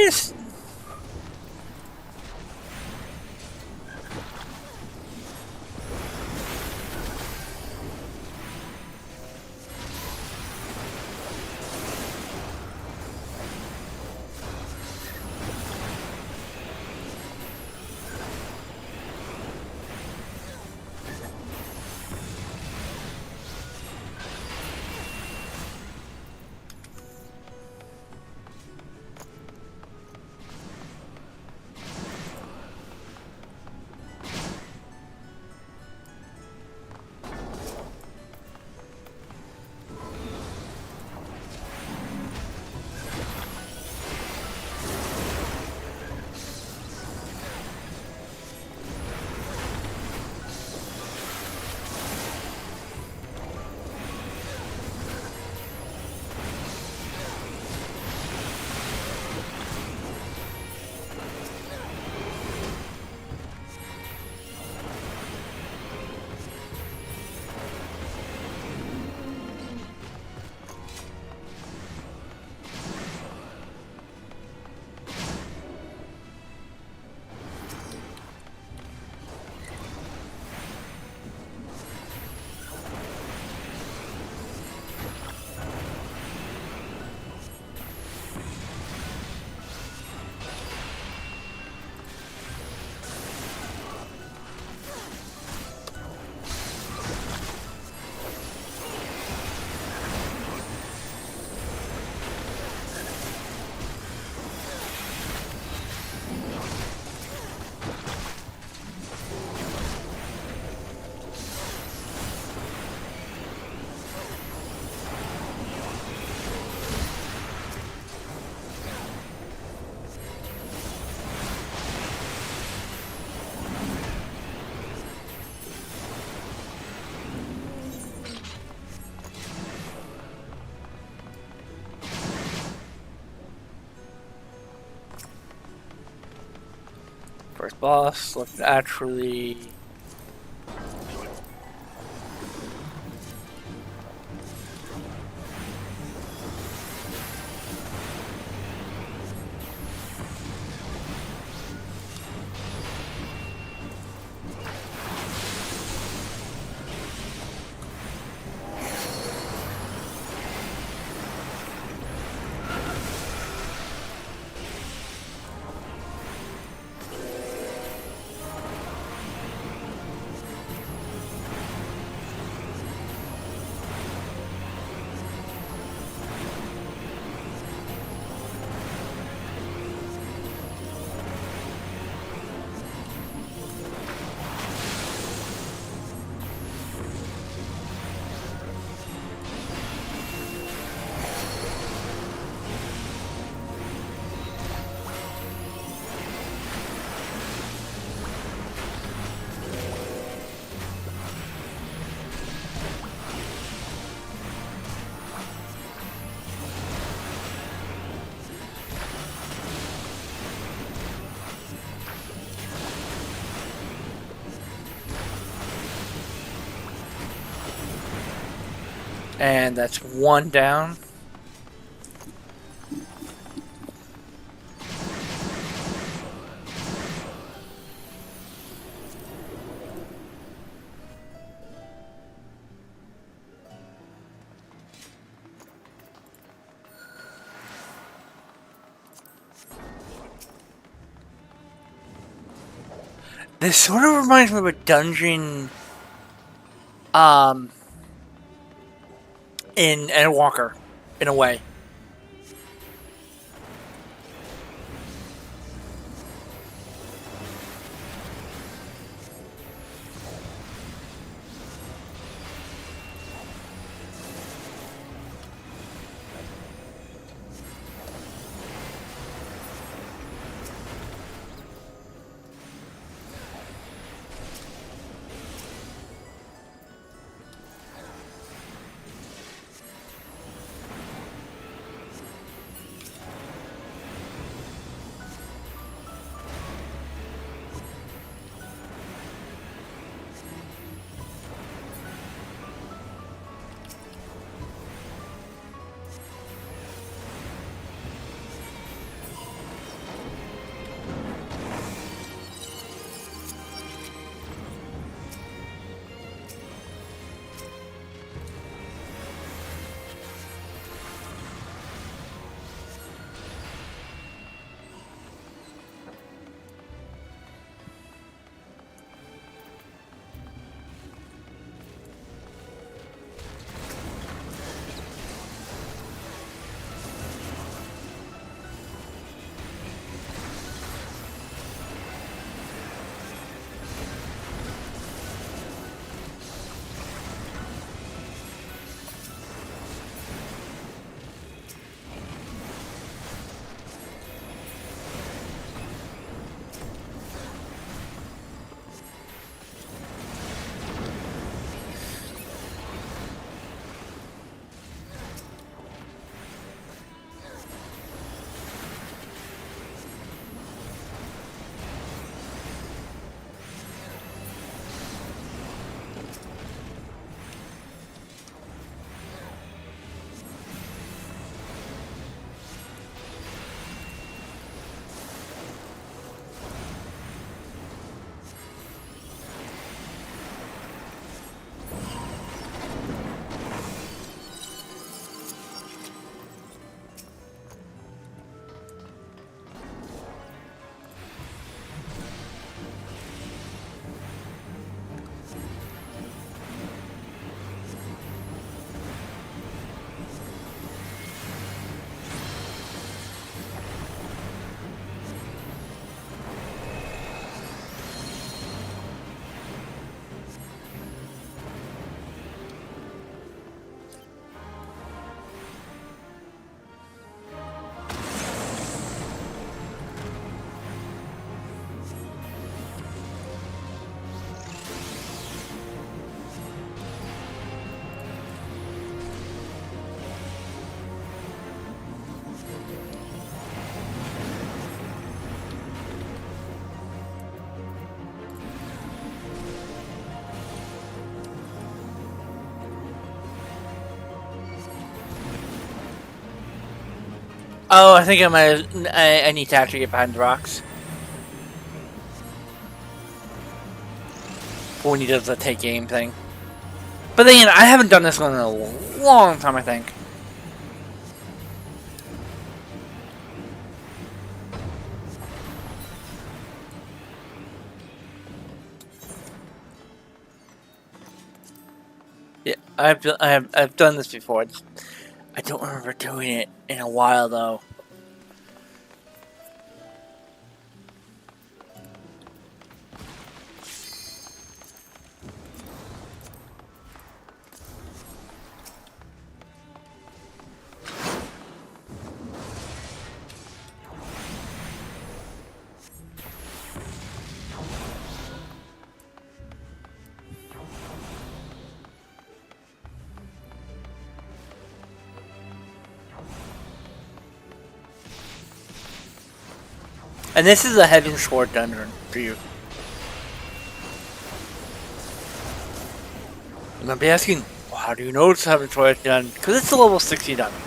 First boss, look actually. And that's one down. This sort of reminds me of a dungeon in Walker, in a way. Oh, I think I need to actually get behind the rocks. When he does the take aim thing. But then, I haven't done this one in a long time, I think. Yeah, I've done this before. I don't remember doing it in a while though. And this is a Heaven Sword dungeon for you. You might be asking, well, how do you know it's a Heaven Sword dungeon? Because it's a level 60 dungeon.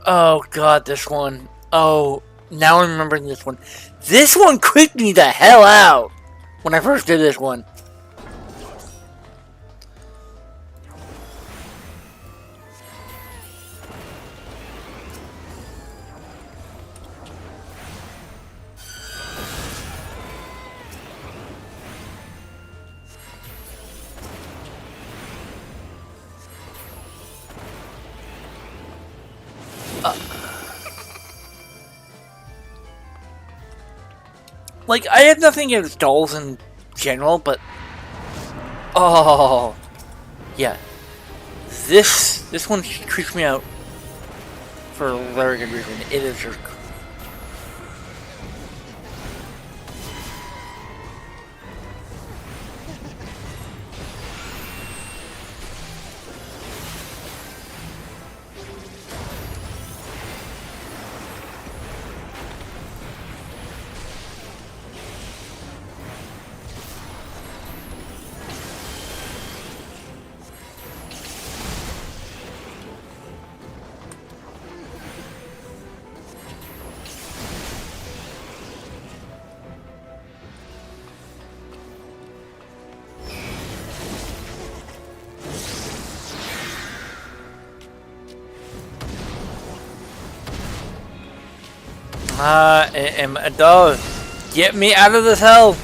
Oh god, this one. Oh, now I'm remembering this one. This one creeped me the hell out when I first did this one. Like, I have nothing against dolls in general, but... Oh... Yeah. This one creeps me out for a very good reason. It is just... I am a dog. Get me out of this hell.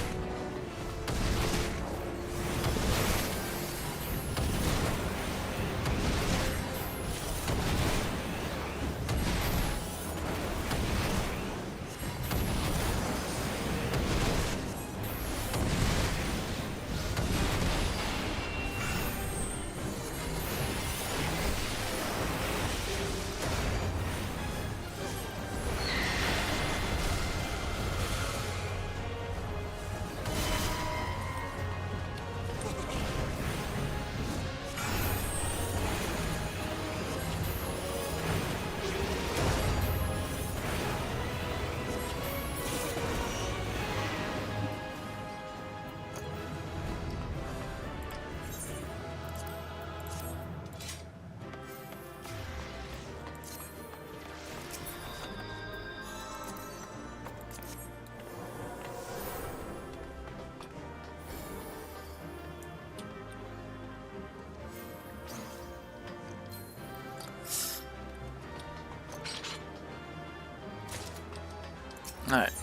Alright.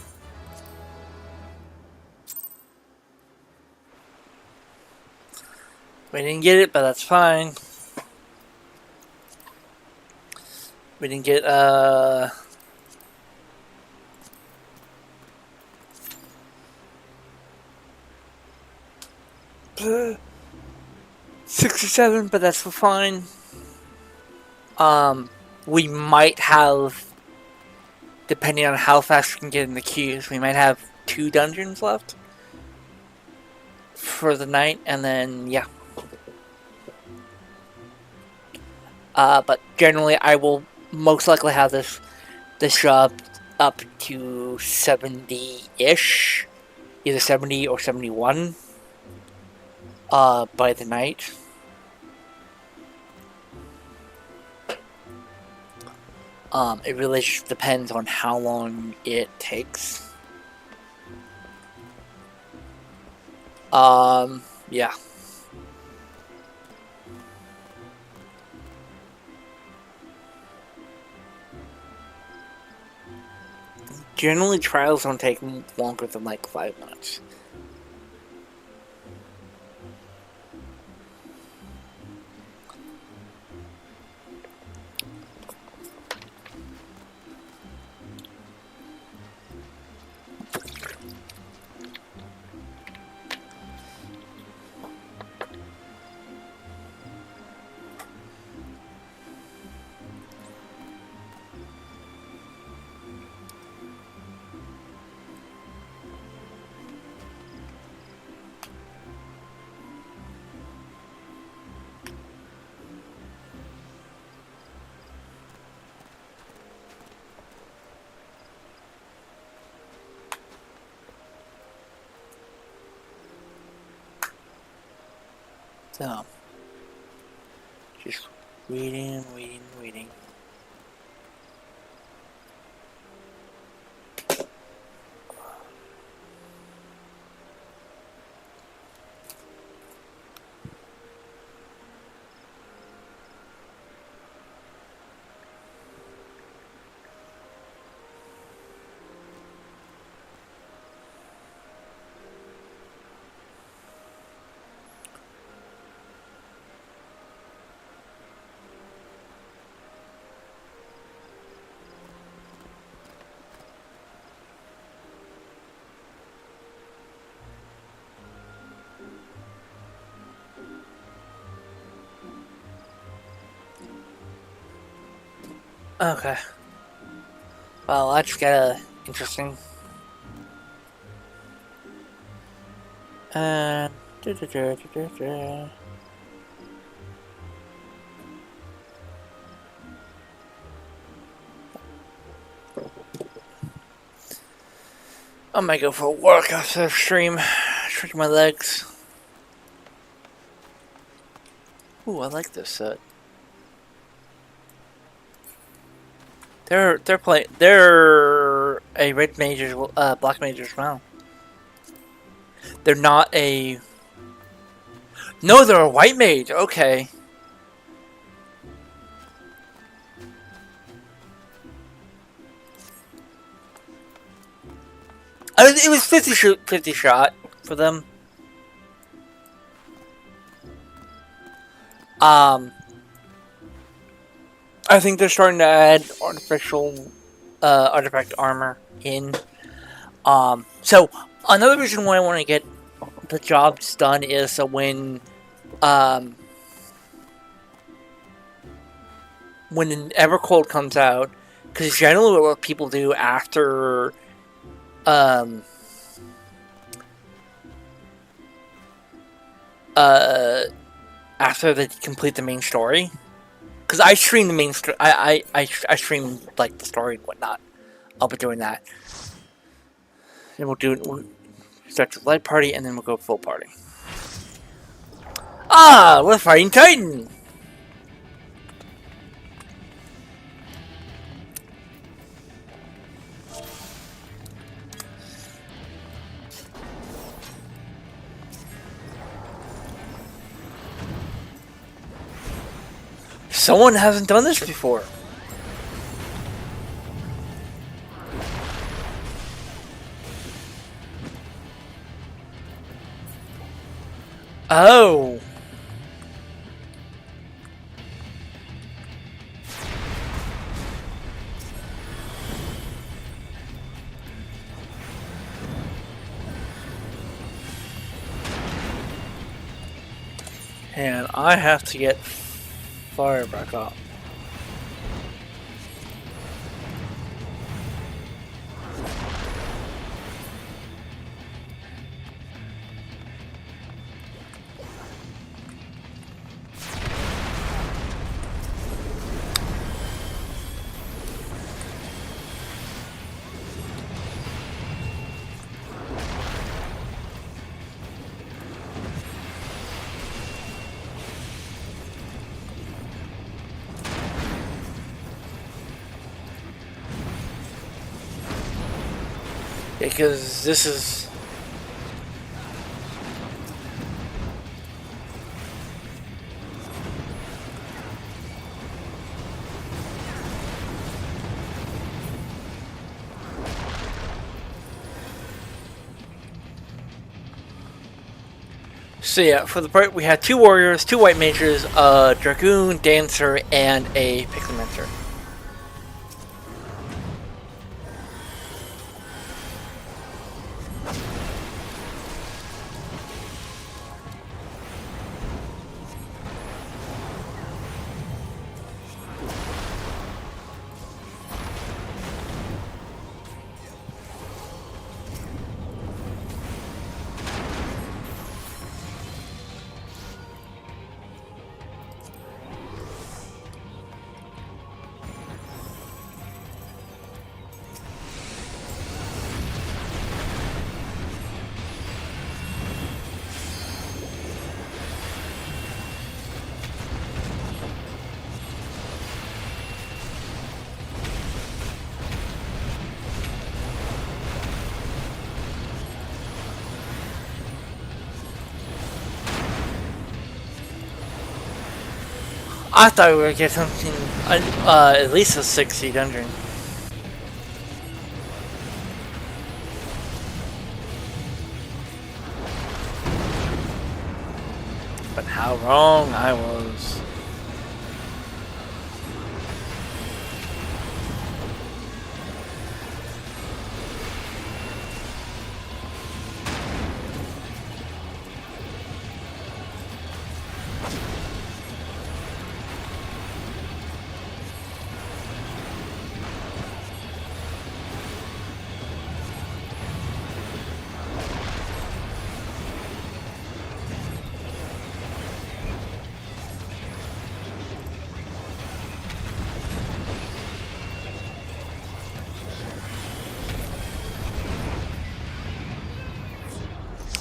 We didn't get it, but that's fine. We didn't get, 67, but that's fine. We might have, depending on how fast we can get in the queues, we might have 2 dungeons left for the night, and then, yeah. But generally, I will most likely have this job up to 70-ish, either 70 or 71, by the night. It really just depends on how long it takes. Yeah. Generally, trials don't take longer than like 5 minutes. So, just waiting. Okay. Well, that's kinda interesting. Oh I might go for a walk after the stream. Stretch my legs. Ooh, I like this set. They're a red mage, black mage as well. They're not a. No, they're a white mage. Okay. was 50 shot for them. I think they're starting to add artifact armor in. So another reason why I want to get the jobs done is so when an Evercold comes out, because generally what people do after after they complete the main story, because I stream the main story, I stream like the story and whatnot. I'll be doing that. Then we'll start the light party and then we'll go full party. Ah, we're fighting Titan. Someone hasn't done this before. Oh. And I have to get fire back up. Because this is... So yeah, for the part we had 2 warriors, 2 white mages, a dragoon, dancer, and a pixelmancer. I thought we would get something, at least a 60 dungeon. But how wrong I was.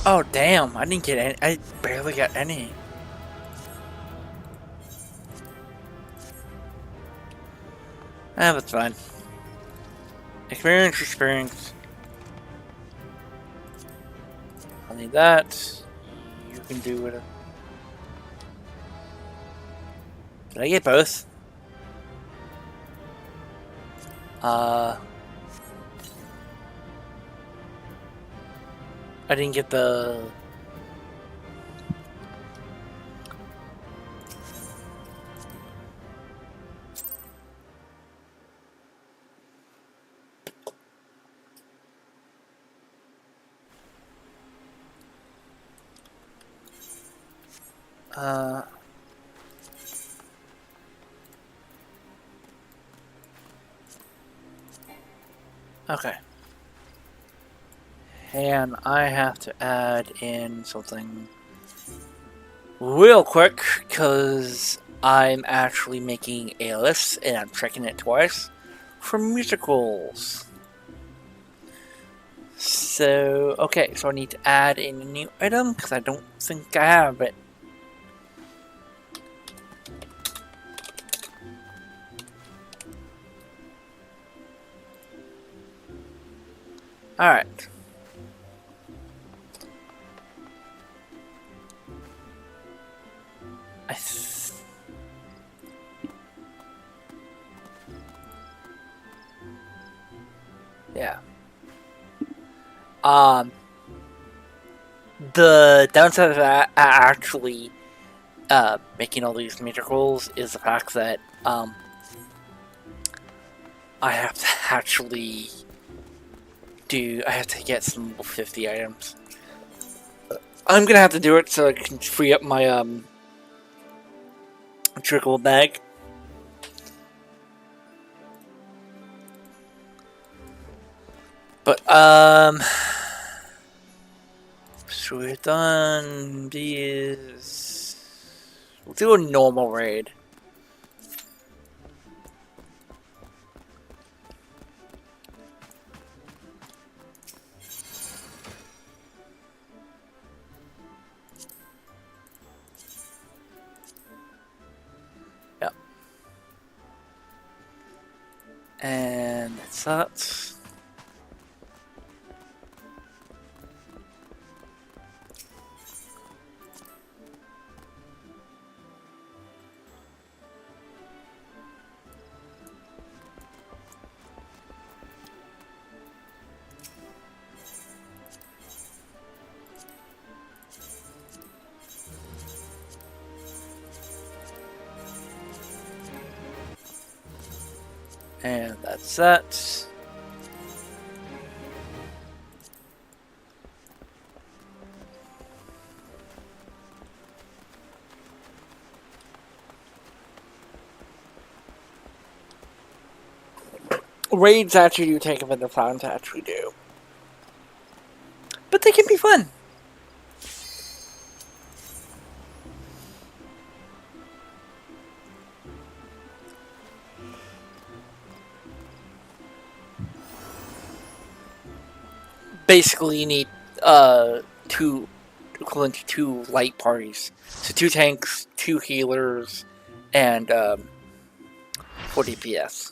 Oh damn, I didn't get any, I barely got any. Ah, that's fine. Experience. I'll need that. You can do it. Did I get both? I didn't get the... Okay. And I have to add in something real quick, because I'm actually making a list and I'm checking it twice for musicals. So, okay, so I need to add in a new item, because I don't think I have it. Alright. Yeah. The downside of that actually making all these major goals is the fact that I have to actually I have to get some level 50 items. I'm gonna have to do it so I can free up my trickle bag. But so we've done these. We'll do a normal raid. Yep. And that's that. And that's that. Raids actually do take a bit of time to actually do. But they can be fun. Basically, you need two equivalent to 2 light parties. So 2 tanks, 2 healers, and 4 DPS.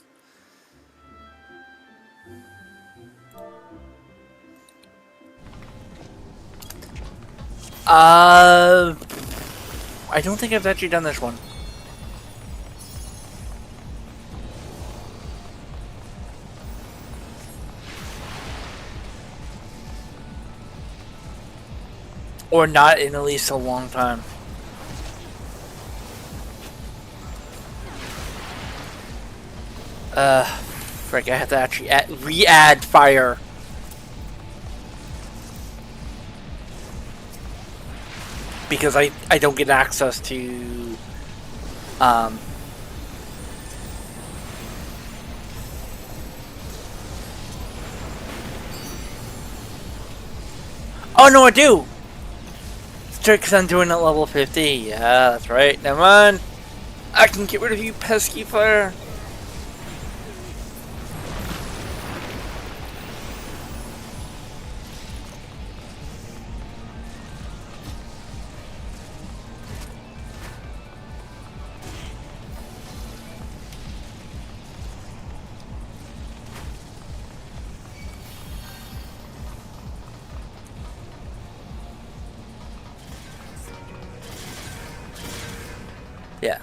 I don't think I've actually done this one. Or not in at least a long time. Frick, I have to actually re-add fire. Because I don't get access to oh no, I do! Because I'm doing it at level 50. Yeah, that's right. Never mind. I can get rid of you, pesky fire. Yeah.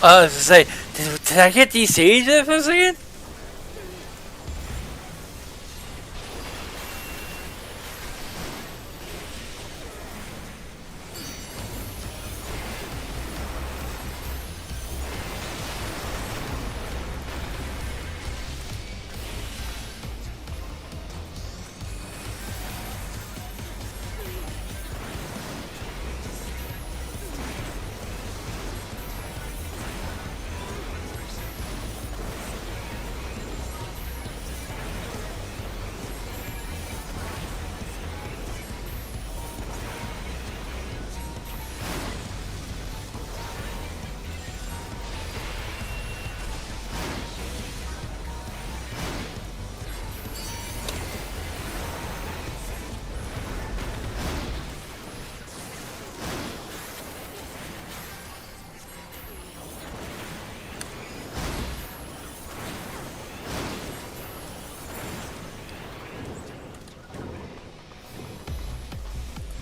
I was to say, did I get desaged there for a second?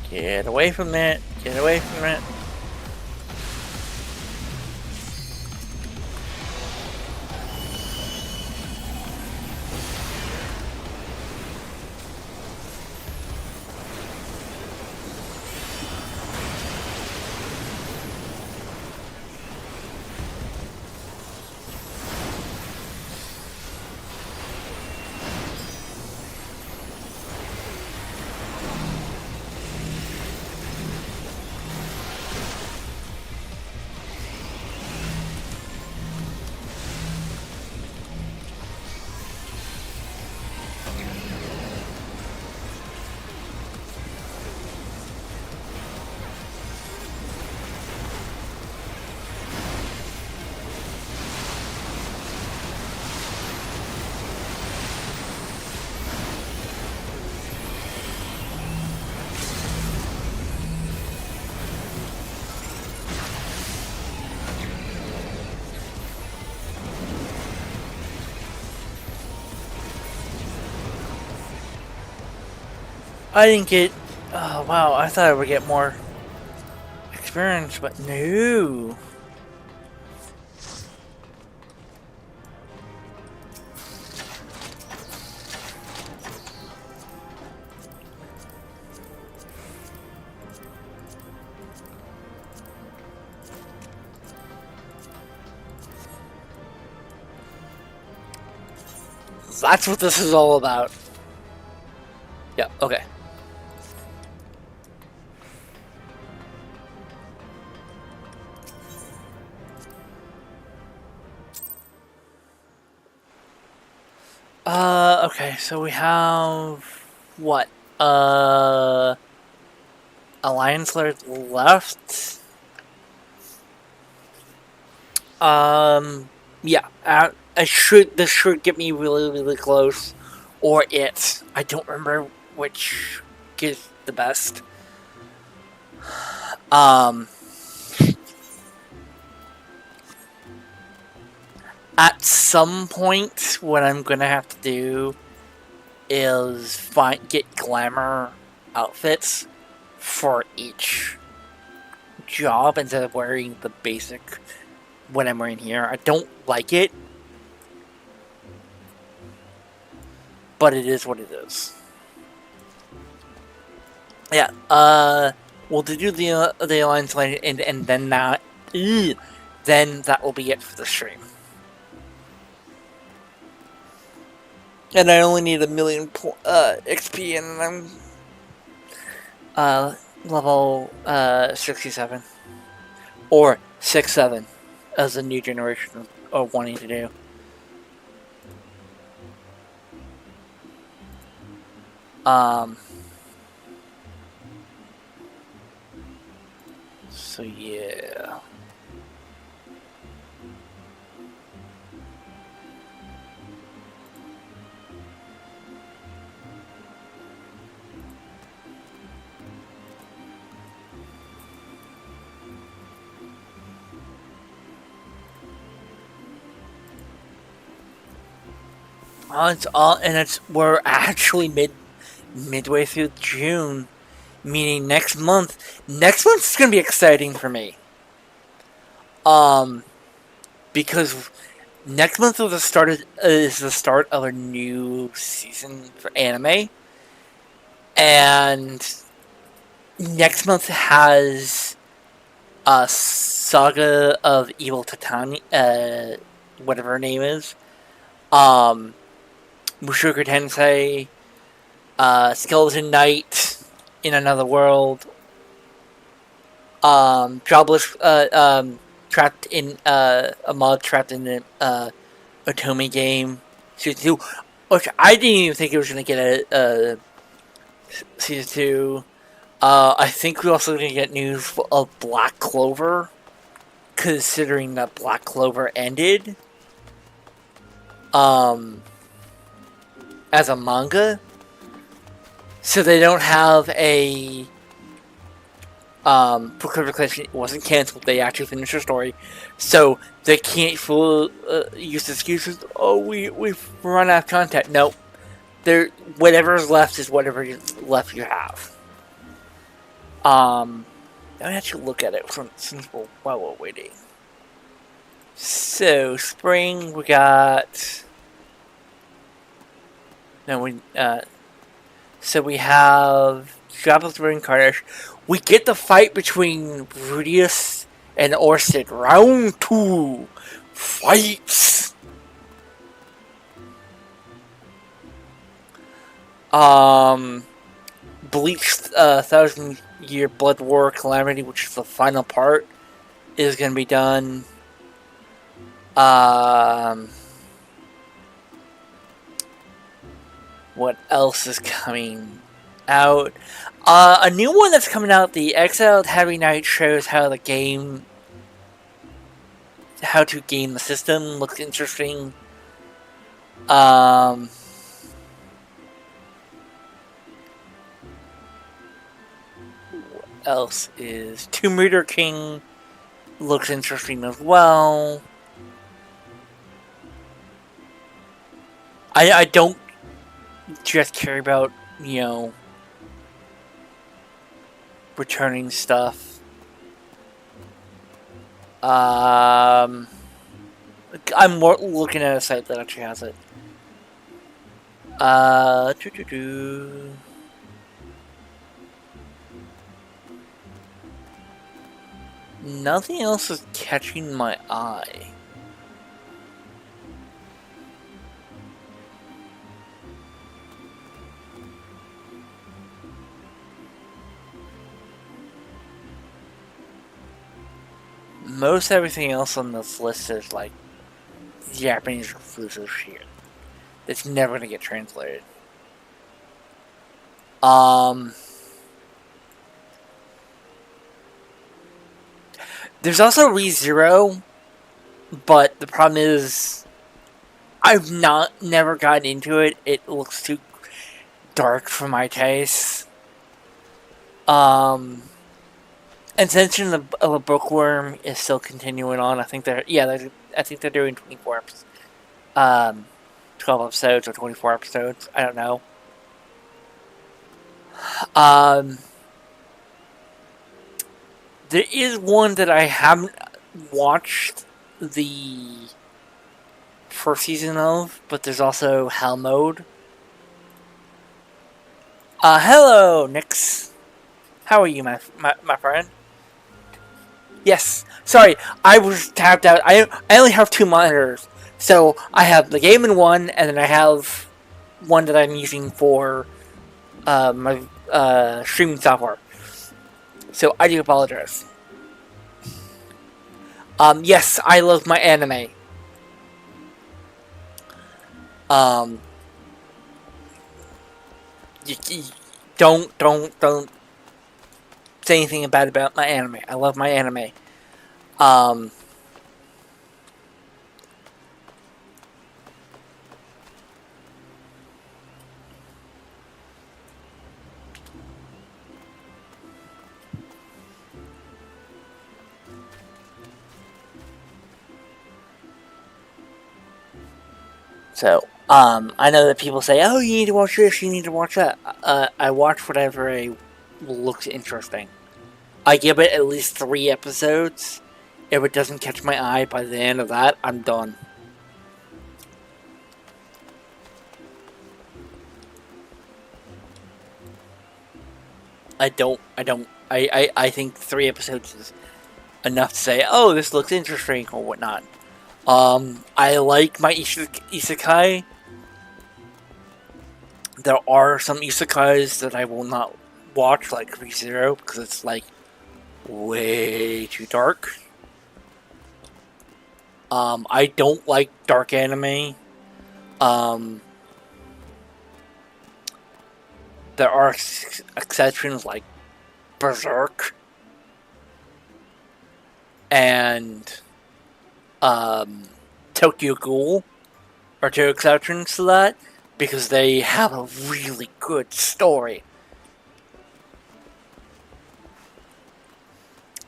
Get away from it. Get away from it. I didn't get... Oh, wow. I thought I would get more experience, but no. That's what this is all about. Yeah, okay. Okay, so we have... What? Alliance left? Yeah, this should get me really, really close. Or it. I don't remember which is the best. At some point, what I'm gonna have to do is get glamour outfits for each job instead of wearing the basic what I'm wearing here. I don't like it, but it is what it is. Yeah, we'll do the Alliance Line, and then that, then that will be it for the stream. And I only need 1,000,000 XP, and I'm level 67 or 6-7 as a new generation of wanting to do. So yeah. It's all, and we're actually midway through June, meaning next month. Next month is gonna be exciting for me. because next month is the start of a new season for anime, and next month has a Saga of Evil Titani, whatever her name is, Mushoku Tensei, Skeleton Knight in Another World, Jobless, trapped in a mod trapped in the Otome game season 2, which I didn't even think it was gonna get a season 2. I think we're also gonna get news of Black Clover, considering that Black Clover ended as a manga, so they don't have a for clarification, it wasn't cancelled. They actually finished the story, so they can't use excuses. Oh, we've run out of content. No, there whatever's left is whatever left you have. Let me actually look at it since while we're waiting. So spring we got. No, so we have Jobless Reincarnation. We get the fight between Rudius and Orsted. Round 2. Fights! Bleach 1,000 Year Blood War Calamity, which is the final part, is going to be done. What else is coming out? A new one that's coming out, the Exiled Heavy Knight, shows how to game the system. Looks interesting. What else is Tomb Raider King? Looks interesting as well. I don't just care about, returning stuff. I'm more looking at a site that actually has it. Nothing else is catching my eye. Most everything else on this list is like Japanese exclusive shit that's never gonna get translated. There's also ReZero, but the problem is I've never gotten into it. It looks too dark for my taste. Ascension of a Bookworm is still continuing on. I think they're doing 24 episodes, 12 episodes or 24 episodes. I don't know. There is one that I haven't watched the first season of, but there's also Hell Mode. Hello, Nix. How are you, my friend? Yes. Sorry, I was tapped out. I only have 2 monitors. So, I have the game in one, and then I have one that I'm using for my streaming software. So, I do apologize. Yes, I love my anime. Don't say anything bad about my anime. I love my anime. So, I know that people say, oh, you need to watch this, you need to watch that. I watch whatever looks interesting. I give it at least 3 episodes, If it doesn't catch my eye by the end of that, I'm done. I think 3 episodes is enough to say, oh, this looks interesting or whatnot. I like my isekai. There are some isekais that I will not watch, like ReZero, because it's like way too dark. I don't like dark anime. There are exceptions like Berserk and Tokyo Ghoul are 2 exceptions to that because they have a really good story.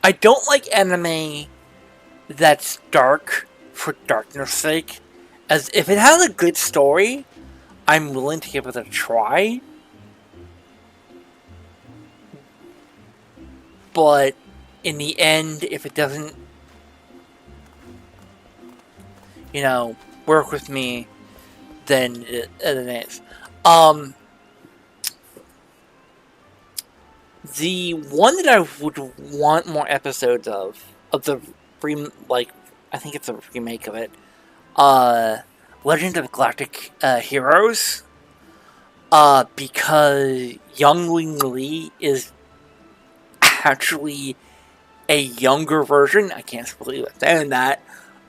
I don't like anime that's dark for darkness sake, as if it has a good story, I'm willing to give it a try. But in the end, if it doesn't, work with me, then it is. The one that I would want more episodes of the I think it's a remake of it, Legend of Galactic Heroes, because Young Wing Lee is actually a younger version, I can't believe I'm saying that,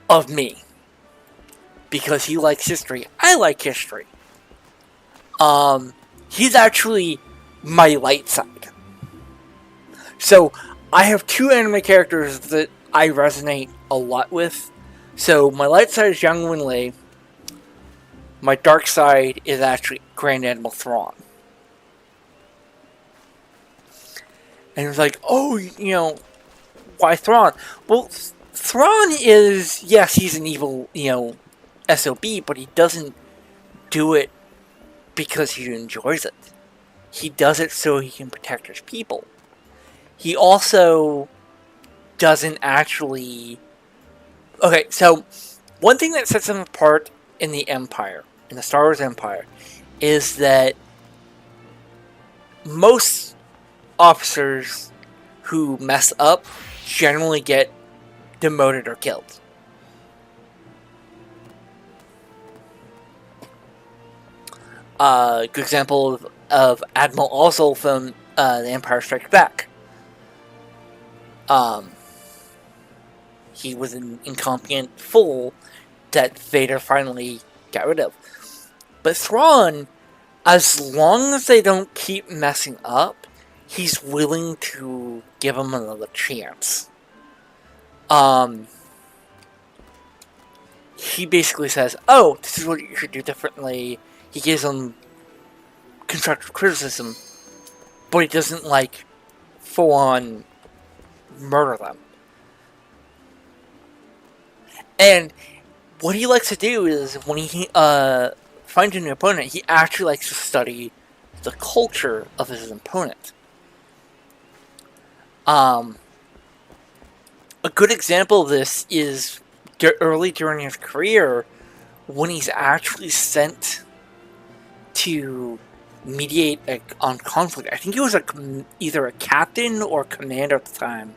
of me. Because he likes history. I like history. He's actually my light side. So, I have 2 anime characters that I resonate a lot with. So, my light side is Young Win Lei. My dark side is actually Grand Admiral Thrawn. And it's like, oh, why Thrawn? Well, Thrawn is, yes, he's an evil, SOB, but he doesn't do it because he enjoys it. He does it so he can protect his people. He also doesn't actually... Okay, so one thing that sets him apart in the Empire, in the Star Wars Empire, is that most officers who mess up generally get demoted or killed. Good example of Admiral Ozzel from The Empire Strikes Back. He was an incompetent fool that Vader finally got rid of. But Thrawn, as long as they don't keep messing up, he's willing to give him another chance. He basically says, oh, this is what you should do differently. He gives them constructive criticism, but he doesn't, full on murder them. And what he likes to do is, when he finds a new opponent, he actually likes to study the culture of his opponent. A good example of this is early during his career, when he's actually sent to mediate on conflict. I think he was either a captain or a commander at the time.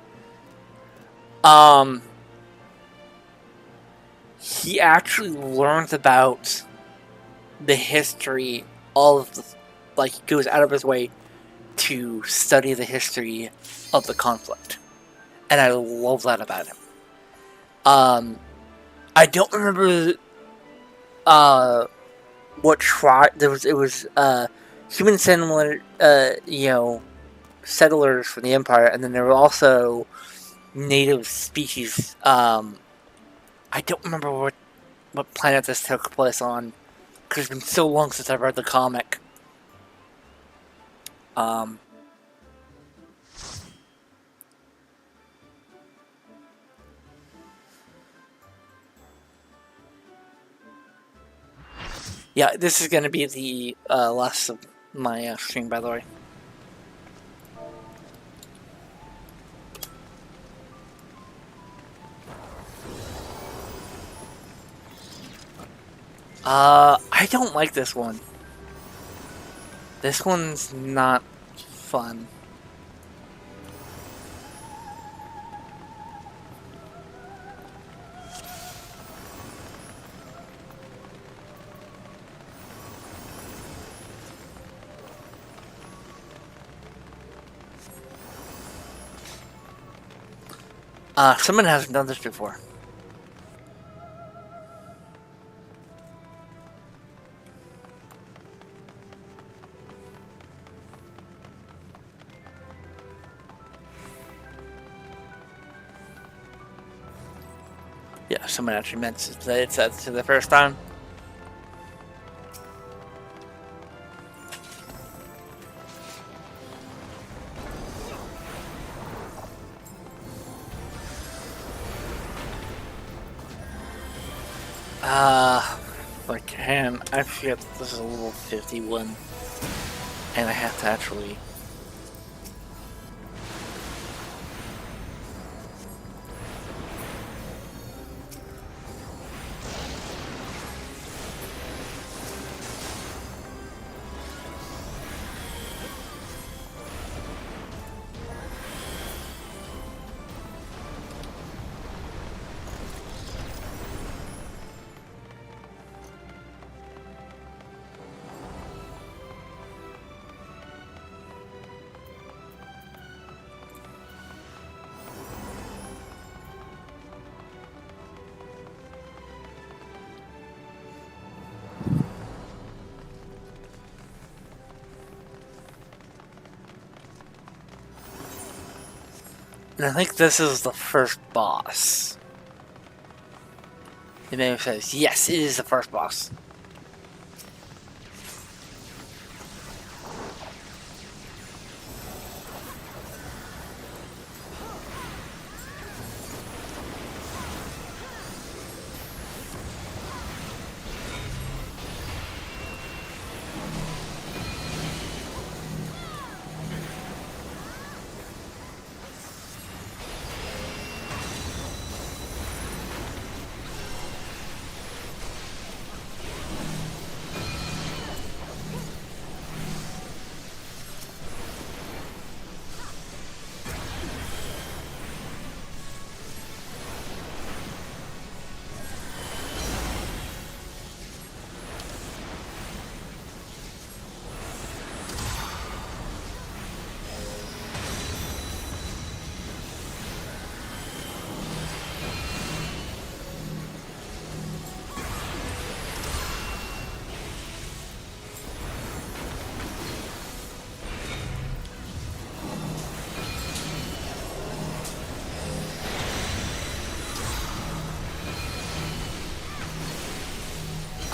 He actually learns about the history of he goes out of his way to study the history of the conflict. And I love that about him. I don't remember what tribe there was. It was human settlers from the Empire, and then there were also native species. I don't remember what planet this took place on, because it's been so long since I've read the comic. Yeah, this is going to be the last of my stream, by the way. I don't like this one. This one's not fun. Someone hasn't done this before. Yeah, someone actually meant to say it's the first time. I forget that this is a level 51, and I have to actually. And I think this is the first boss. The menu says, yes, it is the first boss.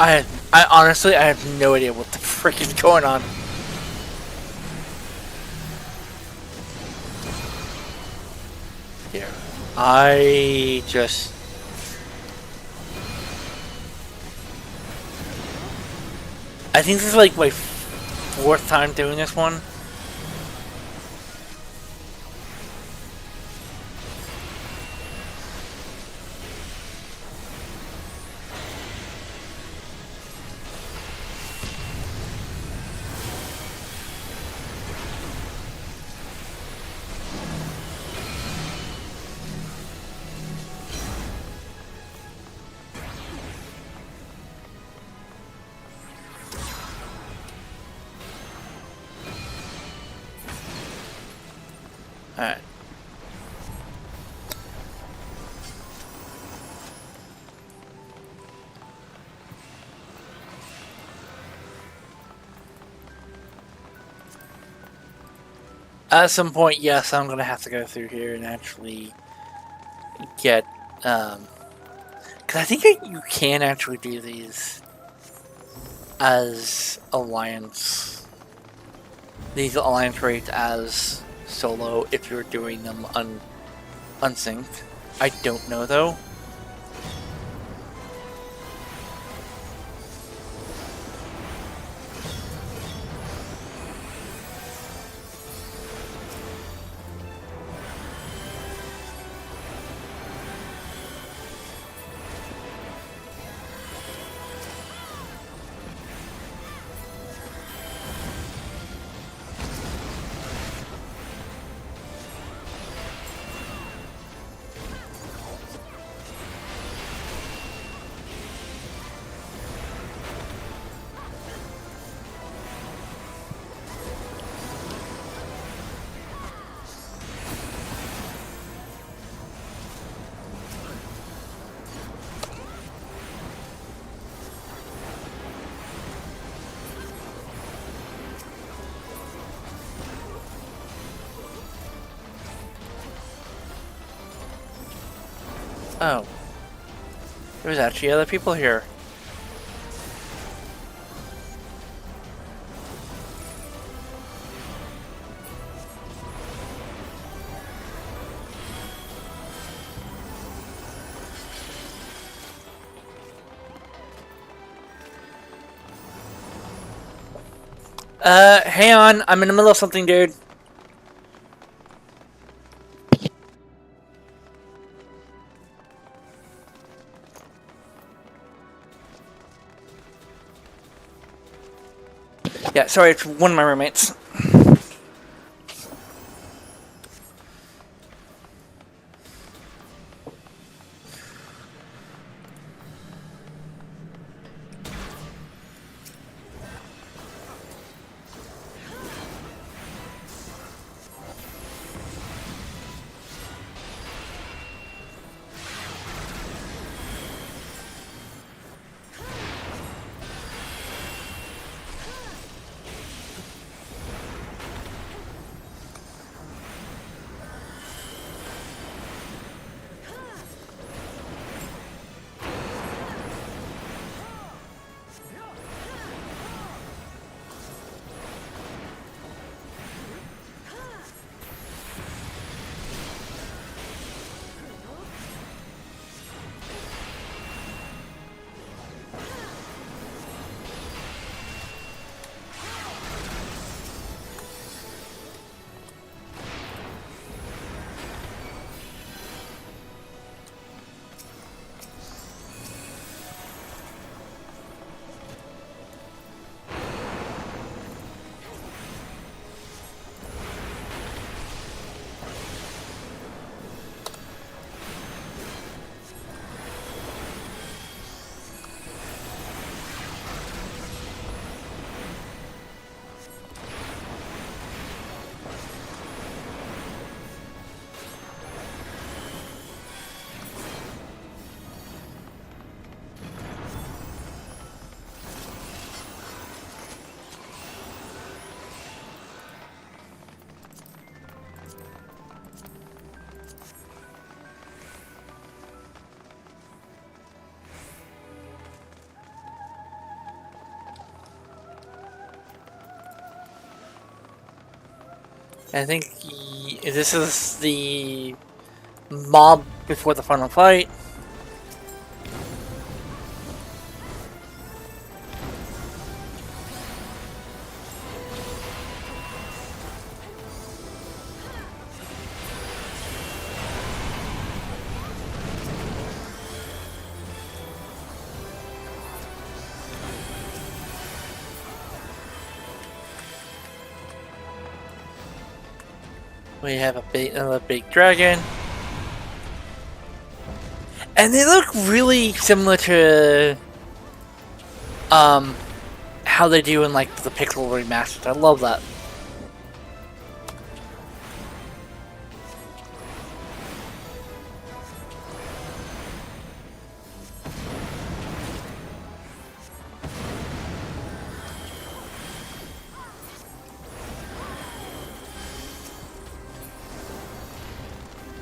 I honestly, I have no idea what the frick is going on. Here. I think this is like my fourth time doing this one. Alright. At some point, yes, I'm gonna have to go through here and actually get, because I think you can actually do these as alliance. These alliance raids as solo if you're doing them unsynced. I don't know though. Oh. There's actually other people here. Hang on. I'm in the middle of something, dude. Yeah, sorry, it's one of my roommates. I think this is the mob before the final fight. We have another big dragon. And they look really similar to how they do in like the Pixel remastered. I love that.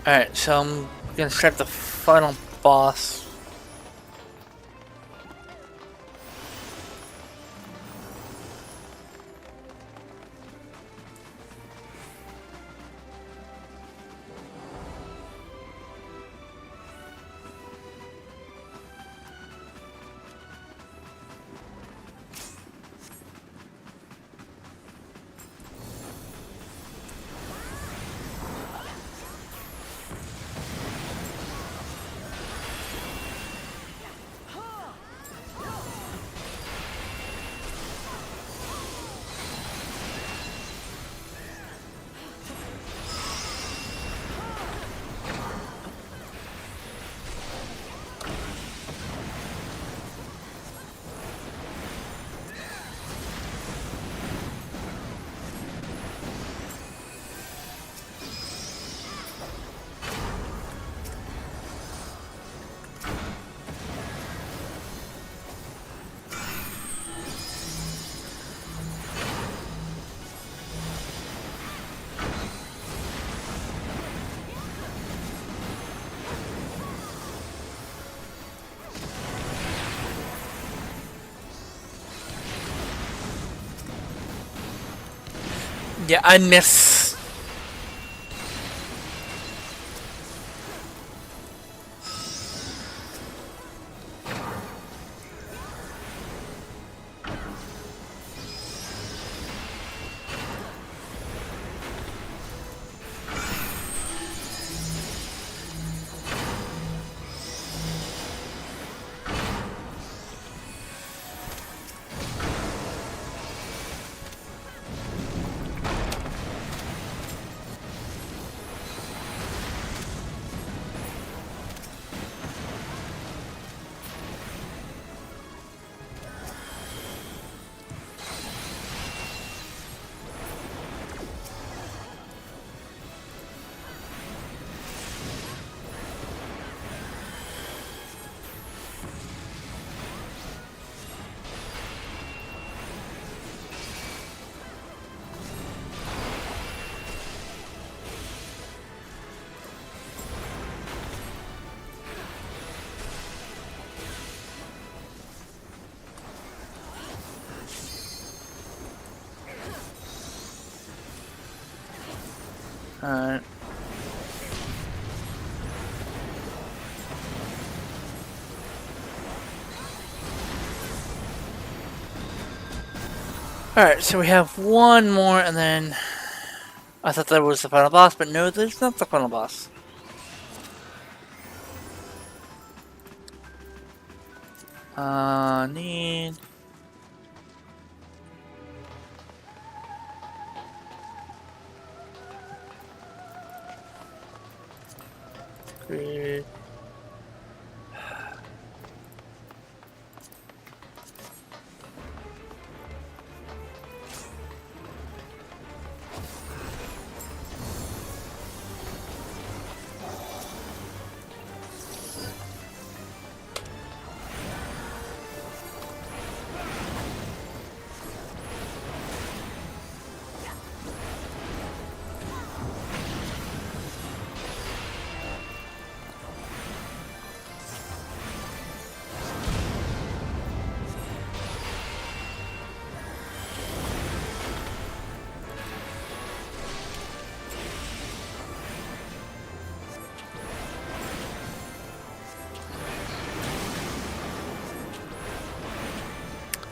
Alright, so I'm gonna start the final boss. Yeah, I miss. Alright. Alright, so we have one more, and then I thought that was the final boss, but no, that's not the final boss. Need... Great.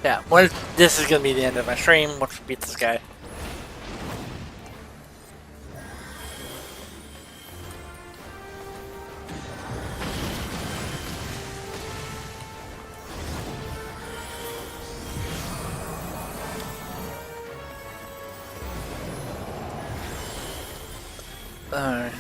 Yeah, this is gonna be the end of my stream once we beat this guy. Alright.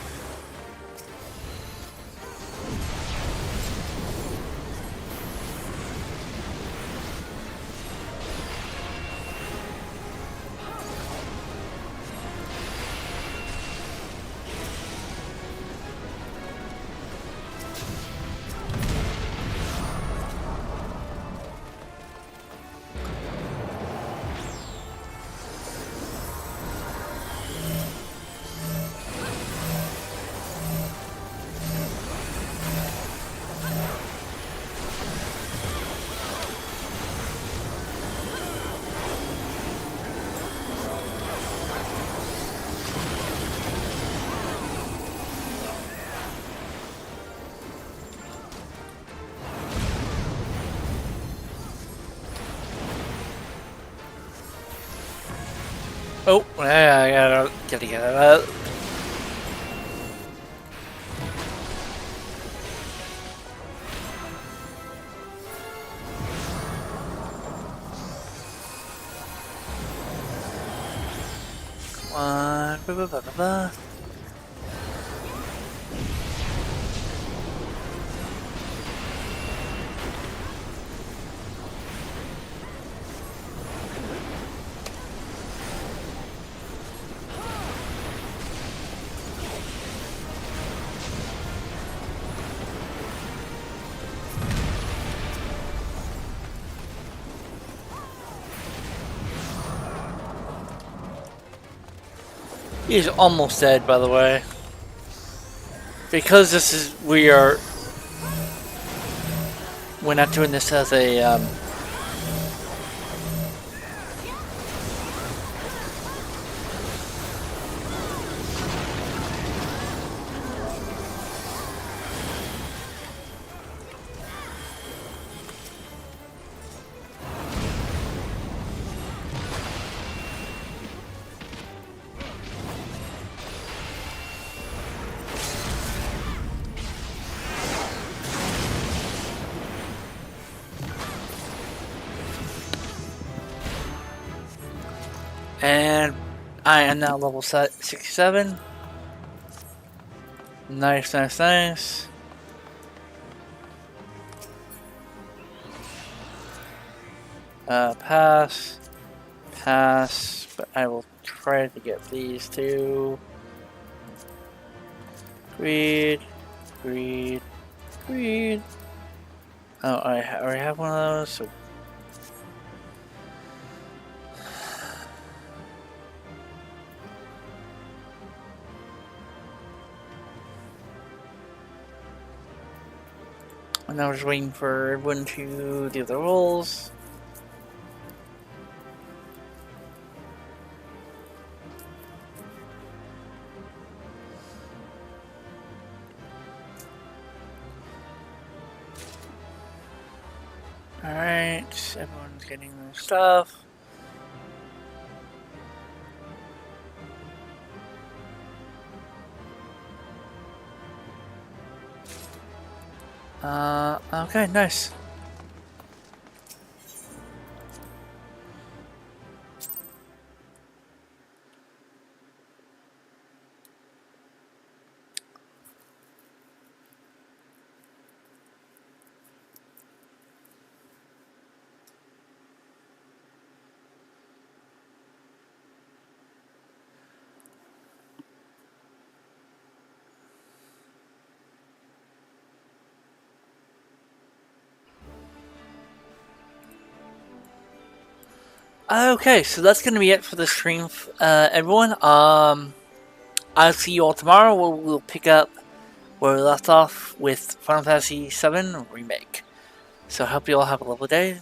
Oh, I gotta get it out. Come on. Blah, blah, blah, blah, blah. He's almost dead, by the way. Because we're not doing this as a, And I am now level 67. Nice, nice, nice. Pass. Pass. But I will try to get these two. Greed. Greed. Greed. Oh, I already have one of those, so... And now we're just waiting for everyone to do the rolls. Alright, everyone's getting their stuff. Okay, nice. Okay, so that's gonna be it for the stream, everyone. I'll see you all tomorrow where we'll pick up where we left off with Final Fantasy VII Remake. So I hope you all have a lovely day.